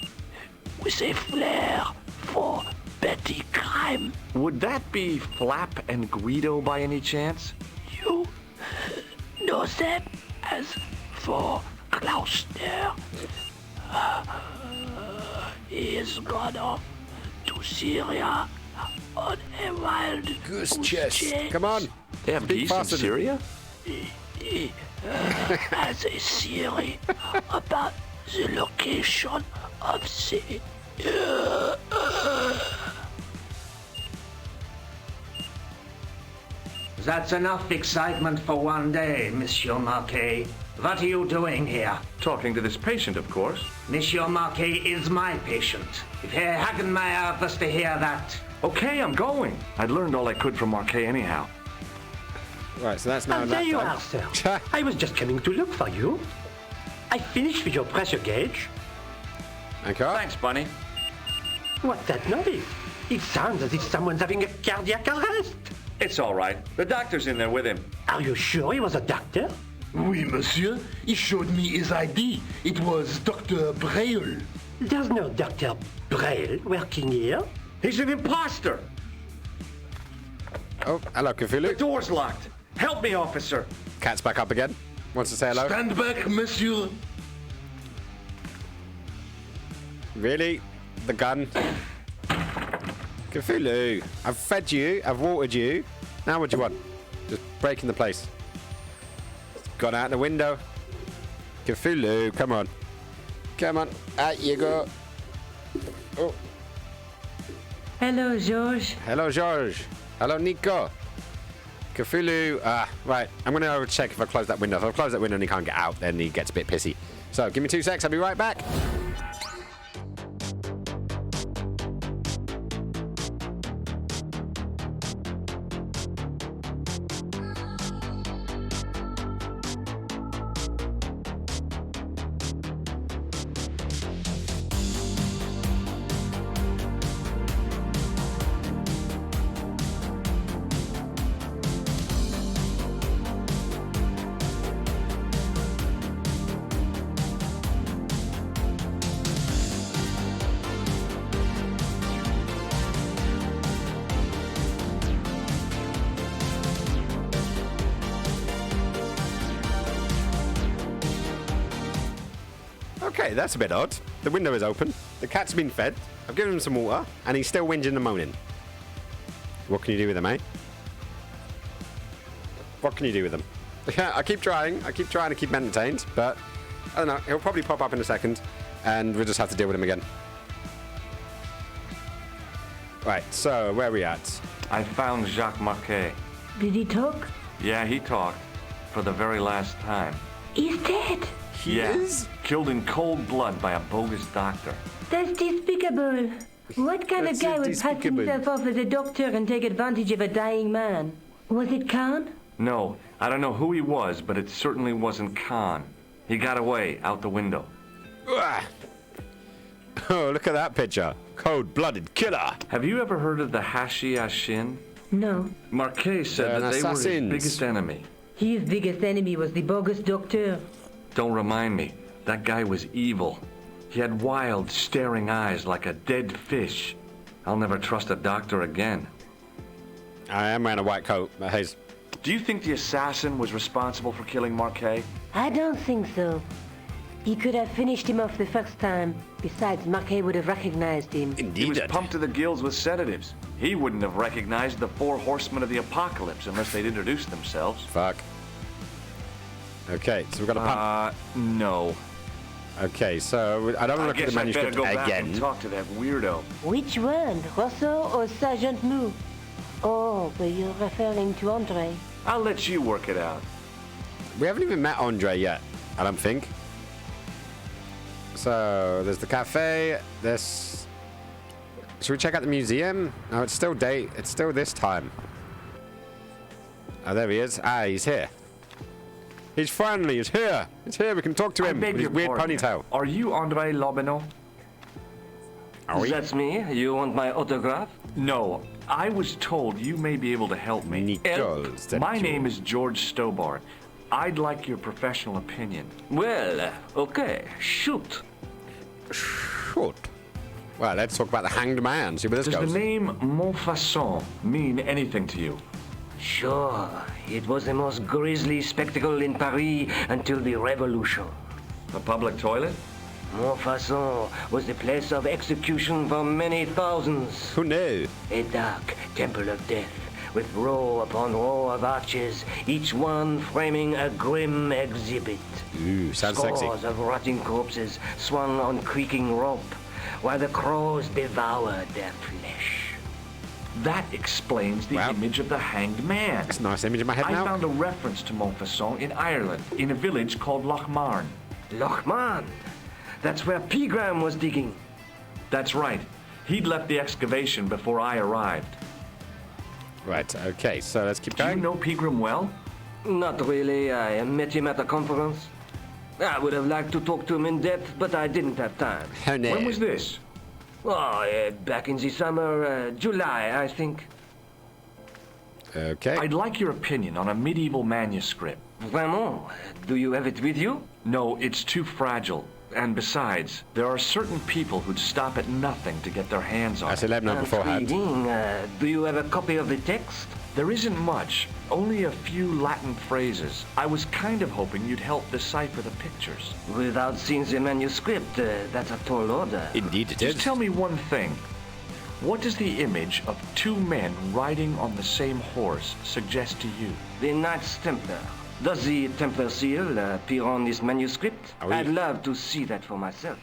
with a flair for petty crime. Would that be Flap and Guido by any chance? You know them as for Gloucester. He is gone off to Syria on a wild goose chase. Come on. They have geese in Syria? He has a theory about the location of the... That's enough excitement for one day, Monsieur Marquet. What are you doing here? Talking to this patient, of course. Monsieur Marquet is my patient. If Herr Hagenmeyer was to hear that... Okay, I'm going. I'd learned all I could from Marquet anyhow. Right, so that's now There you time. are, sir. I was just coming to look for you. I finished with your pressure gauge. Okay. Thanks, Bunny. What's that noise? It sounds as if someone's having a cardiac arrest. It's all right. The doctor's in there with him. Are you sure he was a doctor? Oui, monsieur. He showed me his ID. It was Dr. Braille. There's no Dr. Braille working here. He's an imposter. Oh, hello, Cthulhu. The door's locked. Help me, officer. Cat's back up again. Wants to say hello. Stand back, monsieur. Really? The gun? Cthulhu, I've fed you, I've watered you. Now what do you want? Just breaking the place. It's gone out the window. Cthulhu, come on. Come on, out you go. Oh. Hello, George. Hello, George. Hello, Nico. Cthulhu, right. I'm going to check if I close that window. If I close that window and he can't get out, then he gets a bit pissy. So, give me 2 secs, I'll be right back. Okay, that's a bit odd. The window is open. The cat's been fed. I've given him some water, and he's still whinging and moaning. What can you do with him, eh? What can you do with him? Yeah, I keep trying. I keep trying to keep him entertained, but I don't know. He'll probably pop up in a second, and we'll just have to deal with him again. Right, so where are we at? I found Jacques Marquet. Did he talk? Yeah, he talked. For the very last time. He's dead. He is? Killed in cold blood by a bogus doctor. That's despicable. What kind of guy would pass himself off as a doctor and take advantage of a dying man? Was it Khan? No, I don't know who he was, but it certainly wasn't Khan. He got away, out the window. Oh, look at that picture. Cold-blooded killer. Have you ever heard of the Hashi-Ashin? No. Marquet said that they were his biggest enemy. His biggest enemy was the bogus doctor. Don't remind me. That guy was evil. He had wild, staring eyes like a dead fish. I'll never trust a doctor again. I am wearing a white coat, but Hayes. Do you think the assassin was responsible for killing Marquet? I don't think so. He could have finished him off the first time. Besides, Marquet would have recognized him. Indeed. He was pumped to the gills with sedatives. He wouldn't have recognized the 4 horsemen of the apocalypse unless they'd introduced themselves. Fuck. Okay, so we've got a pump. No. Okay, so I don't want to look at the manuscript I guess I better go again. back and talk to that weirdo. Which one, Rousseau or Sergeant Mou? Oh, but you're referring to Andre. I'll let you work it out. We haven't even met Andre yet, I don't think. So, there's the cafe, this... Should we check out the museum? No, it's still day. It's still this time. Oh, there he is. Ah, he's here. He's finally, he's here. He's here, we can talk to him with his weird ponytail. Are you Andre Lobineau? Are we? That's me. You want my autograph? No. I was told you may be able to help me. My name is George Stobart. I'd like your professional opinion. Well, okay. Shoot. Shoot. Well, let's talk about the Hanged Man. See where this Does goes. the name Montfaucon mean anything to you? Sure, it was the most grisly spectacle in Paris until the Revolution. A public toilet? Montfaucon was the place of execution for many thousands. Who knew? A dark temple of death, with row upon row of arches, each one framing a grim exhibit. Ooh, sounds sexy. Scores of rotting corpses swung on creaking rope, while the crows devoured their flesh. That explains the image of the Hanged Man. That's a nice image in my head now. I found a reference to Montfaucon in Ireland, in a village called Lochmarn. Lochmarn? That's where Pegram was digging. That's right. He'd left the excavation before I arrived. Right, okay, so let's keep going. Do you know Pegram well? Not really. I met him at a conference. I would have liked to talk to him in depth, but I didn't have time. Oh, no. When was this? Oh, back in the summer, July, I think. Okay. I'd like your opinion on a medieval manuscript. Vraiment? Do you have it with you? No, it's too fragile. And besides, there are certain people who'd stop at nothing to get their hands on it. That's 11 beforehand. Do you have a copy of the text? There isn't much, only a few Latin phrases. I was kind of hoping you'd help decipher the pictures. Without seeing the manuscript, that's a tall order. Indeed it is. Just tell me one thing. What does the image of two men riding on the same horse suggest to you? The Knights Templar. Does the Templar seal appear on this manuscript? I'd love to see that for myself.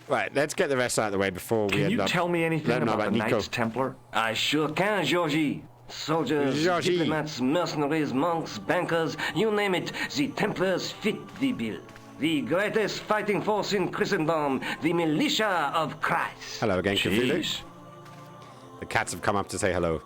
Right, let's get the rest out of the way before we Can end you up... tell me anything about the Nico. Knights Templar? I sure can, Georgie. Soldiers, diplomats, mercenaries, monks, bankers, you name it, the Templars fit the bill. The greatest fighting force in Christendom, the militia of Christ. Hello again, Cthulhu. Jeez. The cats have come up to say hello.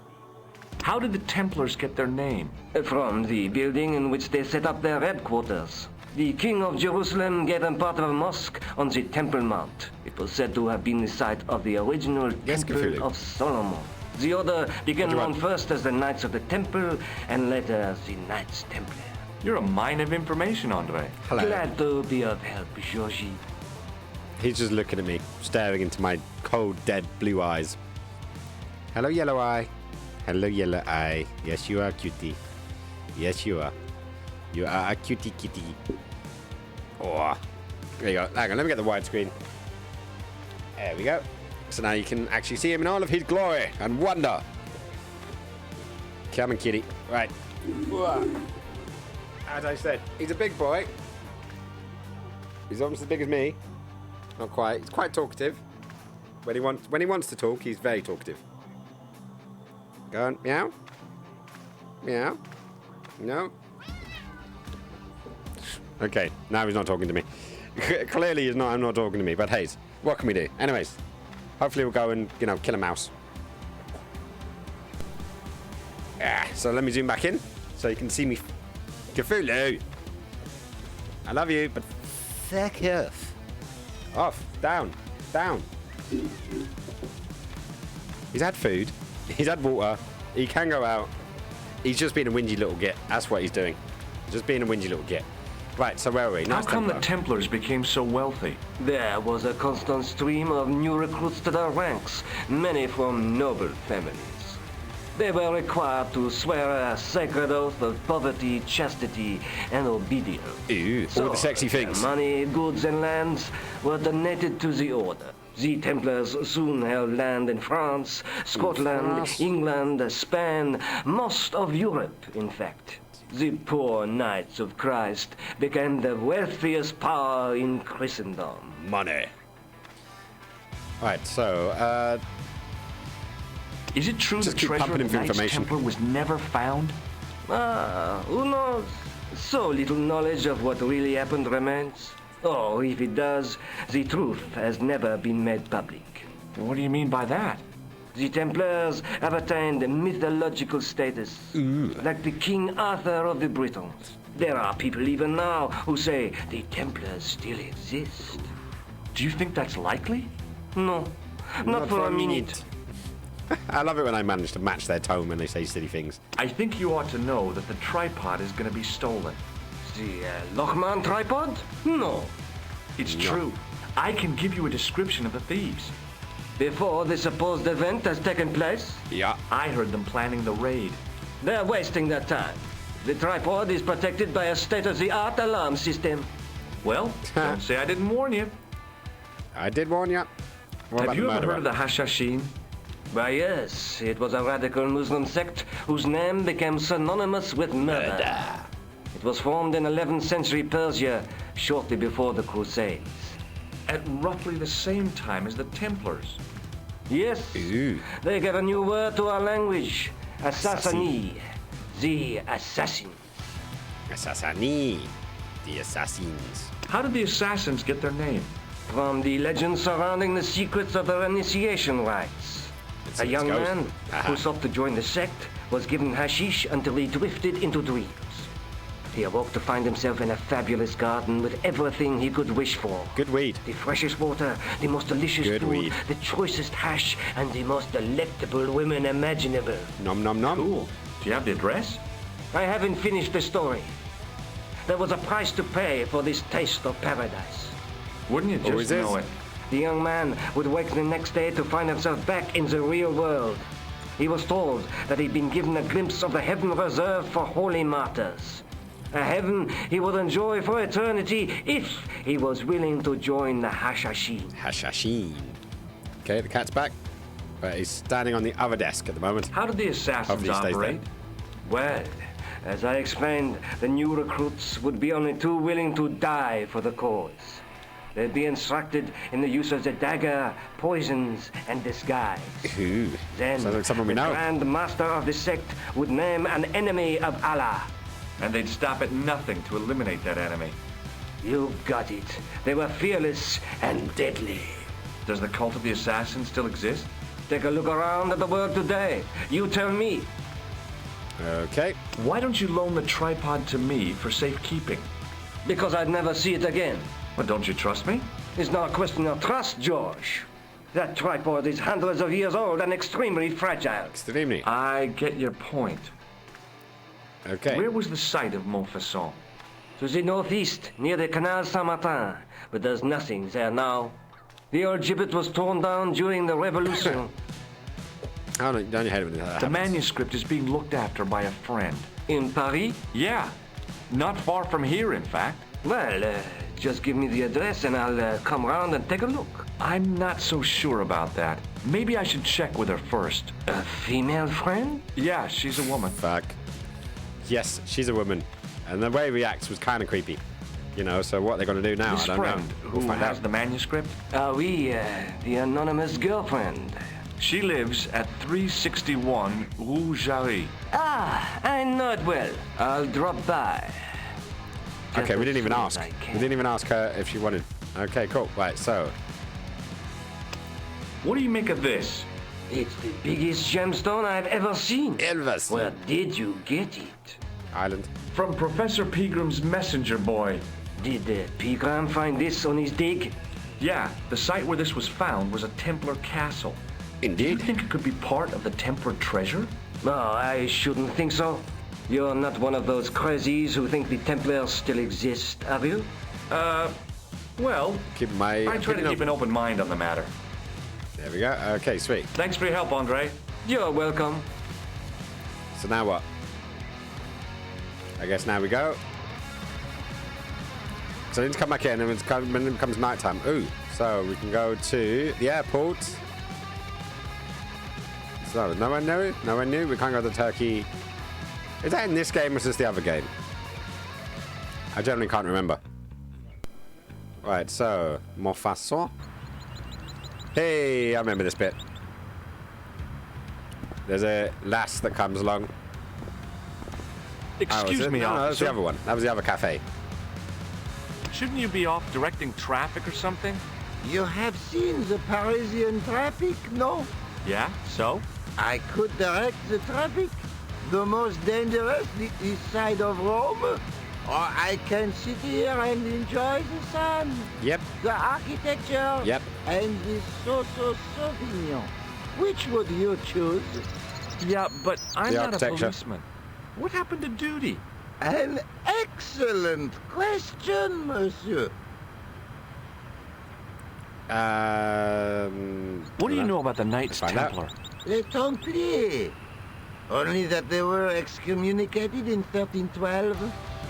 How did the Templars get their name? From the building in which they set up their headquarters. The King of Jerusalem gave them part of a mosque on the Temple Mount. It was said to have been the site of the original Temple Cthulhu. of Solomon. The order became known first as the Knights of the Temple and later as the Knights Templar. You're a mine of information, Andre. Hello. Glad to be of help, Georgie. He's just looking at me, staring into my cold, dead blue eyes. Hello, yellow eye. Hello, yellow eye. Yes, you are, cutie. Yes, you are. You are a cutie kitty. Oh, there you go. Hang on, let me get the widescreen. There we go. So now you can actually see him in all of his glory and wonder. Come on, kitty. Right. As I said, he's a big boy. He's almost as big as me. Not quite. He's quite talkative. When he wants to talk, he's very talkative. Go on, meow. Meow. No. Okay, now he's not talking to me. Clearly he's not. I'm not talking to me. But hey, what can we do? Anyways, hopefully we'll go and kill a mouse. So let me zoom back in so you can see me. Cthulhu. I love you, but fuck off. Off. Down. Down. He's had food. He's had water. He can go out. He's just being a whingy little git. That's what he's doing. Just being a whingy little git. Right, so where are we? How come the Templars became so wealthy? There was a constant stream of new recruits to their ranks, many from noble families. They were required to swear a sacred oath of poverty, chastity, and obedience. Ooh, all the sexy things. Money, goods, and lands were donated to the order. The Templars soon held land in France, Scotland, England, Spain, most of Europe, in fact. The poor Knights of Christ became the wealthiest power in Christendom. Money. Right, so, Is it true the treasure of the Knights Templar was never found? Who knows? So little knowledge of what really happened remains. Or if it does, the truth has never been made public. What do you mean by that? The Templars have attained a mythological status, like the King Arthur of the Britons. There are people even now who say the Templars still exist. Do you think that's likely? No, not for a minute. I love it when I manage to match their tone when they say silly things. I think you ought to know that the tripod is going to be stolen. The Lochmarn tripod? No. It's true. I can give you a description of the thieves. Before the supposed event has taken place? Yeah. I heard them planning the raid. They're wasting their time. The tripod is protected by a state-of-the-art alarm system. Well, don't say I didn't warn you. I did warn you. Have you ever heard of the Hashashin? Why, yes. It was a radical Muslim sect whose name became synonymous with murder. It was formed in 11th century Persia, shortly before the Crusades. At roughly the same time as the Templars. Yes. They gave a new word to our language. Assassini. The assassin. Assassini. The assassins. How did the assassins get their name? From the legend surrounding the secrets of their initiation rites. A young man who sought to join the sect was given hashish until he drifted into dreams. He awoke to find himself in a fabulous garden with everything he could wish for. Good weed. The freshest water, the most delicious food, the choicest hash, and the most delectable women imaginable. Nom nom nom. Cool. Do you have the address? I haven't finished the story. There was a price to pay for this taste of paradise. Wouldn't you just know it? The young man would wake the next day to find himself back in the real world. He was told that he'd been given a glimpse of the heaven reserved for holy martyrs. A heaven he would enjoy for eternity if he was willing to join the Hashashin. Hashashin. Okay, the cat's back. But he's standing on the other desk at the moment. How did the assassins operate? Well, as I explained, the new recruits would be only too willing to die for the cause. They'd be instructed in the use of the dagger, poisons, and disguise. Ooh. Then, sounds like someone we know. The Grand Master of the sect would name an enemy of Allah. And they'd stop at nothing to eliminate that enemy. You got it. They were fearless and deadly. Does the cult of the assassins still exist? Take a look around at the world today. You tell me. Okay. Why don't you loan the tripod to me for safekeeping? Because I'd never see it again. But don't you trust me? It's not a question of trust, George. That tripod is hundreds of years old and extremely fragile. Extremely. I get your point. Okay. Where was the site of Montfaucon? To the northeast, near the Canal Saint-Martin. But there's nothing there now. The old gibbet was torn down during the Revolution. Down your head with that. The manuscript is being looked after by a friend. In Paris? Yeah. Not far from here, in fact. Well, just give me the address and I'll come round and take a look. I'm not so sure about that. Maybe I should check with her first. A female friend? Yeah, she's a woman. Fuck. Yes, she's a woman. And the way he reacts was kind of creepy. You know, so what they're going to do now, This I don't friend know. who has the manuscript? Oui, the anonymous girlfriend. She lives at 361 Rue Jarry. Ah, I know it well. I'll drop by. Okay, we didn't even ask. We didn't even ask her if she wanted. Okay, cool. Right, so. What do you make of this? It's the biggest gemstone I've ever seen. Elvis. Where did you get it? Island. From Professor Pegram's messenger boy. Did Pegram find this on his dig? Yeah, the site where this was found was a Templar castle. Indeed. Do you think it could be part of the Templar treasure? No, I shouldn't think so. You're not one of those crazies who think the Templars still exist, are you? Well, I try to keep an open mind on the matter. There we go. Okay, sweet. Thanks for your help, Andre. You're welcome. So now what? I guess now we go. So I need to come back in and when it becomes nighttime. Ooh, so we can go to the airport. So nowhere new? Nowhere new? We can't go to Turkey. Is that in this game or is this the other game? I generally can't remember. Right, so Montfaucon. Hey, I remember this bit. There's a lass that comes along. Excuse me, no, officer. that was the other one. That was the other cafe. Shouldn't you be off directing traffic or something? You have seen the Parisian traffic, no? Yeah, so? I could direct the traffic. The most dangerous, the east side of Rome. Or I can sit here and enjoy the sun. Yep. The architecture. Yep. And the Sauvignon. Which would you choose? Yeah, but I'm The not a architecture. policeman. What happened to duty? An excellent question, monsieur. What do you know about the Knights Templar? Les Templiers. Only that they were excommunicated in 1312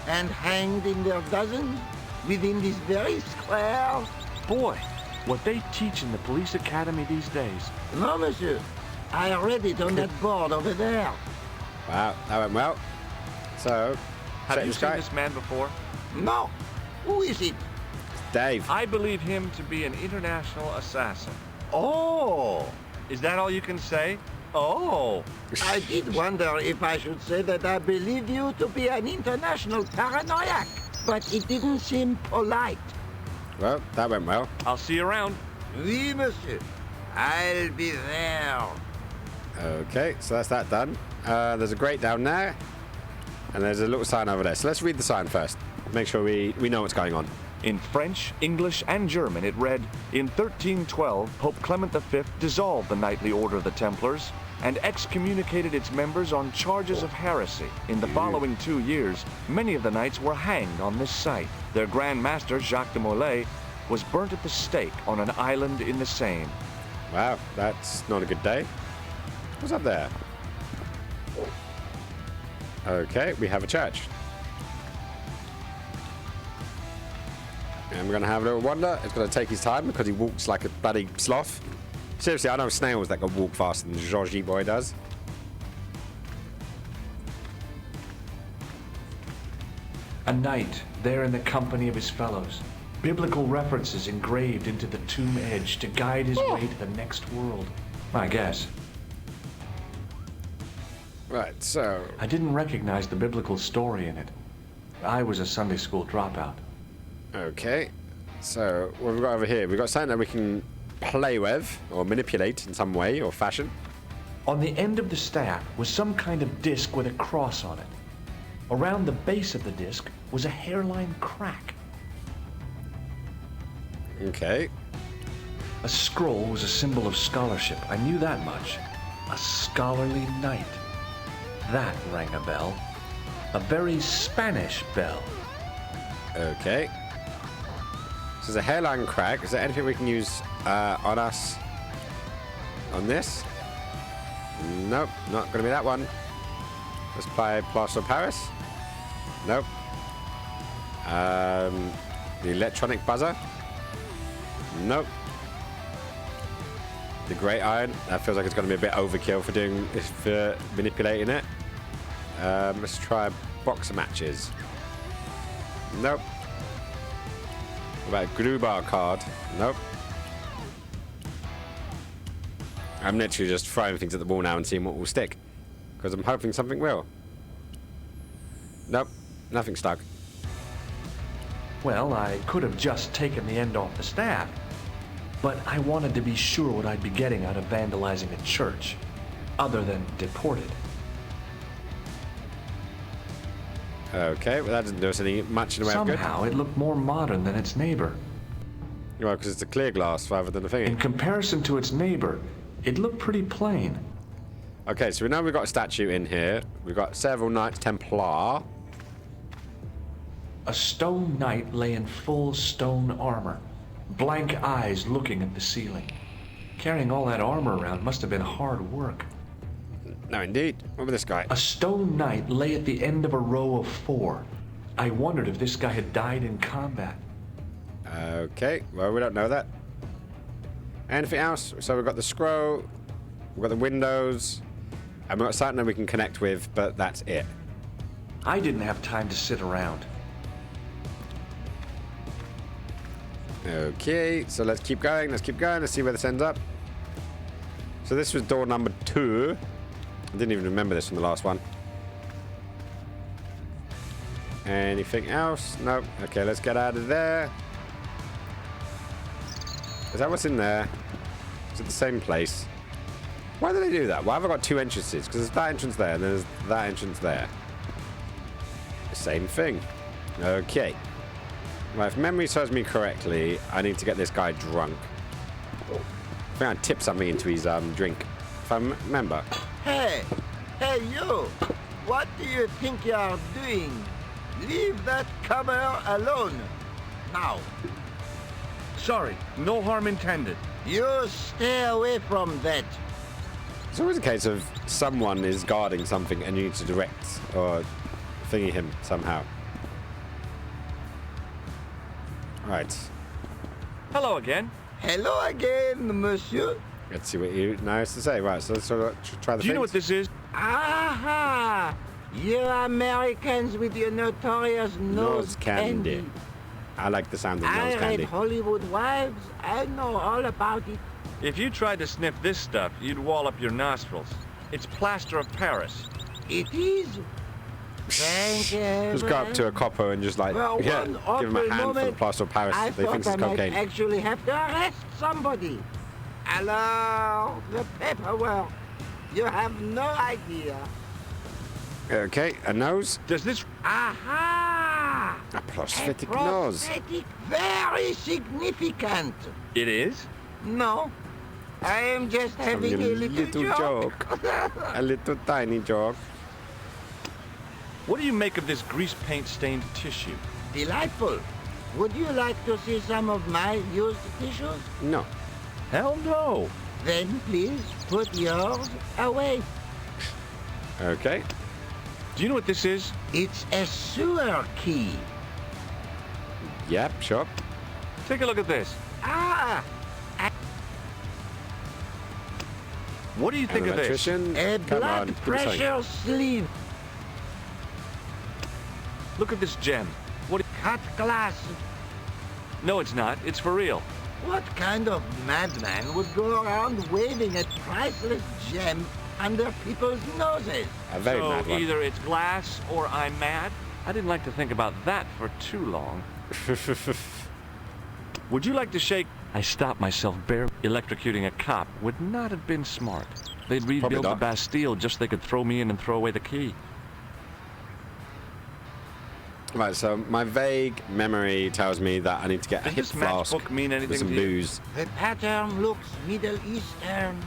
and hanged in their dozens within this very square. Boy, what they teach in the police academy these days. No, monsieur. I read it on that board over there. Wow, that went well. So, have you seen this man before? No. Who is it? Dave. I believe him to be an international assassin. Oh. Is that all you can say? Oh. I did wonder if I should say that I believe you to be an international paranoiac, but it didn't seem polite. Well, that went well. I'll see you around. Oui, monsieur. I'll be there. Okay, so that's that done. There's a grate down there, and there's a little sign over there. So let's read the sign first. Make sure we know what's going on. In French, English, and German, it read, in 1312, Pope Clement V dissolved the Knightly Order of the Templars and excommunicated its members on charges of heresy. In the following 2 years, many of the knights were hanged on this site. Their Grand Master, Jacques de Molay, was burnt at the stake on an island in the Seine. Wow, that's not a good day. What's up there? Okay, we have a church. And we're going to have a little wander. It's going to take his time because he walks like a bloody sloth. Seriously, I know snails that can walk faster than Georgie boy does. A knight, there in the company of his fellows. Biblical references engraved into the tomb edge to guide his way to the next world. I guess. Right, so... I didn't recognize the biblical story in it. I was a Sunday school dropout. Okay, so what have we got over here? We've got something that we can play with or manipulate in some way or fashion. On the end of the staff was some kind of disc with a cross on it. Around the base of the disc was a hairline crack. Okay. A scroll was a symbol of scholarship. I knew that much. A scholarly knight. That rang a bell. A very Spanish bell. Okay. So there's a hairline crack. Is there anything we can use on us? On this? Nope, not going to be that one. Let's play Plaster of Paris. Nope. The electronic buzzer. Nope. The great iron. That feels like it's going to be a bit overkill for manipulating it. Let's try boxer matches. Nope. What about Grubar card? Nope. I'm literally just throwing things at the wall now and seeing what will stick. Because I'm hoping something will. Nope. Nothing stuck. Well, I could have just taken the end off the staff. But I wanted to be sure what I'd be getting out of vandalizing a church. Other than deported. Okay, well that doesn't do us any much in the way of good. Somehow it looked more modern than its neighbor. Well, because it's a clear glass rather than a thing. In comparison to its neighbor, it looked pretty plain. Okay, so we know we've got a statue in here. We've got several Knights Templar. A stone knight lay in full stone armor, blank eyes looking at the ceiling. Carrying all that armor around must have been hard work. No, indeed. What about this guy? A stone knight lay at the end of a row of 4. I wondered if this guy had died in combat. Okay, well, we don't know that. Anything else? So we've got the scroll, we've got the windows, and we've got something that we can connect with, but that's it. I didn't have time to sit around. Okay, so let's keep going, let's see where this ends up. So this was door number 2. I didn't even remember this from the last one. Anything else? Nope. Okay, let's get out of there. Is that what's in there? Is it the same place? Why do they do that? Why have I got 2 entrances? Because there's that entrance there and there's that entrance there. The same thing. Okay. Well, if memory serves me correctly, I need to get this guy drunk. I think I tipped something into his drink. If I remember. Hey, you! What do you think you are doing? Leave that cover alone. Now, Sorry, no harm intended. You stay away from that. It's always a case of someone is guarding something and you need to direct or thingy him somehow. Right. Hello again. Hello again, monsieur. Let's see what you now has to say. Right, so let's sort of try the Do you know what things. this is? Aha! You Americans with your notorious nose candy. I like the sound of I nose read candy. Hollywood Wives. I know all about it. If you tried to sniff this stuff, you'd wall up your nostrils. It's plaster of Paris. It is. Thank you. Just go up to a copper and just like, Well, yeah, one give him a awful hand for the moment, plaster of Paris. I They think thought it's I might cocaine. actually have to arrest somebody. Hello, the paperwork. You have no idea. Okay, a nose. Does this... Aha! A prosthetic nose. Prosthetic, very significant. It is? No, I am just having a little joke. A little tiny joke. What do you make of this grease paint stained tissue? Delightful. Would you like to see some of my used tissues? No. Hell no. Then please put yours away. Okay. Do you know what this is? It's a sewer key. Yep, sure. Take a look at this. Ah! What do you think of this? Electrician. A Come on, blood give me something. pressure sleeve. Look at this gem. What? Cut glass. No, it's not. It's for real. What kind of madman would go around waving a priceless gem under people's noses? A very So mad one. either it's glass or I'm mad. I didn't like to think about that for too long. Would you like to shake? I stopped myself bare electrocuting a cop. Would not have been smart. They'd rebuild the not. Bastille just so they could throw me in and throw away the key. Right, so my vague memory tells me that I need to get a Does hip this flask matchbook mean anything with some to you? booze. The pattern looks Middle Eastern.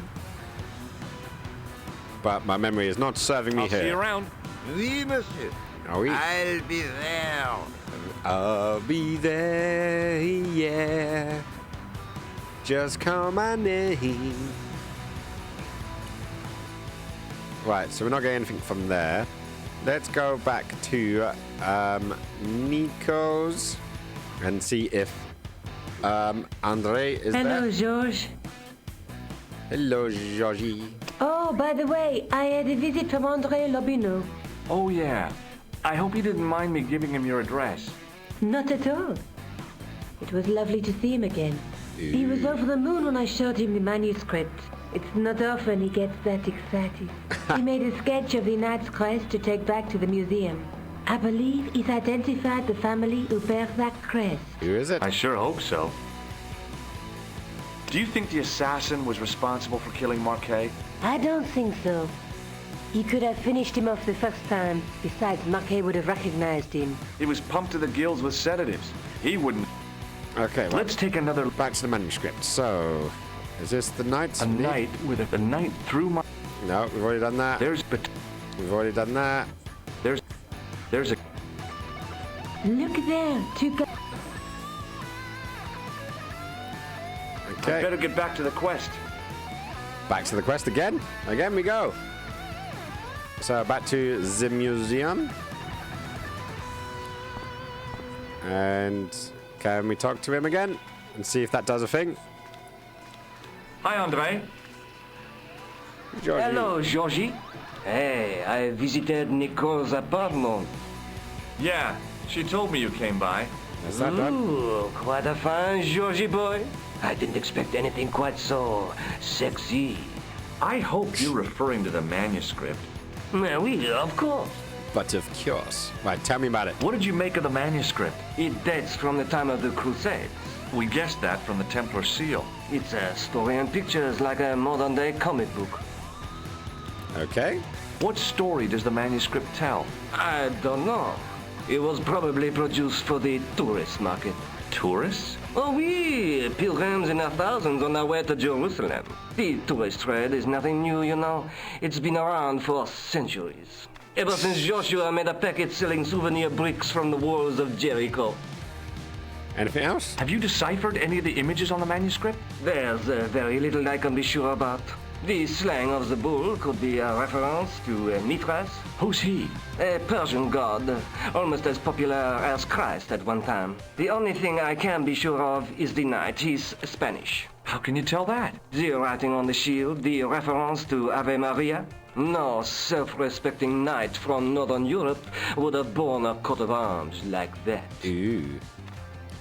But my memory is not serving me I'll here. see you around. Oui, monsieur. Are we? I'll be there. I'll be there, yeah. Just call my name. Right, so we're not getting anything from there. Let's go back to Nico's and see if Andre is Hello, there. George. Hello, Georgie. Oh, by the way, I had a visit from Andre Lobineau. Oh, yeah. I hope you didn't mind me giving him your address. Not at all. It was lovely to see him again. He was over the moon when I showed him the manuscript. It's not often he gets that excited. He made a sketch of the Knight's crest to take back to the museum. I believe he's identified the family who bears that crest. Who is it? I sure hope so. Do you think the assassin was responsible for killing Marquet? I don't think so. He could have finished him off the first time. Besides, Marquet would have recognized him. He was pumped to the gills with sedatives. He wouldn't. Okay, well, Let's take another back to the manuscript. So, is this the knight? a knight with a knight through my. No, we've already done that. There's We've already done that. there's a. Look there, two guys. Okay. I better get back to the quest. Back to the quest again. Again we go. So back to the museum. And can we talk to him again and see if that does a thing? Hi, Andre. Georgie. Hello, Georgie. Hey, I visited Nicole's apartment. Yeah, she told me you came by. Is that done? Ooh, quite a fine Georgie boy. I didn't expect anything quite so sexy. I hope you're referring to the manuscript. Oui, of course. But of course. Right, tell me about it. What did you make of the manuscript? It dates from the time of the Crusades. We guessed that from the Templar seal. It's a story and pictures like a modern-day comic book. Okay. What story does the manuscript tell? I don't know. It was probably produced for the tourist market. Tourists? Oh, oui, pilgrims in their thousands on their way to Jerusalem. The tourist trade is nothing new, you know. It's been around for centuries. Ever since Joshua made a packet selling souvenir bricks from the walls of Jericho. Anything else? Have you deciphered any of the images on the manuscript? There's very little I can be sure about. The slang of the bull could be a reference to Mithras. Who's he? A Persian god, almost as popular as Christ at one time. The only thing I can be sure of is the knight. He's Spanish. How can you tell that? The writing on the shield, the reference to Ave Maria. No self-respecting knight from Northern Europe would have borne a coat of arms like that. Ooh.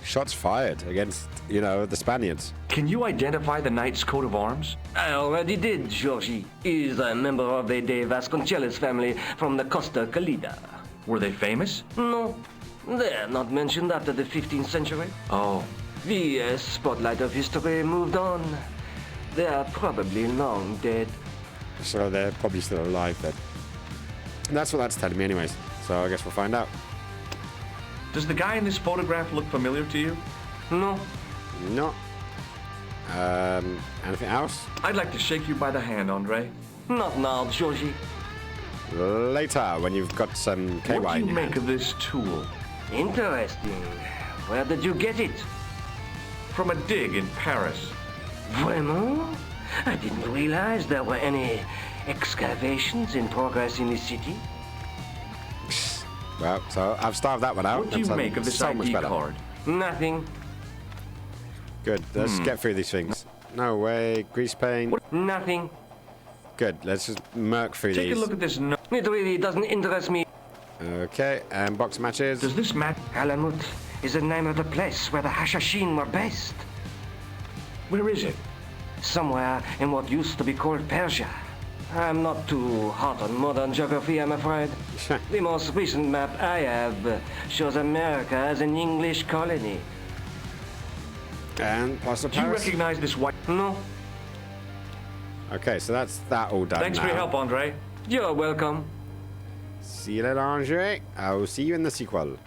Shots fired against, the Spaniards. Can you identify the knight's coat of arms? I already did, Georgie. He's a member of the De Vasconcelos family from the Costa Calida. Were they famous? No. They're not mentioned after the 15th century. Oh. The spotlight of history moved on. They're probably long dead. So they're probably still alive then. And that's what that's telling me anyways. So I guess we'll find out. Does the guy in this photograph look familiar to you? No. No. Anything else? I'd like to shake you by the hand, Andre. Not now, Georgie. Later, when you've got some KY. What do you make of this tool? Interesting. Where did you get it? From a dig in Paris. Vraiment? I didn't realize there were any excavations in progress in the city. Well, so I've starved that one out. What do you make of this ID card? Nothing. Good. Let's get through these things. No way. Grease paint. Nothing. Good. Let's just murk through these. Take a look at this. It really doesn't interest me. Okay, and box matches. Does this match? Alamut is the name of the place where the Hashashin were based. Where is it? Somewhere in what used to be called Persia. I'm not too hot on modern geography, I'm afraid. The most recent map I have shows America as an English colony. And Plaster Do you Paris? recognize this white? No. Okay, so that's that all done. Thanks for your help, Andre. You're welcome. See you later, Andre. I'll see you in the sequel.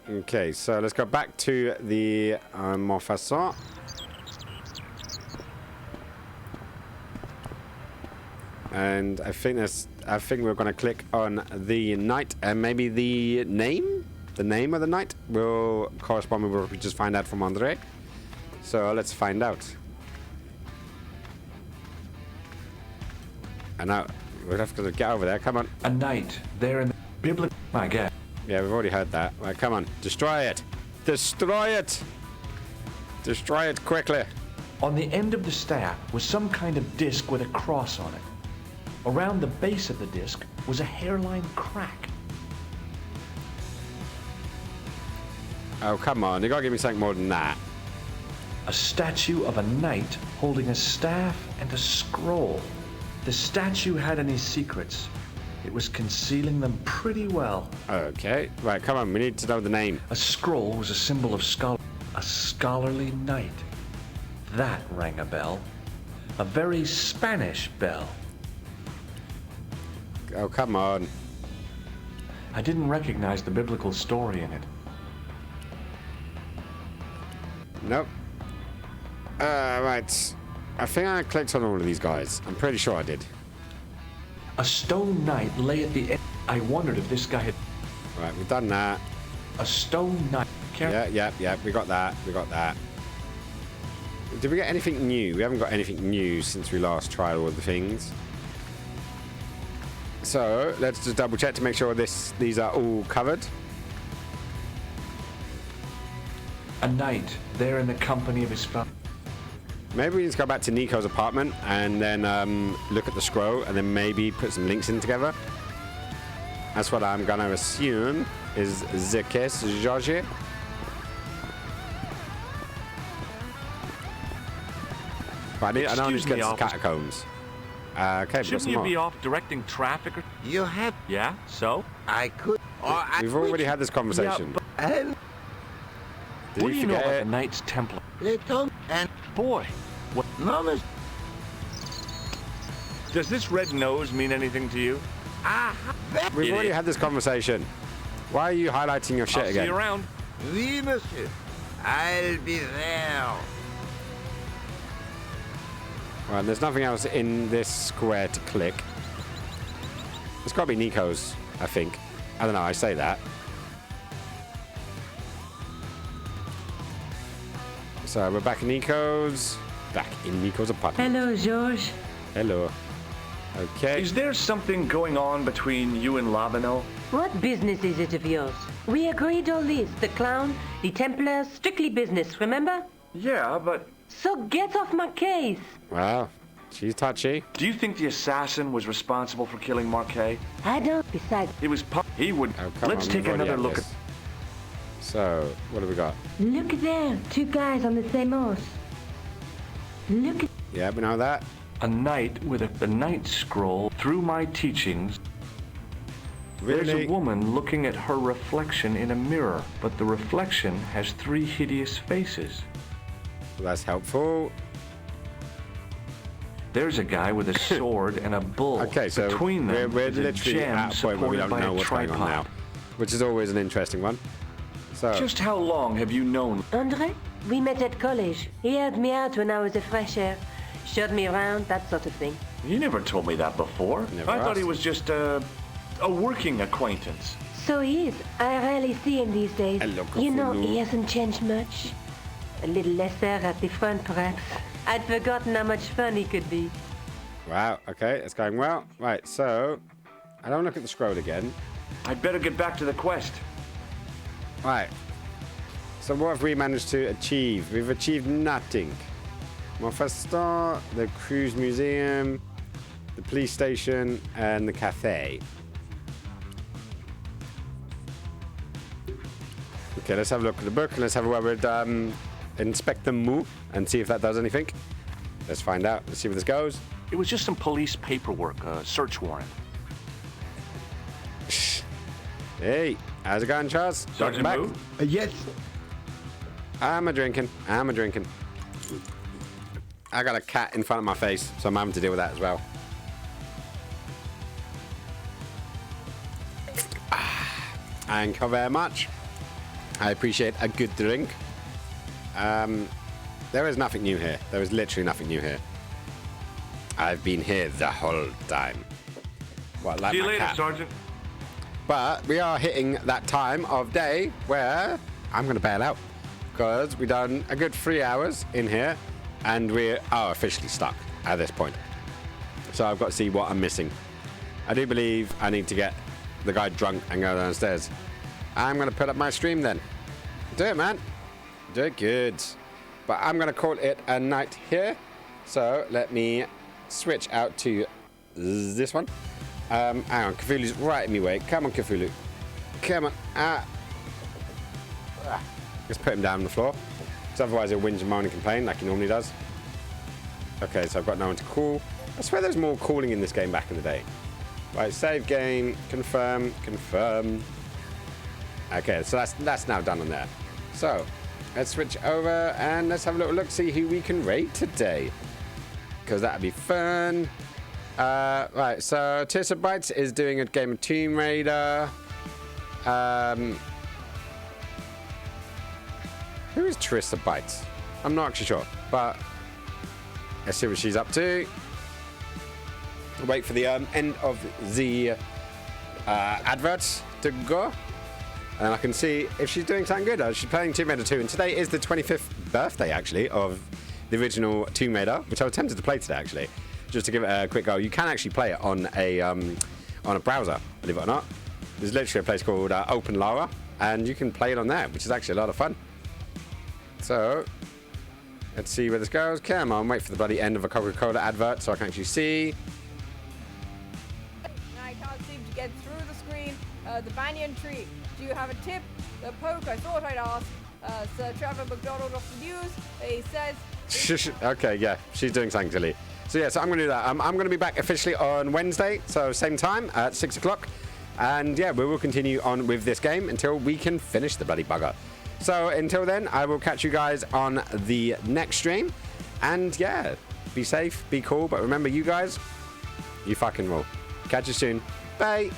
Okay, so let's go back to the Montfaucon. And I think we're going to click on the knight and maybe the name of the knight will correspond with what we just find out from Andre. So let's find out. And now we'll have to get over there. Come on. A knight there in the biblical. My God. Yeah, we've already heard that. Right, come on. Destroy it. Destroy it. Destroy it quickly. On the end of the staff was some kind of disc with a cross on it. Around the base of the disc was a hairline crack. Oh, come on. You gotta give me something more than that. A statue of a knight holding a staff and a scroll. The statue had any secrets. It was concealing them pretty well. Okay. Right, come on. We need to know the name. A scroll was a symbol of a scholarly knight. That rang a bell. A very Spanish bell. Oh, come on. I didn't recognize the biblical story in it. Nope. Right. I think I clicked on all of these guys. I'm pretty sure I did. A stone knight lay at the end. I wondered if this guy had... Right, we've done that. A stone knight. Yeah. We got that. Did we get anything new? We haven't got anything new since we last tried all the things. So let's just double check to make sure these are all covered. A knight there in the company of his father. Maybe we need to go back to Nico's apartment and then look at the scroll and then maybe put some links in together. That's what I'm gonna assume is the case, Georgie. But I know I need to get to the catacombs. Okay, shouldn't you be off directing traffic? You have. Yeah, so? I could. We've already had this conversation. Yeah, what do you know about the Knights Templar? And boy, what? Mama's. Does this red nose mean anything to you? We've already had this conversation. Why are you highlighting your shit again? See you around. Oui, monsieur. I'll be there. Right, there's nothing else in this square to click. It's got to be Nico's, I think. I don't know, I say that. So we're back in Nico's apartment. Hello, George. Hello. Okay. Is there something going on between you and Labano? What business is it of yours? We agreed all this. The clown, the Templars, strictly business, remember? Yeah, but... So get off my case. Wow. She's touchy. Do you think the assassin was responsible for killing Marquet? I don't. Besides... It was... He would... Let's take another look at... So, what have we got? Look there. 2 guys on the same horse. Look at... Yeah, we know that. A knight with the knight scroll through my teachings. Really? There's a woman looking at her reflection in a mirror, but the reflection has 3 hideous faces. Well, that's helpful. There's a guy with a sword and a bull. Okay, so between them we're is a literally gem at a point where we don't supported by know a what's going on now, which is always an interesting one. So, just how long have you known? Andre? We met at college. He helped me out when I was a fresher. Showed me around, that sort of thing. You never told me that before. Never I thought he asked. was just a working acquaintance. So he is. I rarely see him these days. Hello, You know, Cthulhu. he hasn't changed much. A little lesser at the front, perhaps. I'd forgotten how much fun he could be. wow, okay, it's going well. Right, so, I don't look at the scroll again. I'd better get back to the quest. Right. So what have we managed to achieve? We've achieved nothing. Mofastar, the cruise museum, the police station, and the cafe. Okay, let's have a look at the book and let's have a word with Inspector Moo and see if that does anything. Let's find out. Let's see where this goes. It was just some police paperwork, a search warrant. Hey, how's it going, Charles? Sergeant Welcome Moo? back. Yes. I'm a drinking. I got a cat in front of my face, so I'm having to deal with that as well. Thank you very much. I appreciate a good drink. There is nothing new here. There is literally nothing new here. I've been here the whole time. What, like See you my later, cat. Sergeant. But we are hitting that time of day where I'm going to bail out because we've done a good 3 hours in here and we are officially stuck at this point. So I've got to see what I'm missing. I do believe I need to get the guy drunk and go downstairs. I'm going to put up my stream then. Do it, man. Do it good. But I'm going to call it a night here. So let me switch out to this one. Hang on, Cthulhu's right in my way. Come on, Cthulhu. Come on. Let's put him down on the floor. Because otherwise he'll whinge and moan and complain like he normally does. Okay, so I've got no one to call. I swear there's more calling in this game back in the day. Right, save game, confirm. Okay, so that's now done on there. So, let's switch over and let's have a little look, see who we can raid today. Because that'd be fun. Right, so Tissa Bites is doing a game of Tomb Raider. Who is Trissa Bites? I'm not actually sure, but let's see what she's up to. Wait for the end of the adverts to go, and I can see if she's doing something good. She's playing Tomb Raider 2, and today is the 25th birthday, actually, of the original Tomb Raider, which I was tempted to play today, actually, just to give it a quick go. You can actually play it on a browser, believe it or not. There's literally a place called OpenLara, and you can play it on there, which is actually a lot of fun. So, let's see where this goes. Come on, wait for the bloody end of a Coca-Cola advert so I can actually see. I can't seem to get through the screen. The banyan tree. Do you have a tip? The poke, I thought I'd ask. Sir Trevor McDonald of the news. He says... Okay, yeah, she's doing something silly. So yeah, so I'm going to do that. I'm going to be back officially on Wednesday, so same time at 6 o'clock. And yeah, we will continue on with this game until we can finish the bloody bugger. So until then, I will catch you guys on the next stream. And yeah, be safe, be cool. But remember, you guys, you fucking rule. Catch you soon. Bye.